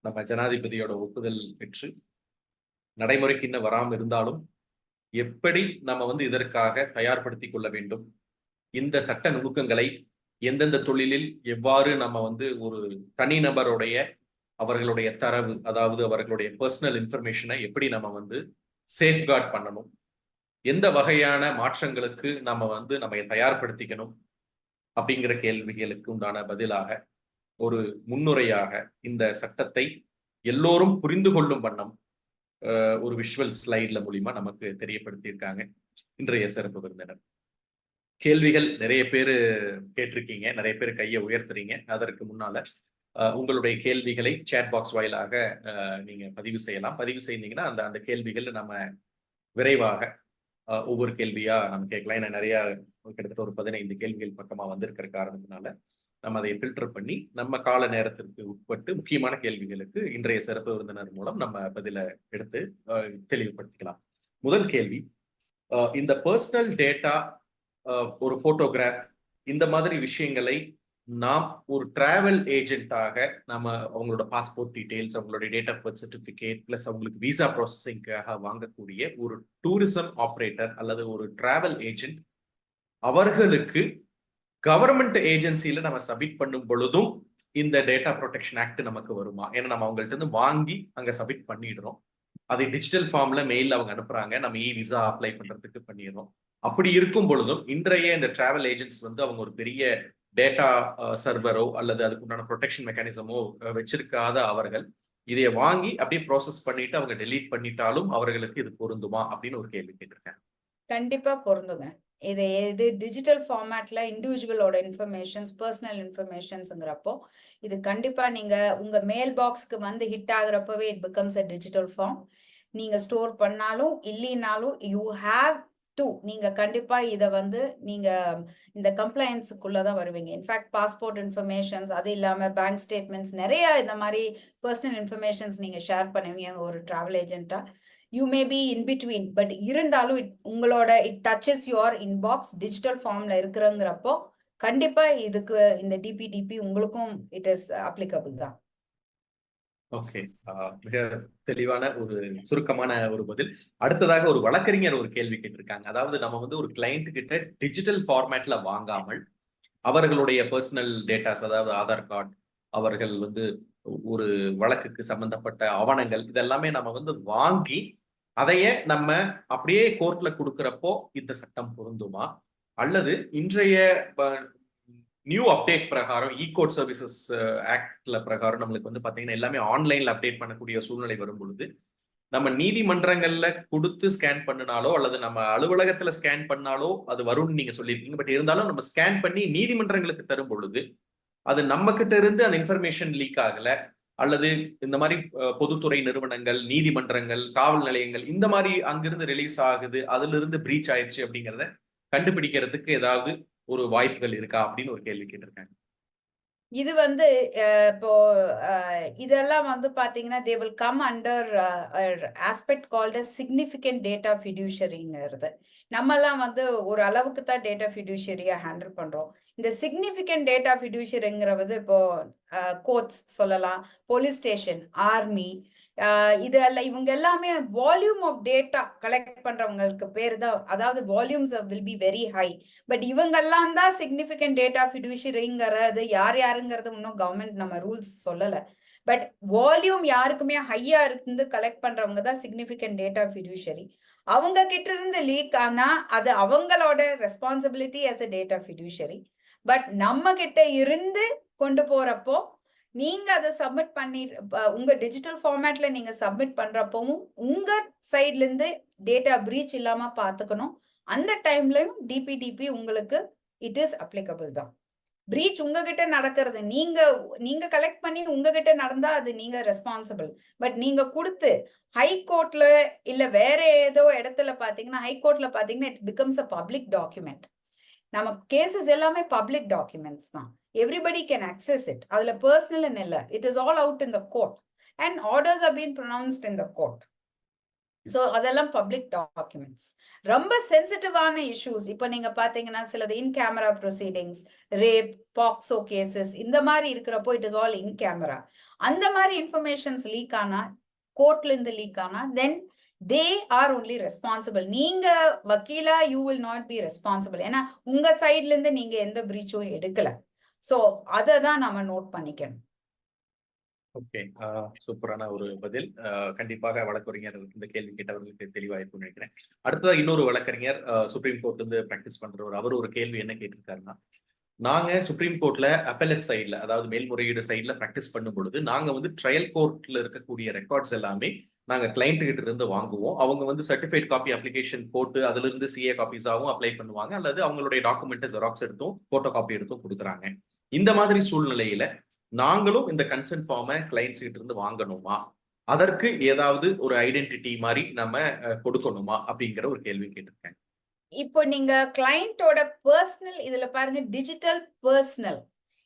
நம்ம ஜனாதிபதியோட ஒப்புதல் பெற்று நடைமுறைக்கு இன்னும் வராமல் இருந்தாலும் எப்படி நம்ம வந்து இதற்காக தயார்படுத்திக் கொள்ள வேண்டும், இந்த சட்ட நுணுக்கங்களை எந்தெந்த தொழிலில் எவ்வாறு நம்ம வந்து ஒரு தனிநபருடைய அவர்களுடைய தரவு, அதாவது அவர்களுடைய பர்சனல் இன்ஃபர்மேஷனை எப்படி நம்ம வந்து சேஃப்கார்ட் பண்ணணும், எந்த வகையான மாற்றங்களுக்கு நம்ம வந்து நம்ம தயார்படுத்திக்கணும் அப்படிங்கிற கேள்விகளுக்கு உண்டான பதிலாக ஒரு முன்னுரையாக இந்த சட்டத்தை எல்லோரும் புரிந்து கொள்ளும் வண்ணம் ஒரு விஷுவல் ஸ்லைட்ல மூலியமா நமக்கு தெரியப்படுத்தியிருக்காங்க இன்றைய சிறப்பு விருந்தினர். கேள்விகள் நிறைய பேர் கேட்டிருக்கீங்க, நிறைய பேர் கையை உயர்த்துறீங்க. அதற்கு முன்னால உங்களுடைய கேள்விகளை சேட் பாக்ஸ் வாயிலாக நீங்க பதிவு செய்யலாம். பதிவு செய்தீங்கன்னா அந்த அந்த கேள்விகள் நம்ம விரைவாக ஒவ்வொரு கேள்வியா நம்ம கேட்கலாம். ஏன்னா நிறைய கிட்டத்தட்ட ஒரு 15 கேள்விகள் பக்கமா வந்திருக்கிற காரணத்தினால நம்ம அதை ஃபில்டர் பண்ணி நம்ம கால நேரத்திற்கு உட்பட்டு முக்கியமான கேள்விகளுக்கு இன்றைய சிறப்பு விருந்தினர் மூலம் நம்ம பதில எடுத்து தெளிவுபடுத்திக்கலாம். முதல் கேள்வி, இந்த பர்சனல் டேட்டா, ஒரு போட்டோகிராஃப், இந்த மாதிரி விஷயங்களை நாம் ஒரு டிராவல் ஏஜென்ட்டாக நம்ம அவங்களோட பாஸ்போர்ட் டீடைல்ஸ், அவங்களுடைய date of birth certificate plus அவங்களுக்கு விசா ப்ராசஸிங்காக வாங்கக்கூடிய ஒரு டூரிசம் ஆப்ரேட்டர் அல்லது ஒரு டிராவல் ஏஜென்ட் அவர்களுக்கு கவர்மெண்ட் ஏஜென்சியில நம்ம சப்மிட் பண்ணும் பொழுதும் இந்த டேட்டா ப்ரொடெக்ஷன் ஆக்ட் நமக்கு வருமா? ஏன்னா நம்ம அவங்கள்ட்ட இருந்து வாங்கி அங்க சப்மிட் பண்ணிடுறோம். அதை டிஜிட்டல் ஃபார்ம்ல மெயில்ல அவங்க அனுப்புறாங்க, நம்ம விசா அப்ளை பண்றதுக்கு பண்ணிடுறோம். அப்படி இருக்கும் பொழுதும் இன்றைய இந்த டிராவல் ஏஜென்ட்ஸ் வந்து அவங்க ஒரு பெரிய டேட்டா சர்வரோ அல்லது அதுக்குண்டான ப்ரொடெக்ஷன் மெக்கானிசமோ வச்சிருக்காத அவர்கள் இதைய வாங்கி அப்படியே ப்ராசஸ் பண்ணிட்டு அவங்க டெலீட் பண்ணிட்டாலும் அவர்களுக்கு இது பொருந்துமா அப்படின்னு ஒரு கேள்வி கேட்டிருக்கேன். கண்டிப்பா பொருந்துங்க. இது டிஜிட்டல் ஃபார்மேட்ல இண்டிவிஜுவலோட இன்ஃபர்மேஷன்ஸ், பர்சனல் இன்ஃபர்மேஷன்ஸ்ங்கிறப்போ இது கண்டிப்பா நீங்க உங்க மெயில் பாக்ஸ்க்கு வந்து ஹிட் ஆகுறப்பவே it becomes a digital form. நீங்க ஸ்டோர் பண்ணாலும் இல்லைனாலும் யூ ஹேவ் டு, நீங்க கண்டிப்பா இதை வந்து நீங்க இந்த கம்ப்ளைன்ஸுக்குள்ளதான் வருவீங்க. இன்ஃபேக்ட் பாஸ்போர்ட் இன்ஃபர்மேஷன்ஸ், அது இல்லாம பேங்க் ஸ்டேட்மெண்ட்ஸ், நிறைய இந்த மாதிரி பர்சனல் இன்ஃபர்மேஷன்ஸ் நீங்க ஷேர் பண்ணுவீங்க ஒரு டிராவல் ஏஜென்ட்டா. You may be in between, but இருந்தாலும் உங்களோட it touches your inbox digital ஃபார்ம்ல இருக்கிறங்கிறப்போ கண்டிப்பா இதுக்கு இந்த டிபிடிபி உங்களுக்கும் இட் இஸ் அப்ளிகபிள் தான். ஓகே, மிக தெளிவான ஒரு சுருக்கமான ஒரு பதில். அடுத்ததாக ஒரு வழக்கறிஞர் ஒரு கேள்வி கேட்டிருக்காங்க. அதாவது நம்ம வந்து ஒரு கிளைண்ட் கிட்ட டிஜிட்டல் ஃபார்மேட்ல வாங்காமல் அவர்களுடைய பர்சனல் டேட்டாஸ், அதாவது ஆதார் கார்டு, அவர்கள் வந்து ஒரு வழக்குக்கு சம்பந்தப்பட்ட ஆவணங்கள், இதெல்லாமே நம்ம வந்து வாங்கி அதைய நம்ம அப்படியே கோர்ட்ல கொடுக்கிறப்போ இந்த சட்டம் பொருந்துமா? அல்லது இன்றைய நியூ அப்டேட் பிரகாரம் கோர்ட் சர்வீசஸ் ஆக்ட்ல பிரகாரம் நம்மளுக்கு வந்து பாத்தீங்கன்னா எல்லாமே ஆன்லைன்ல அப்டேட் பண்ணக்கூடிய சூழ்நிலை வரும் பொழுது நம்ம நீதிமன்றங்கள்ல கொடுத்து ஸ்கேன் பண்ணினாலோ அல்லது நம்ம அலுவலகத்துல ஸ்கேன் பண்ணாலோ அது வரும்னு நீங்க சொல்லியிருக்கீங்க. பட் இருந்தாலும் நம்ம ஸ்கேன் பண்ணி நீதிமன்றங்களுக்கு தரும் பொழுது அது நம்ம கிட்ட இருந்து அந்த இன்ஃபர்மேஷன் லீக் ஆகல, அல்லது இந்த மாதிரி பொதுத்துறை நிறுவனங்கள், நீதிமன்றங்கள், காவல் நிலையங்கள் இந்த மாதிரி அங்கிருந்து ரிலீஸ் ஆகுது, அதுல இருந்து பிரீச் ஆயிடுச்சு அப்படிங்கிறத கண்டுபிடிக்கிறதுக்கு ஏதாவது ஒரு வாய்ப்புகள் இருக்கா அப்படின்னு ஒரு கேள்வி கேட்டிருக்காங்க. இது வந்து இப்போ இதெல்லாம் வந்து பாத்தீங்கன்னா they will come under aspect called as significant data fiduciaryங்கிறது. நம்மெல்லாம் வந்து ஒரு அளவுக்கு தான் டேட்டா ஃபிடியூஷரியா ஹேண்டில் பண்றோம். இந்த சிக்னிஃபிகண்ட் டேட்டா ஃபிடியூஷரிங்கிறது இப்போ கோர்ட்ஸ் சொல்லலாம், போலீஸ் ஸ்டேஷன், ஆர்மி, இதெல்லாம் இவங்க எல்லாமே வால்யூம் ஆஃப் டேட்டா கலெக்ட் பண்றவங்களுக்கு பேர் தான், அதாவது volumes will be very high. But இவங்கெல்லாம் தான் சிக்னிஃபிகண்ட் டேட்டா ஃபிடியூஷரிங்கிறது. யார் யாருங்கிறது இன்னும் கவர்மெண்ட் நம்ம ரூல்ஸ் சொல்லல. பட் வால்யூம் யாருக்குமே ஹையா இருந்து கலெக்ட் பண்றவங்க தான் சிக்னிஃபிகண்ட் டேட்டா ஃபிடியூஷரி. அவங்க கிட்ட இருந்து லீக் ஆனா அது அவங்களோட responsibility as a data fiduciary. But நம்ம கிட்ட இருந்து கொண்டு போறப்போ நீங்க அதை சப்மிட் பண்ணி உங்க டிஜிட்டல் ஃபார்மேட்ல நீங்க சப்மிட் பண்றப்பவும் உங்க சைட்ல இருந்து டேட்டா பிரீச் இல்லாம பாத்துக்கணும். அந்த டைம்லயும் டிபிடிபி உங்களுக்கு இட் இஸ் அப்ளிகபிள் தான். பிரீச் உங்ககிட்ட நடக்கிறது, நீங்க கலெக்ட் பண்ணி உங்ககிட்ட நடந்தா அது நீங்க ரெஸ்பான்சிபிள். பட் நீங்க கொடுத்து ஹைகோர்ட்ல இல்ல வேற ஏதோ இடத்துல பாத்தீங்கன்னா, ஹைகோர்ட்ல பாத்தீங்கன்னா it becomes a public document. நம்ம கேசஸ் எல்லாமே பப்ளிக் டாக்குமெண்ட்ஸ் தான். Everybody can access it. அதுல பர்சனல் இல்ல, it is all out in the court and orders are been pronounced in the court. So அதெல்லாம் பப்ளிக் டாக்குமெண்ட்ஸ். ரொம்ப சென்சிட்டிவான இஷ்யூஸ் இப்போ நீங்க பாத்தீங்கன்னா சிலது in camera proceedings, rape, POCSO cases இந்த மாதிரி இருக்கிறப்போ it is all in camera. அந்த மாதிரி இன்ஃபர்மேஷன்ஸ் லீக் ஆனா, கோர்ட்ல இருந்து லீக் ஆனா, then they are only responsible. நீங்க வக்கீலா you will not be responsible. ஏன்னா உங்க சைட்ல இருந்து நீங்க எந்த பிரீச்சும் எடுக்கல. ஸோ அதை தான் நம்ம நோட் பண்ணிக்கணும். ஓகே, சூப்பரான ஒரு பதில். கண்டிப்பாக வழக்கறிஞர் இந்த கேள்வி கேட்டவர்களுக்கு தெளிவாயிருக்கும்னு நினைக்கிறேன். அடுத்ததா இன்னொரு வழக்கறிஞர் சுப்ரீம் கோர்ட் வந்து பிராக்டிஸ் பண்றவர், அவர் ஒரு கேள்வி என்ன கேட்டிருக்காருன்னா, நாங்க சுப்ரீம் கோர்ட்ல அப்பெலட் சைட்ல, அதாவது மேல்முறையீடு சைட்ல பிராக்டிஸ் பண்ணும் பொழுது நாங்க வந்து ட்ரையல் கோர்ட்ல இருக்கக்கூடிய ரெக்கார்ட்ஸ் எல்லாமே நாங்க கிளைண்ட் கிட்ட இருந்து வாங்குவோம். அவங்க வந்து சர்டிஃபைட் காப்பி அப்ளிகேஷன் போட்டு அதுல இருந்து சிஏ காப்பீஸாவும் அப்ளை பண்ணுவாங்க, அல்லது அவங்களுடைய டாக்குமெண்ட் ஜெராக்ஸ் எடுத்தும் போட்டோ காப்பி எடுத்தும் கொடுக்குறாங்க. இந்த மாதிரி சூழ்நிலையில நாங்களும் இந்த கன்சென்ட் ஃபார்மை கிளைண்ட்ஸ் கிட்ட இருந்து வாங்கணுமா, அதற்கு ஏதாவது ஒரு ஐடென்டிட்டி மாதிரி நம்ம கொடுக்கணுமா அப்படிங்கிற ஒரு கேள்வி கேட்டிருக்கேன். இப்போ நீங்க கிளையண்டோட பர்சனல் இதுல பாருங்க, digital personal,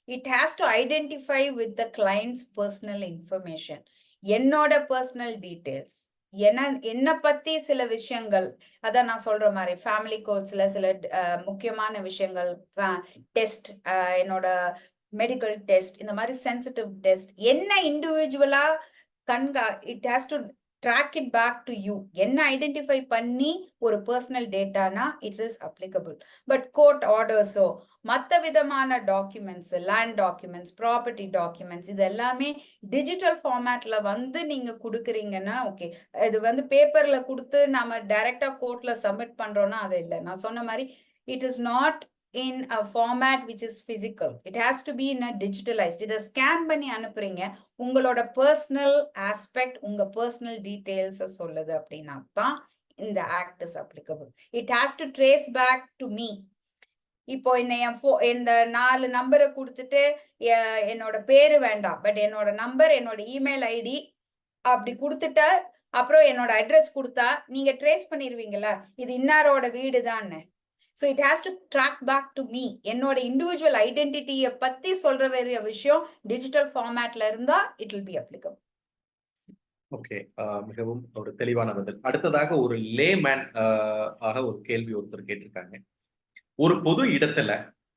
it has to identify with the clients personal information. என்னோட பர்சனல் டீடைல்ஸ், என்ன பத்தி சில விஷயங்கள், அதான் நான் சொல்ற மாதிரி ஃபேமிலி கோட்ஸ்ல சில முக்கியமான விஷயங்கள், டெஸ்ட், என்னோட மெடிக்கல் டெஸ்ட், இந்த மாதிரி சென்சிட்டிவ் டெஸ்ட், என்ன இண்டிவிஜுவலா it has to track it back to you. என்ன ஐடென்டிஃபை பண்ணி ஒரு பர்சனல் டேட்டானா it is applicable. But court ஆர்டர்ஸோ மற்ற விதமான documents, land documents, property documents, இது எல்லாமே டிஜிட்டல் ஃபார்மேட்ல வந்து நீங்க கொடுக்குறீங்கன்னா ஓகே. இது வந்து பேப்பர்ல கொடுத்து நம்ம டைரக்டா கோர்ட்ல சப்மிட் பண்றோம்னா அது இல்லை. நான் சொன்ன மாதிரி it is not in a format which is physical. It has to be in a digitalized. இதை ஸ்கேன் பண்ணி அனுப்புறீங்க, உங்களோட பர்சனல் ஆஸ்பெக்ட், உங்க பர்சனல் டீடைல்ஸ் சொல்லுது அப்படின்னா தான் இந்த act is applicable. It has to trace back to me. இப்போ இந்த 4 நம்பரை கொடுத்துட்டு என்னோட பேரு வேண்டாம், பட் என்னோட நம்பர், என்னோட இமெயில் ஐடி அப்படி கொடுத்துட்டா, அப்புறம் என்னோட அட்ரஸ் கொடுத்தா நீங்க ட்ரேஸ் பண்ணிருவீங்கல்ல, இது இன்னாரோட வீடு தான். So it has to track back to me. என்னோட இண்டிவிஜுவல் ஐடென்டிட்டியை பத்தி சொல்ற வேற விஷயம் டிஜிட்டல் ஃபார்மேட்ல இருந்தா it will be applicable. Okay, மிகவும் ஒரு தெளிவான பதில். அடுத்ததாக ஒரு லேமேன் ஆக ஒரு கேள்வி ஒருத்தர் கேட்டிருக்காங்க. ஒரு பொது இடத்துல,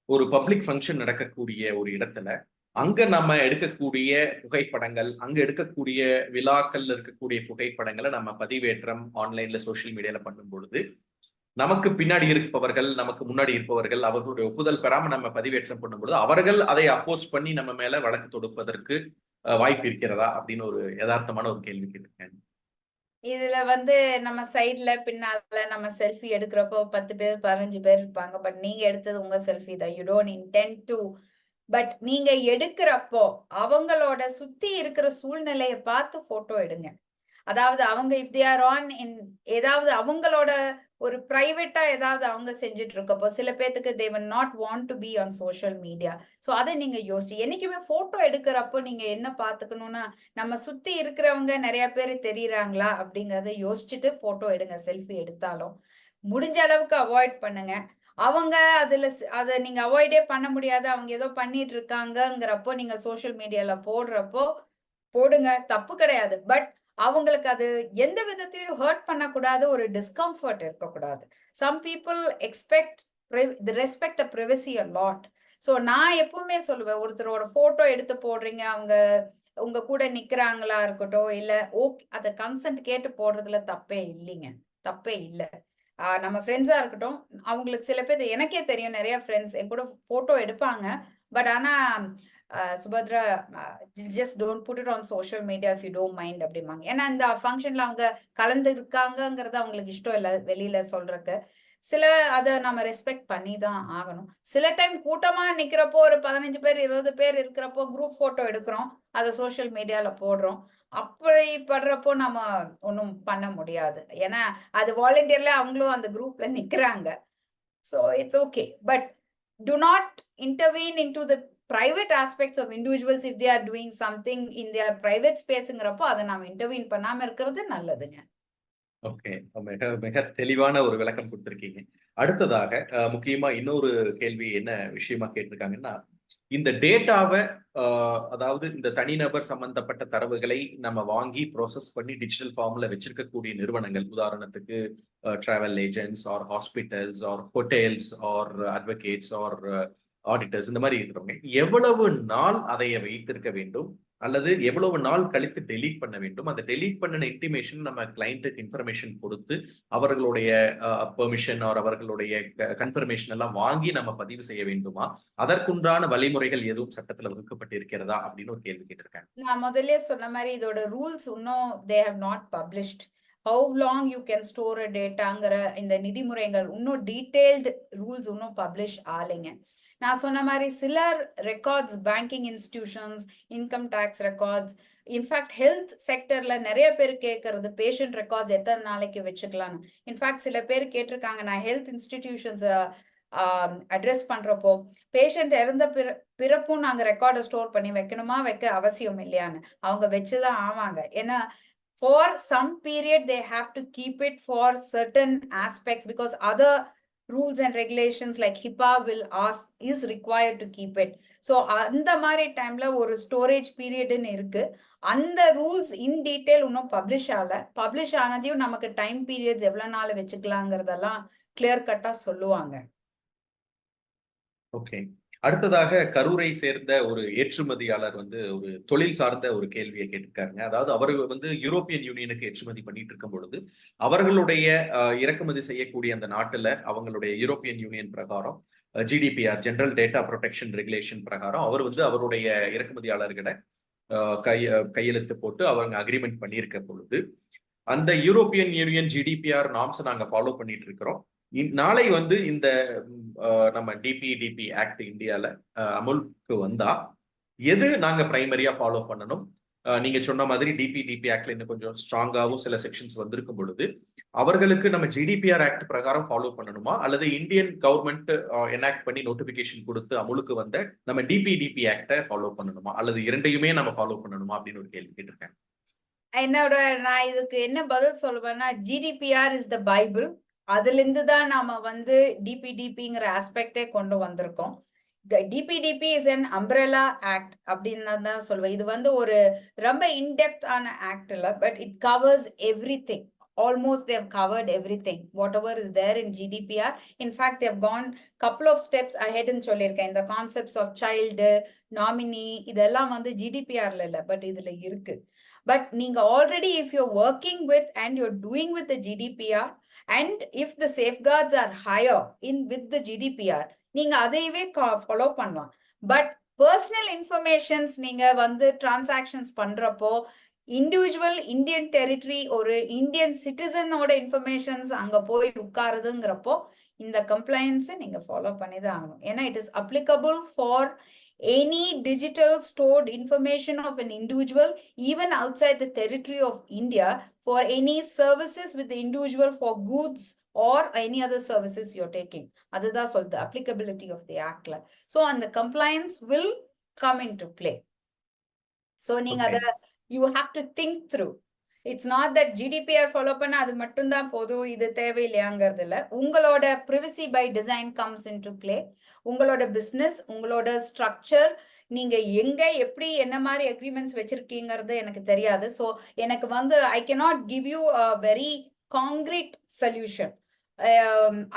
ஒரு பப்ளிக் ஃபங்க்ஷன் நடக்கக்கூடிய ஒரு இடத்துல, அங்க நம்ம எடுக்கக்கூடிய புகைப்படங்கள், அங்க எடுக்கக்கூடிய விழாக்கள்ல இருக்கக்கூடிய புகைப்படங்களை நம்ம பதிவேற்றம் ஆன்லைன்ல சோசியல் மீடியால பண்ணும் பொழுது, நமக்கு பின்னாடி இருப்பவர்கள், நமக்கு முன்னாடி இருப்பவர்கள் அவர்களுடைய ஒப்புதல் பெறாம நம்ம பதிவேற்றம் பண்ணும்போது அவர்கள் அதை அப்போஸ் பண்ணி நம்ம மேல வழக்கு தொடுப்பதற்கு வாய்ப்பு இருக்கிறதா அப்படின்னு ஒரு யதார்த்தமான ஒரு கேள்வி கேட்டிருக்கேன். இதுல வந்து நம்ம சைட்ல பின்னால நம்ம செல்ஃபி எடுக்கிறப்போ 10 பேர் 15 பேர் இருப்பாங்க. பட் நீங்க எடுத்தது உங்க செல்ஃபி தான். You don't intend to. But நீங்க எடுக்கிறப்போ அவங்களோட சுத்தி இருக்கிற சூழ்நிலையை பார்த்து போட்டோ எடுங்க. அதாவது அவங்க if they are on in ஏதாவது அவங்களோட ஒரு பிரைவேட்டா ஏதாவது அவங்க செஞ்சுட்டு இருக்கப்போ, சில பேத்துக்கு they will not want to be on social media. So அதை நீங்க யோசிச்சு என்னைக்குமே போட்டோ எடுக்கிறப்போ நீங்க என்ன பார்த்துக்கணும்னா, நம்ம சுத்தி இருக்கிறவங்க நிறைய பேர் தெரியுறாங்களா அப்படிங்கறத யோசிச்சுட்டு போட்டோ எடுங்க. செல்ஃபி எடுத்தாலும் முடிஞ்ச அளவுக்கு அவாய்ட் பண்ணுங்க. அவங்க அதை நீங்க அவாய்டே பண்ண முடியாது, அவங்க ஏதோ பண்ணிட்டு இருக்காங்கிறப்போ நீங்க சோஷியல் மீடியால போடுறப்போ போடுங்க, தப்பு கிடையாது. பட் அவங்களுக்கு அது எந்த விதத்திலையும் ஹர்ட் பண்ணக்கூடாது, ஒரு டிஸ்கம்ஃபர்ட் இருக்கக்கூடாது. Some people expect respect a privacy a lot. So நான் எப்பவுமே சொல்லுவேன், ஒருத்தரோட போட்டோ எடுத்து போடுறீங்க, அவங்க உங்க கூட நிக்கிறாங்களா இருக்கட்டும், இல்ல ஓகே அதை கன்சென்ட் கேட்டு போடுறதுல தப்பே இல்லைங்க, தப்பே இல்லை. நம்ம ஃப்ரெண்ட்ஸா இருக்கட்டும், அவங்களுக்கு சில பேர் எனக்கே தெரியும், நிறைய ஃப்ரெண்ட்ஸ் என் கூட போட்டோ எடுப்பாங்க. பட் ஆனா Subhadra just don't put it on social media if you don't mind அப்படிம்பாங்க. ஏன்னா இந்த ஃபங்க்ஷன்ல அவங்க கலந்து இருக்காங்கிறது அவங்களுக்கு இஷ்டம் இல்லை வெளியில சொல்றதுக்கு. சில அதை நம்ம ரெஸ்பெக்ட் பண்ணி தான் ஆகணும். சில டைம் கூட்டமா நிக்கிறப்போ ஒரு 15 பேர் 20 பேர் இருக்கிறப்போ குரூப் போட்டோ எடுக்கிறோம், அதை சோஷியல் மீடியால போடுறோம். அப்படி படுறப்போ நம்ம ஒன்றும் பண்ண முடியாது. ஏன்னா அது வாலண்டியர்ல அவங்களும் அந்த குரூப்ல நிக்கிறாங்க. So it's okay. But do not intervene into the private aspects of individuals if they are doing something in their private spaceங்கிறப்போ அதை நாம இன்டர்வீன் பண்ணாம இருக்கிறது நல்லதுங்க. ஓகே, மிக மிக தெளிவான ஒரு விளக்கம் கொடுத்திருக்கீங்க. அடுத்ததாக முக்கியமா இன்னொரு கேள்வி என்ன விஷயமா கேட்டிருக்காங்கன்னா, இந்த டேட்டாவை அதாவது இந்த தனிநபர் சம்பந்தப்பட்ட தரவுகளை நம்ம வாங்கி ப்ராசஸ் பண்ணி டிஜிட்டல் ஃபார்ம்ல வச்சிருக்கக்கூடிய நிறுவனங்கள், உதாரணத்துக்கு travel agents or hospitals or hotels or advocates or auditors, இந்த மாதிரி இருக்கிறவங்க எவ்வளவு நாள் அதை வைத்திருக்க வேண்டும் அல்லது எவ்வளவு நாள் கழித்து டெலீட் பண்ண வேண்டும்? அந்த டெலீட் பண்ணின இன்டிமேஷன் நம்ம கிளைண்ட்டுக்கு இன்ஃபர்மேஷன் கொடுத்து அவர்களுடைய பெர்மிஷன் ஆர் அவர்களுடைய கன்ஃபர்மேஷன் எல்லாம் வாங்கி நம்ம பதிவு செய்ய வேண்டுமா? அதற்குண்டான வழிமுறைகள் எதுவும் சட்டத்துல வகுக்கப்பட்டிருக்கிறதா அப்படின்னு ஒரு கேள்வி கேட்டிருக்காங்க. நான் முதல்ல சொன்ன மாதிரி இதோட ரூல்ஸ் இன்னும் they have not published. How long you can store a dataங்கிற இந்த நிதிமுறைகள் இன்னும் டீடைல்டு ரூல்ஸ் இன்னும் பப்ளிஷ் ஆலைங்க. நான் சொன்ன மாதிரி சிலர் records, banking institutions, income tax records, in fact health செக்டர்ல நிறைய பேர் கேட்கறது பேஷண்ட் ரெக்கார்ட்ஸ் எத்தனை நாளைக்கு வச்சுக்கலாம்னு. இன்ஃபேக்ட் சில பேர் கேட்டிருக்காங்க, நான் ஹெல்த் இன்ஸ்டிடியூஷன்ஸ் அட்ரஸ் பண்றப்போ பேஷண்ட் இறந்த பிறப்பும் நாங்க ரெக்கார்டை ஸ்டோர் பண்ணி வைக்கணுமா, வைக்க அவசியம் இல்லையான்னு. அவங்க வச்சுதான் ஆவாங்க. ஏன்னா for some period they have to keep it for certain aspects because other rules and regulations like HIPAA will ask is required to keep it. So அந்த மாதிரி டைம்ல ஒரு ஸ்டோரேஜ் பீரியட்னு இருக்கு. அந்த ரூல்ஸ் இன் டீடைல் இன்னும் பப்ளிஷ் ஆனதையும் நமக்கு டைம் பீரியட்ஸ் எவ்வளவு நாள் வச்சுக்கலாங்கிறதெல்லாம் கிளியர் கட்டா சொல்லுவாங்க. ஓகே. அடுத்ததாக கரூரை சேர்ந்த ஒரு ஏற்றுமதியாளர் ஒரு தொழில் சார்ந்த ஒரு கேள்வியை கேட்டிருக்காங்க. அதாவது அவர் யூரோப்பியன் யூனியனுக்கு ஏற்றுமதி பண்ணிட்டு இருக்கும் பொழுது அவர்களுடைய இறக்குமதி செய்யக்கூடிய அந்த நாட்டுல அவங்களுடைய யூரோப்பியன் யூனியன் பிரகாரம் GDPR general data protection regulation பிரகாரம் அவர் அவருடைய இறக்குமதியாளர்களை கையெழுத்து போட்டு அவங்க அக்ரிமெண்ட் பண்ணியிருக்க பொழுது அந்த யூரோப்பியன் யூனியன் GDPR நார்ம்ஸ் நாங்க ஃபாலோ பண்ணிட்டு இருக்கிறோம். நாளை இந்த நம்ம டிபி ஆக்ட் இந்தியால அமுலுக்கு வந்தா எது நாங்க பிரைமரியா ஃபாலோ பண்ணணும்? நீங்க சொன்ன மாதிரி டிபி ஆக்ட்ல இன்னும் கொஞ்சம் ஸ்ட்ராங்காகவும் சில செக்ஷன்ஸ் வந்திருக்கும் பொழுது அவர்களுக்கு நம்ம GDPR ஆக்ட் பிரகாரம் ஃபாலோ பண்ணணுமா அல்லது இந்தியன் கவர்மெண்ட் எனாக்ட் பண்ணி நோட்டிபிகேஷன் கொடுத்து அமுலுக்கு வந்த நம்ம டிபி ஆக்டை ஃபாலோ பண்ணணுமா அல்லது இரண்டையுமே நம்ம ஃபாலோ பண்ணணுமா அப்படின்னு ஒரு கேள்வி கேட்டிருக்கேன். நான் இதுக்கு என்ன பதில் சொல்லுவேன்னா, GDPR இஸ் த பைபிள். அதுல இருந்து தான் நாம டிபிங்கிற ஆஸ்பெக்டே கொண்டு வந்திருக்கோம். டிபிடிபி இஸ் அன் அம்ப்ரெலா ஆக்ட் அப்படின்னு தான் சொல்லுவேன். இது ஒரு ரொம்ப இன்டெப்த் ஆன ஆக்ட் இல்ல, but it covers everything. Almost they have covered everything whatever is there in GDPR. In fact they have gone couple of steps ahead in சொல்லிருக்கேன். இந்த concepts of child, nominee இதெல்லாம் GDPR ல இல்ல, பட் இதுல இருக்கு. பட் நீங்க already if you're working with and you're doing with the GDPR and if the safeguards are higher with the GDPR நீங்க அதையவே ஃபாலோ பண்ணலாம். பட் பர்சனல் இன்ஃபர்மேஷன்ஸ் நீங்க டிரான்சாக்ஷன்ஸ் பண்றப்போ இண்டிவிஜுவல் இந்தியன் டெரிட்டரி ஒரு இந்தியன் சிட்டிசனோட இன்ஃபர்மேஷன்ஸ் அங்க போய் உட்காருதுங்கிறப்போ இந்த கம்ப்ளைன்ஸை நீங்க ஃபாலோ பண்ணி தான் ஆகணும். ஏன்னா it is applicable for any digital stored information of an individual even outside the territory of India for any services with the individual for goods or any other services you're taking. Adha sollu the applicability of the act la. So and the compliance will come into play. So neenga Okay. you have to think through. It's not that GDPR follow பண்ணா அது மட்டும் தான் போதும், இது தேவையில்லையாங்கிறது இல்ல. உங்களோட privacy by design comes into play. உங்களோட பிசினஸ், உங்களோட ஸ்ட்ரக்சர், நீங்க எங்க எப்படி என்ன மாதிரி அக்ரிமெண்ட்ஸ் வச்சிருக்கீங்கிறது எனக்கு தெரியாது. ஸோ எனக்கு I cannot give you a very concrete solution.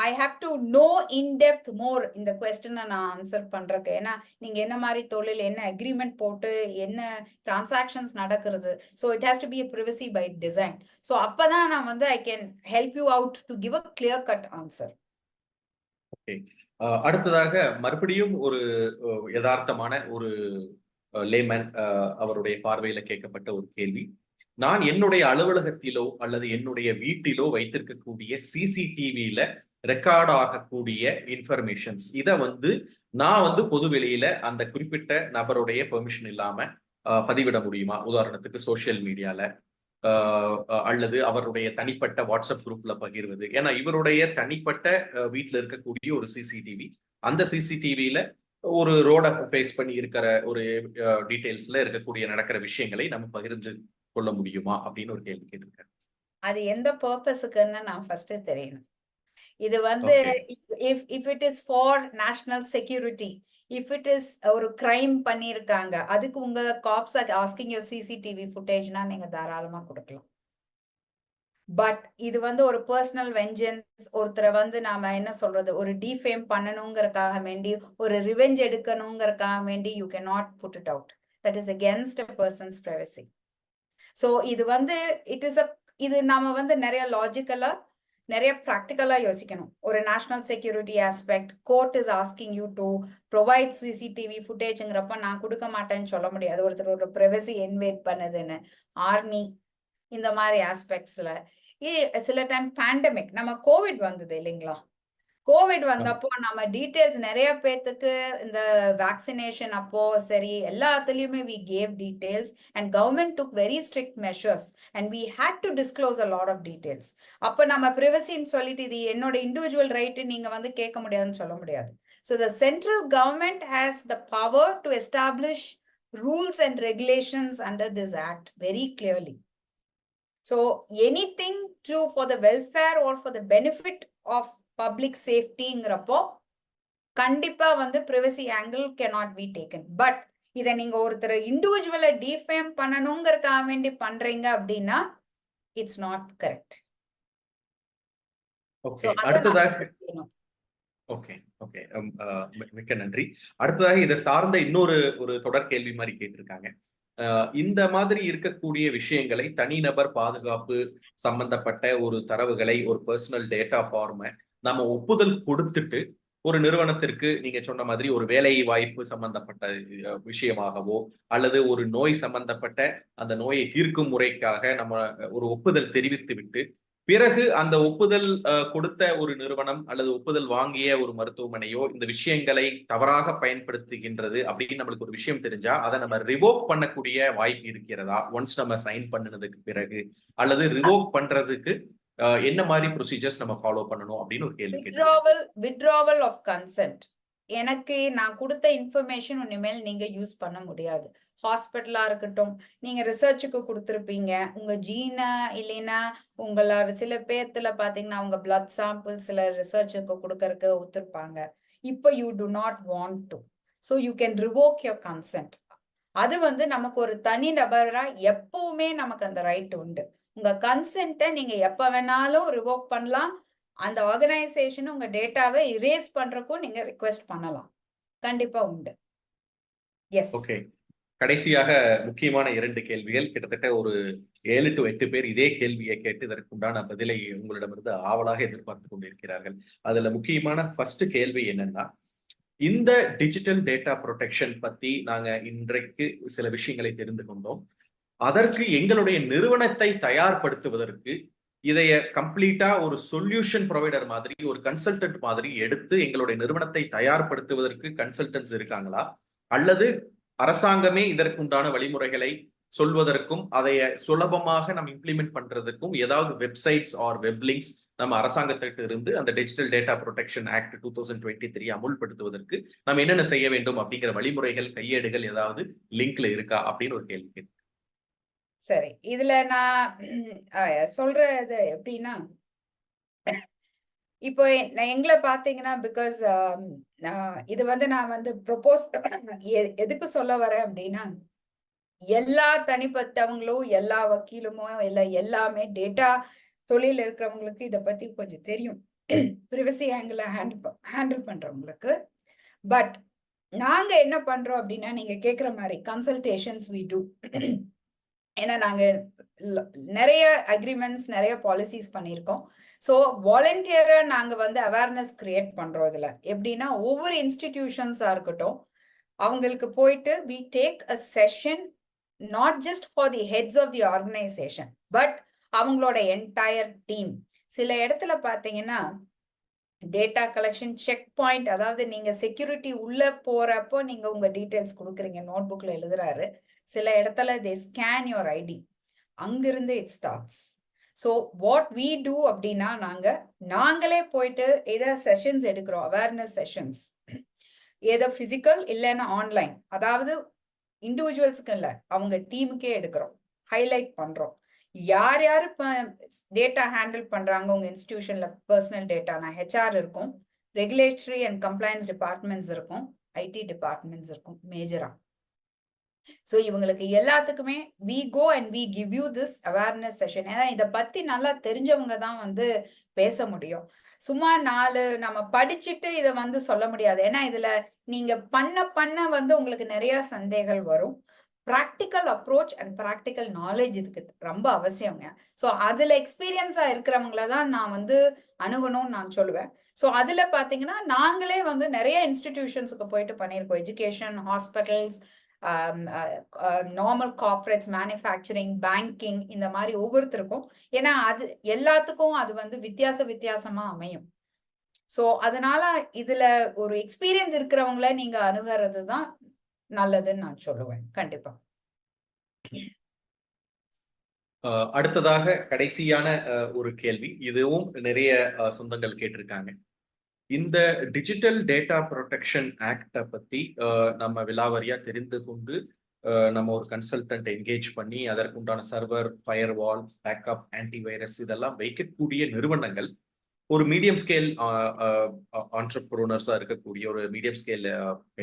I have to know in depth more இந்த கொஸ்டினை நான் ஆன்சர் பண்றேன். ஏன்னா நீங்க என்ன மாதிரி தொழில், என்ன அக்ரிமெண்ட் போட்டு என்ன டிரான்சாக்ஷன்ஸ் நடக்கிறது. So it has to be a privacy by design. So அப்பதான் நான் I can help you out to give a clear cut answer. Okay. அடுத்ததாக மறுபடியும் ஒரு யதார்த்தமான ஒரு லேமன் அவருடைய பார்வையில கேட்கப்பட்ட ஒரு கேள்வி. நான் என்னுடைய அலுவலகத்திலோ அல்லது என்னுடைய வீட்டிலோ வைத்திருக்கக்கூடிய சிசிடிவியில ரெக்கார்ட் ஆகக்கூடிய இன்ஃபர்மேஷன்ஸ் இதை நான் பொது வெளியில அந்த குறிப்பிட்ட நபருடைய பெர்மிஷன் இல்லாம பதிவிட முடியுமா? உதாரணத்துக்கு சோசியல் மீடியால அல்லது அவருடைய தனிப்பட்ட வாட்ஸ்அப் குரூப்ல பகிர்வது. ஏன்னா இவருடைய தனிப்பட்ட வீட்டுல இருக்கக்கூடிய ஒரு சிசிடிவி, அந்த சிசிடிவியில ஒரு ரோட ஃபேஸ் பண்ணி இருக்கிற ஒரு டீடைல்ஸ்ல இருக்கக்கூடிய நடக்கிற விஷயங்களை நம்ம பகிர்ந்து கொள்ள முடியுமா அப்படின்னு ஒரு கேள்வி கேட்டிருக்காரு. அது எந்த பர்பஸுக்குன்னு நான் ஃபர்ஸ்ட் தெரியணும். இது வந்து Okay. if it is for national security, if it is ஒரு crime பண்ணிருக்காங்க, அதுக்கு உங்க cops are asking your CCTV footageனா நீங்க தாராளமா கொடுக்கலாம். பட் இது வந்து ஒரு பர்சனல் வெஞ்சன்ஸ், ஒருத்தரை வந்து நாம என்ன சொல்றது, ஒரு டிஃபேம் பண்ணணுங்கிறதுக்காக வேண்டி, ஒரு ரிவெஞ்ச் எடுக்கணுங்கிறதுக்காக வேண்டி you can not put it out. That is against a person's privacy. So இது வந்து இது நாம வந்து நிறைய லாஜிக்கலா நிறைய ப்ராக்டிக்கலா யோசிக்கணும். ஒரு national security aspect, court is asking you to provide CCTV ஃபுட்டேஜ்ங்கிறப்ப நான் கொடுக்க மாட்டேன்னு சொல்ல முடியாது, ஒருத்தர் ஒரு பிரைவசி இன்வேட் பண்ணுதுன்னு. ஆர்மி இந்த மாதிரி ஆஸ்பெக்ட்ஸ்ல சில டைம் பேண்டமிக், நம்ம கோவிட் வந்தது இல்லைங்களா, கோவிட் வந்தப்போ நம்ம டீடைல்ஸ் நிறைய பேத்துக்கு இந்த வேக்சினேஷன் அப்போ சரி எல்லாத்துலயுமே we gave details and government took very strict measures and we had to disclose a lot of details. அப்ப நம்ம privacyன்னு சொல்லிட்டு இது என்னோட இண்டிவிஜுவல் ரைட் நீங்க வந்து கேட்க முடியாதுன்னு சொல்ல முடியாது. So the central government has the power to establish rules and regulations under this act very clearly. So anything to for the welfare or for the benefit of public safetyங்கிறப்போ கண்டிப்பா வந்து privacy angle cannot be taken. But இதை நீங்க ஒருத்தர் இண்டிவிஜுவலை டிஃபேம் பண்ணணுங்கிறதுக்காக வேண்டி பண்றீங்க அப்படின்னா இட்ஸ் நாட் கரெக்ட். ஓகே, அடுத்ததாக ஓகே ஓகே மிக்க நன்றி. அடுத்ததாக இதை சார்ந்த இன்னொரு தொடர் கேள்வி மாதிரி கேட்டிருக்காங்க. இந்த மாதிரி இருக்கக்கூடிய விஷயங்களை, தனிநபர் பாதுகாப்பு சம்பந்தப்பட்ட ஒரு தரவுகளை, ஒரு பர்சனல் டேட்டா ஃபார்மை நம்ம ஒப்புதல் கொடுத்துட்டு ஒரு நிறுவனத்திற்கு நீங்க சொன்ன மாதிரி ஒரு வேலை வாய்ப்பு சம்பந்தப்பட்ட விஷயமாகவோ அல்லது ஒரு நோய் சம்பந்தப்பட்ட அந்த நோயை தீர்க்கும் முறைக்காக நம்ம ஒரு ஒப்புதல் தெரிவித்து விட்டு பிறகு அந்த ஒப்புதல் கொடுத்த ஒரு நிறுவனம் அல்லது ஒப்புதல் வாங்கிய ஒரு மருத்துவமனையோ இந்த விஷயங்களை தவறாக பயன்படுத்துகின்றது அப்படின்னு நம்மளுக்கு ஒரு விஷயம் தெரிஞ்சா அதை நம்ம ரிவோக் பண்ணக்கூடிய வாய்ப்பு இருக்கிறதா ஒன்ஸ் நம்ம சைன் பண்ணினதுக்கு பிறகு, அல்லது ரிவோக் பண்றதுக்கு என்ன மாதிரி ப்ரொசீஜர்ஸ் நம்ம ஃபாலோ பண்ணணும் அப்படின்னு ஒரு கேள்வி. வித்ட்ராவல் ஆஃப் கன்சென்ட், எனக்கு நான் கொடுத்த இன்ஃபர்மேஷன் இனிமேல் நீங்க யூஸ் பண்ண முடியாது. ஹாஸ்பிட்டலா இருக்கட்டும், நீங்க ரிசர்ச்சுக்கு கொடுத்துருப்பீங்க உங்க ஜீனை, இல்லைன்னா உங்களோட சில பேர்த்துல பாத்தீங்கன்னா உங்க பிளட் சாம்பிள் சில ரிசர்ச்சுக்கு கொடுக்கறதுக்கு ஒத்துருப்பாங்க. இப்போ you to not want to, so you can revoke your consent. அது வந்து நமக்கு ஒரு தனி நபரா எப்பவுமே நமக்கு அந்த ரைட் உண்டு. உங்க கன்சென்ட்டை நீங்க எப்ப வேணாலும் ரிவோக் பண்ணலாம். அந்த ஆர்கனைசேஷன் உங்க டேட்டாவை இரேஸ் பண்றதுக்கும் நீங்க ரிக்வெஸ்ட் பண்ணலாம். கண்டிப்பா உண்டு. எஸ். ஓகே, கடைசியாக முக்கியமான 2 கேள்விகள். கிட்டத்தட்ட ஒரு 7 to 8 பேர் இதே கேள்வியை கேட்டு இதற்குண்டான பதிலை உங்களிடமிருந்து ஆவலாக எதிர்பார்த்து கொண்டிருக்கிறார்கள். அதுல முக்கியமான ஃபர்ஸ்ட் கேள்வி என்னன்னா, இந்த டிஜிட்டல் டேட்டா ப்ரொடெக்ஷன் பத்தி நாங்க இன்றைக்கு சில விஷயங்களை தெரிந்து கொண்டோம். அதற்கு எங்களுடைய நிறுவனத்தை தயார்படுத்துவதற்கு இதைய கம்ப்ளீட்டா ஒரு சொல்யூஷன் ப்ரொவைடர் மாதிரி, ஒரு கன்சல்டன்ட் மாதிரி எடுத்து எங்களுடைய நிறுவனத்தை தயார்படுத்துவதற்கு கன்சல்டன்ட்ஸ் இருக்காங்களா, அல்லது அரசாங்கமே இதற்குண்டான வழிமுறைகளை சொல்வதற்கும் அதைய சுலபமாக நம்ம இம்ப்ளிமெண்ட் பண்றதுக்கும் ஏதாவது வெப்சைட்ஸ் ஆர் வெப்லிங்க்ஸ் நம்ம அரசாங்கத்திற்கு இருந்து அந்த டிஜிட்டல் டேட்டா ப்ரொடெக்ஷன் ஆக்ட் 2023 அமுல்படுத்துவதற்கு நம்ம என்னென்ன செய்ய வேண்டும் அப்படிங்கிற வழிமுறைகள், கையேடுகள் ஏதாவது லிங்க்ல இருக்கா அப்படின்னு ஒரு கேள்வி. சரி, இதுல நான் சொல்றது எப்படின்னா, இப்போ எங்களை பாத்தீங்கன்னா பிகாஸ் இது வந்து நான் வந்து ப்ரொபோஸ் எதுக்கு சொல்ல வரேன் அப்படின்னா, எல்லா தனிப்பட்டவங்களும் எல்லா வக்கீலுமோ இல்ல எல்லாமே டேட்டா தொழில் இருக்கிறவங்களுக்கு இதை பத்தி கொஞ்சம் தெரியும், பிரைவசி ஆங்கிள் ஹேண்டில் பண்றவங்களுக்கு. பட் நாங்க என்ன பண்றோம் அப்படின்னா, நீங்க கேட்குற மாதிரி கன்சல்டேஷன்ஸ் வி டூ. ஏன்னா நாங்க நிறைய அக்ரிமெண்ட்ஸ் நிறைய பாலிசிஸ் பண்ணியிருக்கோம். ஸோ வாலண்டியரா நாங்க வந்து அவேர்னஸ் கிரியேட் பண்றோம். இதுல எப்படின்னா, ஒவ்வொரு இன்ஸ்டிடியூஷன்ஸா இருக்கட்டும் அவங்களுக்கு போயிட்டு we take a session, not just for the heads of the organisation but அவங்களோட என்டையர் டீம். சில இடத்துல பாத்தீங்கன்னா டேட்டா கலெக்ஷன் செக் பாயிண்ட், அதாவது நீங்க செக்யூரிட்டி உள்ள போறப்போ நீங்க உங்க டீடைல்ஸ் கொடுக்குறீங்க, நோட் புக்ல எழுதுறாரு. சில இடத்துல they scan your ID, அங்கிருந்து it starts. So what we do அப்படின்னா, நாங்களே போயிட்டு ஏதோ செஷன்ஸ் எடுக்கிறோம், அவேர்னஸ் செஷன்ஸ், ஏதோ பிசிக்கல் இல்லைன்னா ஆன்லைன், அதாவது இண்டிவிஜுவல்ஸ்க்கு இல்லை அவங்க டீமுக்கே எடுக்கிறோம், ஹைலைட் பண்றோம். யார் யார் டேட்டா ஹேண்டில் பண்றாங்க உங்க இன்ஸ்டிடியூஷன்ல பர்சனல் டேட்டானா ஹெச்ஆர் இருக்கும், ரெகுலேட்டரி அண்ட் கம்ப்ளைன்ஸ் டிபார்ட்மெண்ட்ஸ் இருக்கும், ஐடி டிபார்ட்மெண்ட்ஸ் இருக்கும் மேஜரா. ஸோ இவங்களுக்கு எல்லாத்துக்குமே we go and we give you this awareness session. ஏன்னா இதை பத்தி நல்லா தெரிஞ்சவங்க தான் வந்து பேச முடியும். சும்மா நம்ம படிச்சுட்டு இதை வந்து சொல்ல முடியாது. ஏன்னா இதுல நீங்க பண்ண வந்து உங்களுக்கு நிறைய சந்தேகங்கள் வரும். Practical approach and practical knowledge இதுக்கு ரொம்ப அவசியங்க. ஸோ அதுல எக்ஸ்பீரியன்ஸா இருக்கிறவங்கள தான் நான் வந்து அணுகணும்னு நான் சொல்லுவேன். ஸோ அதுல பாத்தீங்கன்னா நாங்களே வந்து நிறைய இன்ஸ்டிடியூஷன்ஸுக்கு போயிட்டு பண்ணியிருக்கோம். Education, hospitals, normal corporates, manufacturing, banking, இந்த மாதிரி ஒவ்வொருத்தருக்கும். ஏன்னா அது எல்லாத்துக்கும் அது வந்து வித்தியாசமா அமையும். ஸோ அதனால இதுல ஒரு எக்ஸ்பீரியன்ஸ் இருக்கிறவங்கள நீங்க அணுகிறது தான் நல்லதுன்னு நான் சொல்லுவேன். கண்டிப்பா. அடுத்ததாக கடைசியான ஒரு கேள்வி, இதுவும் நிறைய சொந்தங்கள் கேட்டிருக்காங்க. இந்த டிஜிட்டல் டேட்டா ப்ரொடெக்ஷன் ஆக்டை பத்தி நம்ம விலாவரியா தெரிந்து கொண்டு நம்ம ஒரு கன்சல்டன்ட் என்கேஜ் பண்ணி அதற்குண்டான சர்வர், ஃபயர்வால், பேக்கப், ஆன்டிவைரஸ் இதெல்லாம் வைக்கக்கூடிய நிறுவனங்கள் ஒரு மீடியம் ஸ்கேல் ஆண்டர்பிரினர்ஸா இருக்கக்கூடிய ஒரு மீடியம் ஸ்கேல்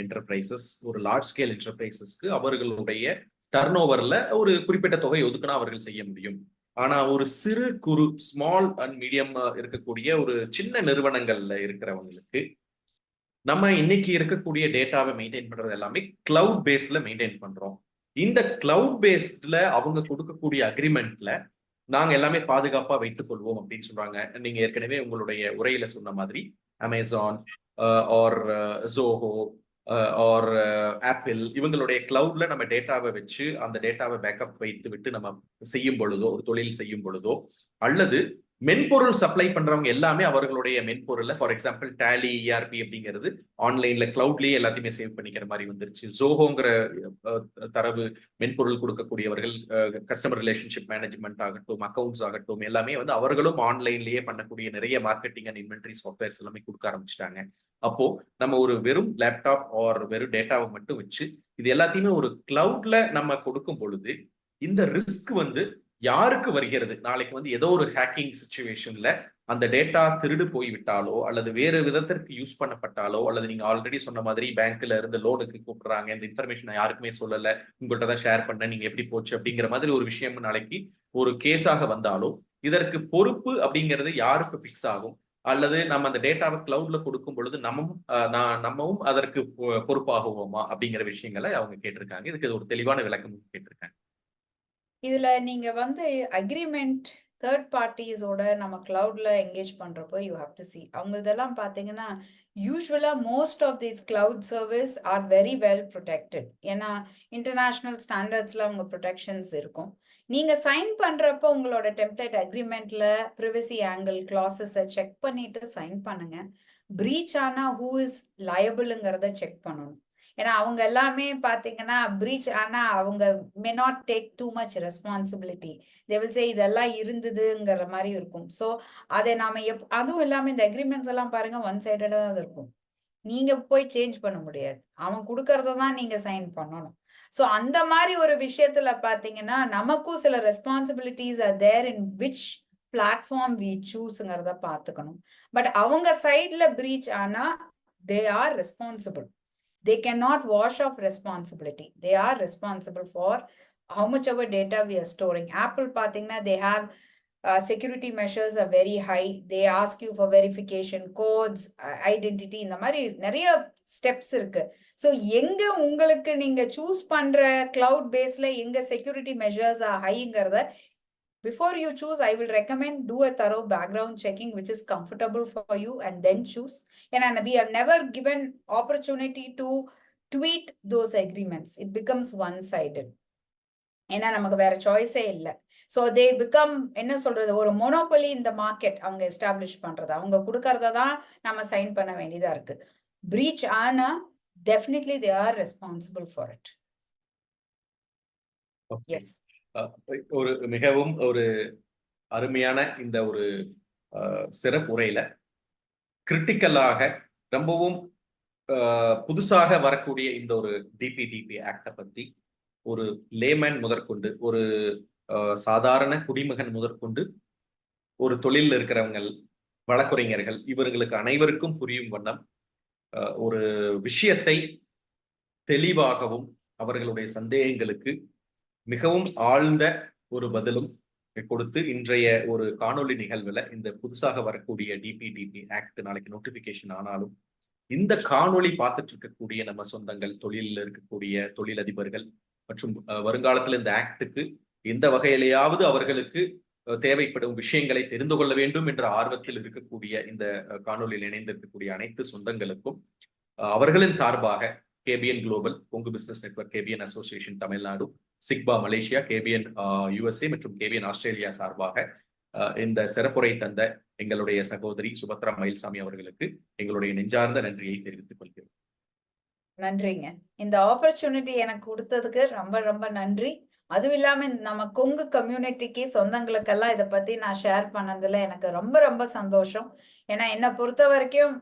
என்டர்பிரைசஸ், ஒரு லார்ஜ் ஸ்கேல் என்டர்பிரைசஸ்க்கு அவர்களுடைய டர்ன் ஓவர்ல ஒரு குறிப்பிட்ட தொகை ஒதுக்குனா அவர்கள் செய்ய முடியும். ஆனா ஒரு சிறு குறு ஸ்மால் அண்ட் மீடியம் இருக்கக்கூடிய ஒரு சின்ன நிறுவனங்கள்ல இருக்கிறவங்களுக்கு நம்ம இன்னைக்கு இருக்கக்கூடிய டேட்டாவை மெயின்டைன் பண்றது எல்லாமே கிளவுட் பேஸ்ட்ல மெயின்டைன் பண்றோம். இந்த கிளவுட் பேஸ்ட்ல அவங்க கொடுக்கக்கூடிய அக்ரிமெண்ட்ல நாங்க எல்லாமே பாதுகாப்பா வைத்துக் கொள்வோம் அப்படின்னு சொல்றாங்க. நீங்க ஏற்கனவே உங்களுடைய உரையில சொன்ன மாதிரி Amazon or Zoho or Apple இவங்களுடைய கிளவுட்ல நம்ம டேட்டாவை வச்சு அந்த டேட்டாவை பேக்கப் வைத்து விட்டு நம்ம செய்யும் பொழுதோ, ஒரு தொழில் செய்யும் பொழுதோ, அல்லது மென்பொருள் சப்ளை பண்றவங்க எல்லாமே அவர்களுடைய மென்பொருள்ல, ஃபார் எக்ஸாம்பிள் டேலி, இஆர்பி அப்படிங்கிறது ஆன்லைன்ல கிளவுட்லயே எல்லாத்தையுமே சேவ் பண்ணிக்கிற மாதிரி வந்துருச்சு. ஜோஹோங்கிற தரவு மென்பொருள் கொடுக்கக்கூடியவர்கள், கஸ்டமர் ரிலேஷன்ஷிப் மேனேஜ்மெண்ட் ஆகட்டும், அக்கௌண்ட்ஸ் ஆகட்டும், எல்லாமே வந்து அவர்களும் ஆன்லைன்லயே பண்ணக்கூடிய நிறைய மார்க்கெட்டிங் அண்ட் இன்வென்டரி சாஃப்ட்வேர்ஸ் எல்லாமே கொடுக்க ஆரம்பிச்சிட்டாங்க. அப்போ நம்ம ஒரு வெறும் லேப்டாப் ஆர் வெறும் டேட்டாவை மட்டும் வச்சு இது எல்லாத்தையுமே ஒரு கிளவுட்ல நம்ம கொடுக்கும் பொழுது இந்த ரிஸ்க் வந்து யாருக்கு வருகிறது? நாளைக்கு வந்து ஏதோ ஒரு ஹேக்கிங் சிச்சுவேஷன்ல அந்த டேட்டா திருடு போய்விட்டாலோ அல்லது வேறு விதத்திற்கு யூஸ் பண்ணப்பட்டாலோ அல்லது நீங்க ஆல்ரெடி சொன்ன மாதிரி பேங்க்ல இருந்து லோனுக்கு கூப்பிடுறாங்க, இந்த இன்ஃபர்மேஷன் யாருக்குமே சொல்லல, உங்கள்கிட்ட தான் ஷேர் பண்ண, நீங்க எப்படி போச்சு அப்படிங்கிற மாதிரி ஒரு விஷயம் நாளைக்கு ஒரு கேஸாக வந்தாலோ இதற்கு பொறுப்பு அப்படிங்கிறது யாருக்கு பிக்ஸ் ஆகும்? அல்லது நம்ம அந்த டேட்டாவை கிளவுட்ல கொடுக்கும் பொழுது நம்மவும் அதற்கு பொறுப்பாகுவோமா அப்படிங்கிற விஷயங்களை அவங்க கேட்டிருக்காங்க. இதுக்கு ஒரு தெளிவான விளக்கம் கேட்டிருக்காங்க. இதுல நீங்க வந்து அக்ரிமெண்ட் தேர்ட் பார்ட்டிஸோட நம்ம கிளவுட்ல என்கேஜ் பண்றப்போ யூ ஹாவ் டு சி அவங்க இதெல்லாம் பாத்தீங்கன்னா யூஸ்வலா most of these cloud service are very well protected. ஏன்னா இன்டர்நேஷனல் ஸ்டாண்டர்ட்ஸ்ல அவங்க ப்ரொடெக்ஷன்ஸ் இருக்கும். நீங்க சைன் பண்றப்போ உங்களோட டெம்ப்ளேட் அக்ரிமெண்ட்ல ப்ரிவசி ஆங்கிள் கிளாஸஸை செக் பண்ணிட்டு சைன் பண்ணுங்க. பிரீச் ஆனா ஹூ இஸ் லயபிள்ங்கிறத செக் பண்ணணும். ஏன்னா அவங்க எல்லாமே பாத்தீங்கன்னா பிரீச் ஆனா அவங்க may not take too much responsibility. They will say இதெல்லாம் இருந்ததுங்கிற மாதிரி இருக்கும். ஸோ அதை நாம அதுவும் இல்லாம இந்த அக்ரிமெண்ட்ஸ் எல்லாம் பாருங்க ஒன் சைடடா தான் இருக்கும். நீங்க போய் சேஞ்ச் பண்ண முடியாது. அவன் கொடுக்கறத தான் நீங்க சைன் பண்ணணும். ஸோ அந்த மாதிரி ஒரு விஷயத்துல பாத்தீங்கன்னா நமக்கும் சில responsibilities are there in which platform we சூஸ்ங்கிறத பாத்துக்கணும். பட் அவங்க சைட்ல பிரீச் ஆனா they are responsible. They cannot wash off responsibility. They are responsible for how much of our data we are storing. Apple பாத்தீங்கன்னா they have security measures are very high. They ask you for verification, codes, identity, இந்த மாதிரி நிறைய ஸ்டெப்ஸ் இருக்கு. ஸோ எங்க உங்களுக்கு நீங்க சூஸ் பண்ற கிளவுட் பேஸ்ல எங்க செக்யூரிட்டி மெஷர்ஸ் ஆர் ஹைங்கிறத before you choose, I will recommend do a thorough background checking which is comfortable for you and then choose. And we have never given opportunity to tweak those agreements. It becomes one-sided. ஏன்னா நமக்கு வேற சாய்ஸே இல்லை. ஸோ தே பிகம் என்ன சொல்றது, ஒரு மோனோபொலி இந்த மார்க்கெட் அவங்க எஸ்டாப்ளிஷ் பண்றது, அவங்க கொடுக்கறத தான் நம்ம சைன் பண்ண வேண்டியதா இருக்கு. பிரீச் ஆனா definitely they are responsible for it. Yes, ஒரு மிகவும் ஒரு அருமையான இந்த ஒரு சிறப்புரையில கிரிட்டிக்கலாக ரொம்பவும் புதுசாக வரக்கூடிய இந்த ஒரு டிபிடிபி ஆக்டை பத்தி ஒரு லேமேன் முதற்கொண்டு ஒரு சாதாரண குடிமகன் முதற்கொண்டு ஒரு தொழிலில் இருக்கிறவங்க, வழக்குரைஞர்கள், இவர்களுக்கு அனைவருக்கும் புரியும் வண்ணம் ஒரு விஷயத்தை தெளிவாகவும் அவர்களுடைய சந்தேகங்களுக்கு மிகவும் ஆழ்ந்த ஒரு பதிலும் கொடுத்து இன்றைய ஒரு காணொளி நிகழ்வுல இந்த புதுசாக வரக்கூடிய டிபிடிபி ஆக்ட் நாளைக்கு நோட்டிபிகேஷன் ஆனாலும் இந்த காணொளி பார்த்துட்டு இருக்கக்கூடிய நம்ம சொந்தங்கள், தொழிலில் இருக்கக்கூடிய தொழிலதிபர்கள் மற்றும் வருங்காலத்தில் இந்த ஆக்டுக்கு எந்த வகையிலேயாவது அவர்களுக்கு தேவைப்படும் விஷயங்களை தெரிந்து கொள்ள வேண்டும் என்ற ஆர்வத்தில் இருக்கக்கூடிய இந்த காணொலியில் இணைந்திருக்கக்கூடிய அனைத்து சொந்தங்களுக்கும் அவர்களின் சார்பாக KPN global, Kongu business network, KPN association Tamil Nadu, சிக்பா மலேசியா, கேபிஎன் யுஎஸ்ஏ மற்றும் கேபிஎன் ஆஸ்திரேலியா சார்பாக இந்த சிறப்புரை தந்த எங்களுடைய சகோதரி சுபத்ரா மயில்சாமி அவர்களுக்கு எங்களுடைய நெஞ்சார்ந்த நன்றியை தெரிவித்துக் கொள்கிறோம். நன்றிங்க. இந்த ஆப்பர்ச்சுனிட்டி எனக்கு கொடுத்ததுக்கு ரொம்ப ரொம்ப நன்றி. அதுவும் இல்லாம நம்ம கொங்கு கம்யூனிட்டிக்கு சொந்தங்களுக்கெல்லாம் இதை பத்தி நான் ஷேர் பண்ணதுல எனக்கு ரொம்ப ரொம்ப சந்தோஷம். ஏன்னா என்னை பொறுத்த வரைக்கும்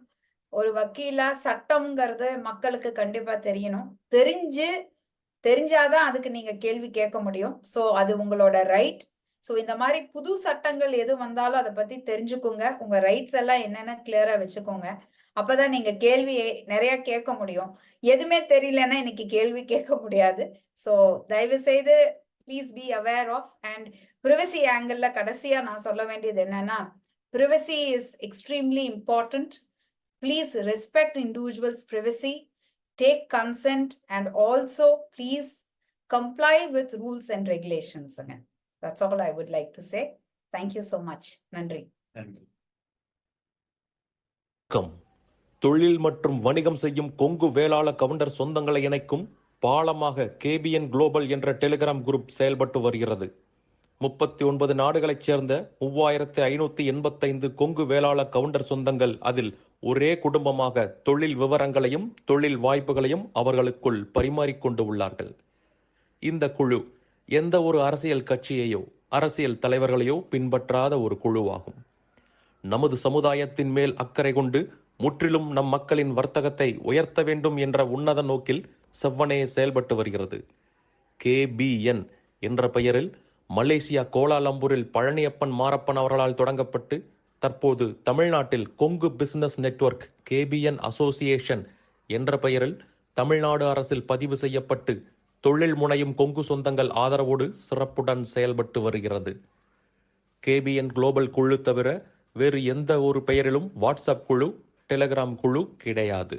ஒரு வக்கீலா சட்டம்ங்கிறது மக்களுக்கு கண்டிப்பா தெரியணும். தெரிஞ்சாதான் அதுக்கு நீங்க கேள்வி கேட்க முடியும். சோ அது உங்களோட ரைட். சோ இந்த மாதிரி புது சட்டங்கள் எது வந்தாலும் அதை பத்தி தெரிஞ்சுக்கோங்க. உங்க ரைட்ஸ் எல்லாம் என்னென்ன கிளியரா வச்சுக்கோங்க. அப்பதான் நீங்க கேள்வி நிறைய கேட்க முடியும். எதுவுமே தெரியலன்னா இன்னைக்கு கேள்வி கேட்க முடியாது. சோ தயவு செய்து please be aware of. And privacy angle கடைசியா நான் சொல்ல வேண்டியது என்னன்னா, privacy is extremely important. Please respect individuals' privacy, take consent, and also please comply with rules and regulations. Again, that's all I would like to say. Thank you so much. Nandri. தொழில் மற்றும் வணிகம் செய்யும் கொங்கு வேளாள கவுண்டர் சொந்தங்களை இணைக்கும் பாலமாக கேபிஎன் குளோபல் என்ற டெலிகிராம் குரூப் செயல்பட்டு வருகிறது. 39 நாடுகளைச் சேர்ந்த 3585 கொங்கு வேளாள கவுண்டர் சொந்தங்கள் அதில் ஒரே குடும்பமாக தொழில் விவரங்களையும் தொழில் வாய்ப்புகளையும் அவர்களுக்குள் பரிமாறிக்கொண்டு உள்ளார்கள். இந்த குழு எந்த ஒரு அரசியல் கட்சியையோ அரசியல் தலைவர்களையோ பின்பற்றாத ஒரு குழுவாகும். நமது சமுதாயத்தின் மேல் அக்கறை கொண்டு முற்றிலும் நம் மக்களின் வர்த்தகத்தை உயர்த்த வேண்டும் என்ற உன்னத நோக்கில் செவ்வனே செயல்பட்டு வருகிறது. KBN என்ற பெயரில் மலேசியா கோலாலம்பூரில் பழனியப்பன் மாரப்பன் அவர்களால் தொடங்கப்பட்டு தற்போது தமிழ்நாட்டில் Kongu business network KBN association என்ற பெயரில் தமிழ்நாடு அரசில் பதிவு செய்யப்பட்டு தொழில் முனையும் கொங்கு சொந்தங்கள் ஆதரவோடு சிறப்புடன் செயல்பட்டு வருகிறது. KBN குளோபல் குழு தவிர வேறு எந்த ஒரு பெயரிலும் வாட்ஸ்அப் குழு, டெலிகிராம் குழு கிடையாது.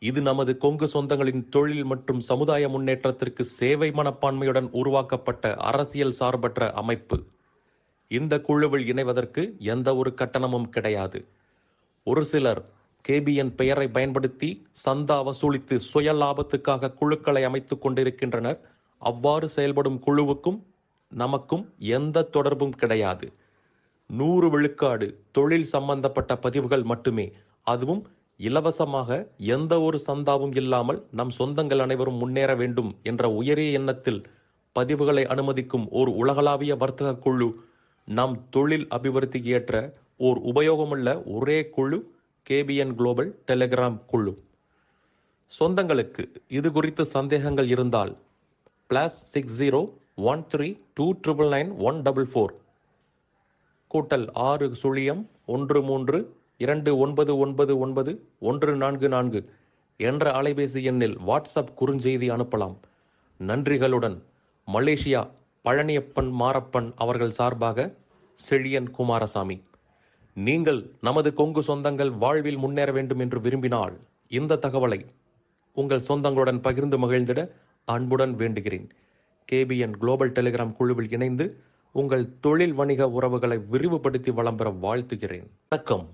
இது நமது கொங்கு சொந்தங்களின் தொழில் மற்றும் சமுதாய முன்னேற்றத்திற்கு சேவை மனப்பான்மையுடன் உருவாக்கப்பட்ட அரசியல் சார்பற்ற அமைப்பு. இந்த குழுவில் இணைவதற்கு எந்த ஒரு கட்டணமும் கிடையாது. ஒரு சிலர் KBN பெயரை பயன்படுத்தி சந்தா வசூலித்து சுய லாபத்துக்காக குழுக்களை அமைத்துக் கொண்டிருக்கின்றனர். அவ்வாறு செயல்படும் குழுவுக்கும் நமக்கும் எந்த தொடர்பும் கிடையாது. 100 விழுக்காடு தொழில் சம்பந்தப்பட்ட பதிவுகள் மட்டுமே, அதுவும் இலவசமாக, எந்த ஒரு சந்தாவும் இல்லாமல் நம் சொந்தங்கள் அனைவரும் முன்னேற வேண்டும் என்ற உயரிய எண்ணத்தில் பதிவுகளை அனுமதிக்கும் ஓர் உலகளாவிய வர்த்தக குழு, நம் தொழில் அபிவிருத்திக்கு ஏற்ற ஓர் உபயோகமுள்ள ஒரே குழு KBN குளோபல் டெலிகிராம் குழு. சொந்தங்களுக்கு இது குறித்து சந்தேகங்கள் இருந்தால் +60 13 2999144 கூட்டல் 6 சுழியம் 13 2999 144 என்ற அலைபேசி எண்ணில் வாட்ஸ்அப் குறுஞ்செய்தி அனுப்பலாம். நன்றிகளுடன் மலேசியா பழனியப்பன் மாரப்பன் அவர்கள் சார்பாக செழியன் குமாரசாமி. நீங்கள் நமது கொங்கு சொந்தங்கள் வாழ்வில் முன்னேற வேண்டும் என்று விரும்பினால் இந்த தகவலை உங்கள் சொந்தங்களுடன் பகிர்ந்து மகிழ்ந்திட அன்புடன் வேண்டுகிறேன். KBN குளோபல் டெலிகிராம் குழுவில் இணைந்து உங்கள் தொழில் வணிக உறவுகளை விரிவுபடுத்தி வளம் பெற வாழ்த்துகிறேன். வணக்கம்.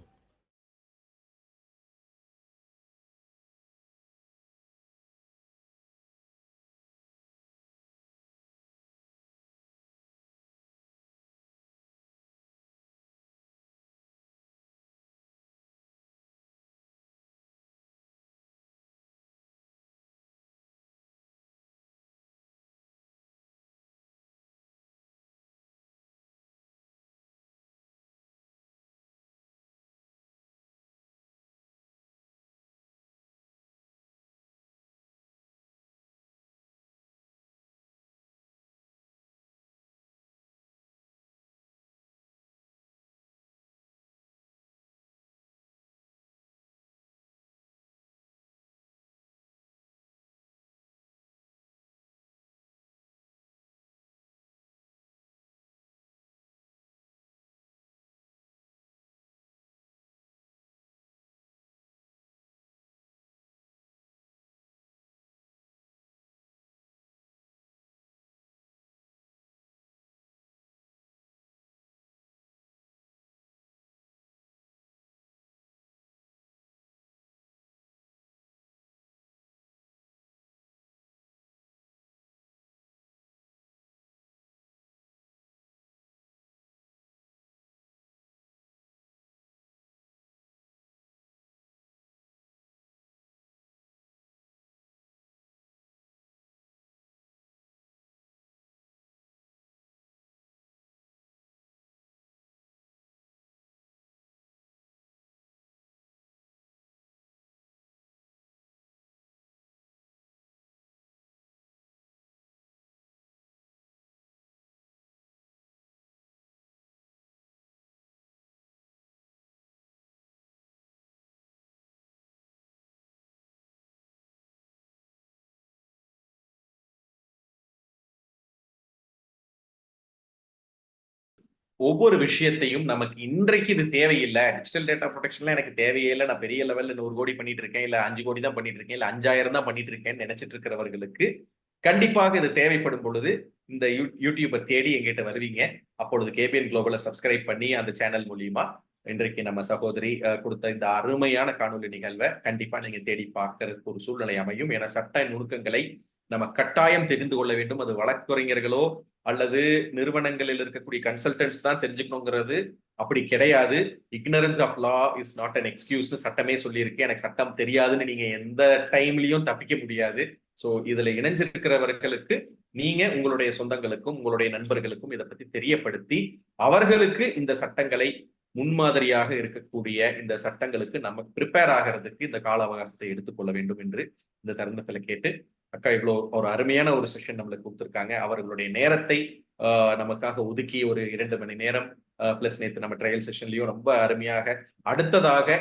ஒவ்வொரு விஷயத்தையும் நமக்கு இன்றைக்கு இது தேவையில்லை, டிஜிட்டல் டேட்டா ப்ரொடெக்ஷன்ல எனக்கு தேவையே இல்லை, நான் பெரிய லெவல்ல 100 கோடி பண்ணிட்டு இருக்கேன், இல்ல 5 கோடி தான் பண்ணிட்டு இருக்கேன், இல்ல 5000 தான் பண்ணிட்டு இருக்கேன்னு நினைச்சிட்டு இருக்கிறவர்களுக்கு கண்டிப்பாக இது தேவைப்படும் பொழுது இந்த யூடியூபை தேடி எங்கிட்ட வருவீங்க. அப்பொழுது கேபிஎன் குளோபலை சப்ஸ்கிரைப் பண்ணி அந்த சேனல் மூலியமா இன்றைக்கு நம்ம சகோதரி கொடுத்த இந்த அருமையான காணொலி நிகழ்வை கண்டிப்பா நீங்க தேடி பார்க்கறதுக்கு ஒரு சூழ்நிலை அமையும். என சட்ட நுணுக்கங்களை நம்ம கட்டாயம் தெரிந்து கொள்ள வேண்டும். அது வழக்கறிஞர்களோ அல்லது நிறுவனங்களில் இருக்கக்கூடிய கன்சல்டன்ட்ஸ் தான் தெரிஞ்சுக்கணுங்கிறது அப்படி கிடையாது. Ignorance of law is not an எக்ஸ்கியூஸ்னு சட்டமே சொல்லியிருக்கு. எனக்கு சட்டம் தெரியாதுன்னு நீங்க எந்த டைம்லயும் தப்பிக்க முடியாது. ஸோ இதுல இணைஞ்சிருக்கிறவர்களுக்கு நீங்க உங்களுடைய சொந்தங்களுக்கும் உங்களுடைய நண்பர்களுக்கும் இதை பத்தி தெரியப்படுத்தி அவர்களுக்கு இந்த சட்டங்களை முன்மாதிரியாக இருக்கக்கூடிய இந்த சட்டங்களுக்கு நம்ம ப்ரிப்பேர் ஆகிறதுக்கு இந்த கால அவகாசத்தை எடுத்துக்கொள்ள வேண்டும் என்று இந்த தருணத்துல கேட்டு, அக்கா இவ்வளோ ஒரு அருமையான ஒரு செஷன் நம்மளுக்கு கொடுத்துருக்காங்க. அவர்களுடைய நேரத்தை நமக்காக ஒதுக்கி ஒரு 2 மணி நேரம் பிளஸ் நேற்று நம்ம ட்ரையல் செஷன்லயும் ரொம்ப அருமையாக அடுத்ததாக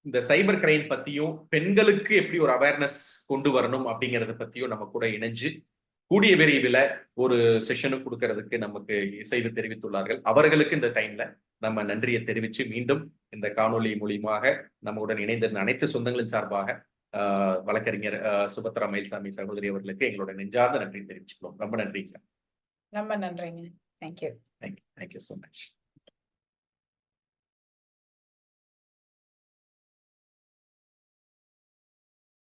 இந்த சைபர் கிரைம் பத்தியும் பெண்களுக்கு எப்படி ஒரு அவேர்னஸ் கொண்டு வரணும் அப்படிங்கறத பத்தியும் நம்ம கூட இணைஞ்சு கூடிய விரைவில் ஒரு செஷனும் கொடுக்கறதுக்கு நமக்கு இசைவு தெரிவித்துள்ளார்கள். அவர்களுக்கு இந்த டைம்ல நம்ம நன்றியை தெரிவிச்சு மீண்டும் இந்த காணொலி மூலியமாக நம்முடன் இணைந்திருந்த அனைத்து சொந்தங்களின் சார்பாக வழக்கறிஞர் சுபத்ரா மயில்சாமி சகோதரி அவர்களுக்கு எங்களோட நெஞ்சார்ந்த நன்றி தெரிவிச்சுக்கிறோம். ரொம்ப நன்றிங்க. ரொம்ப நன்றிங்க. தேங்க்யூ. Thank you so much.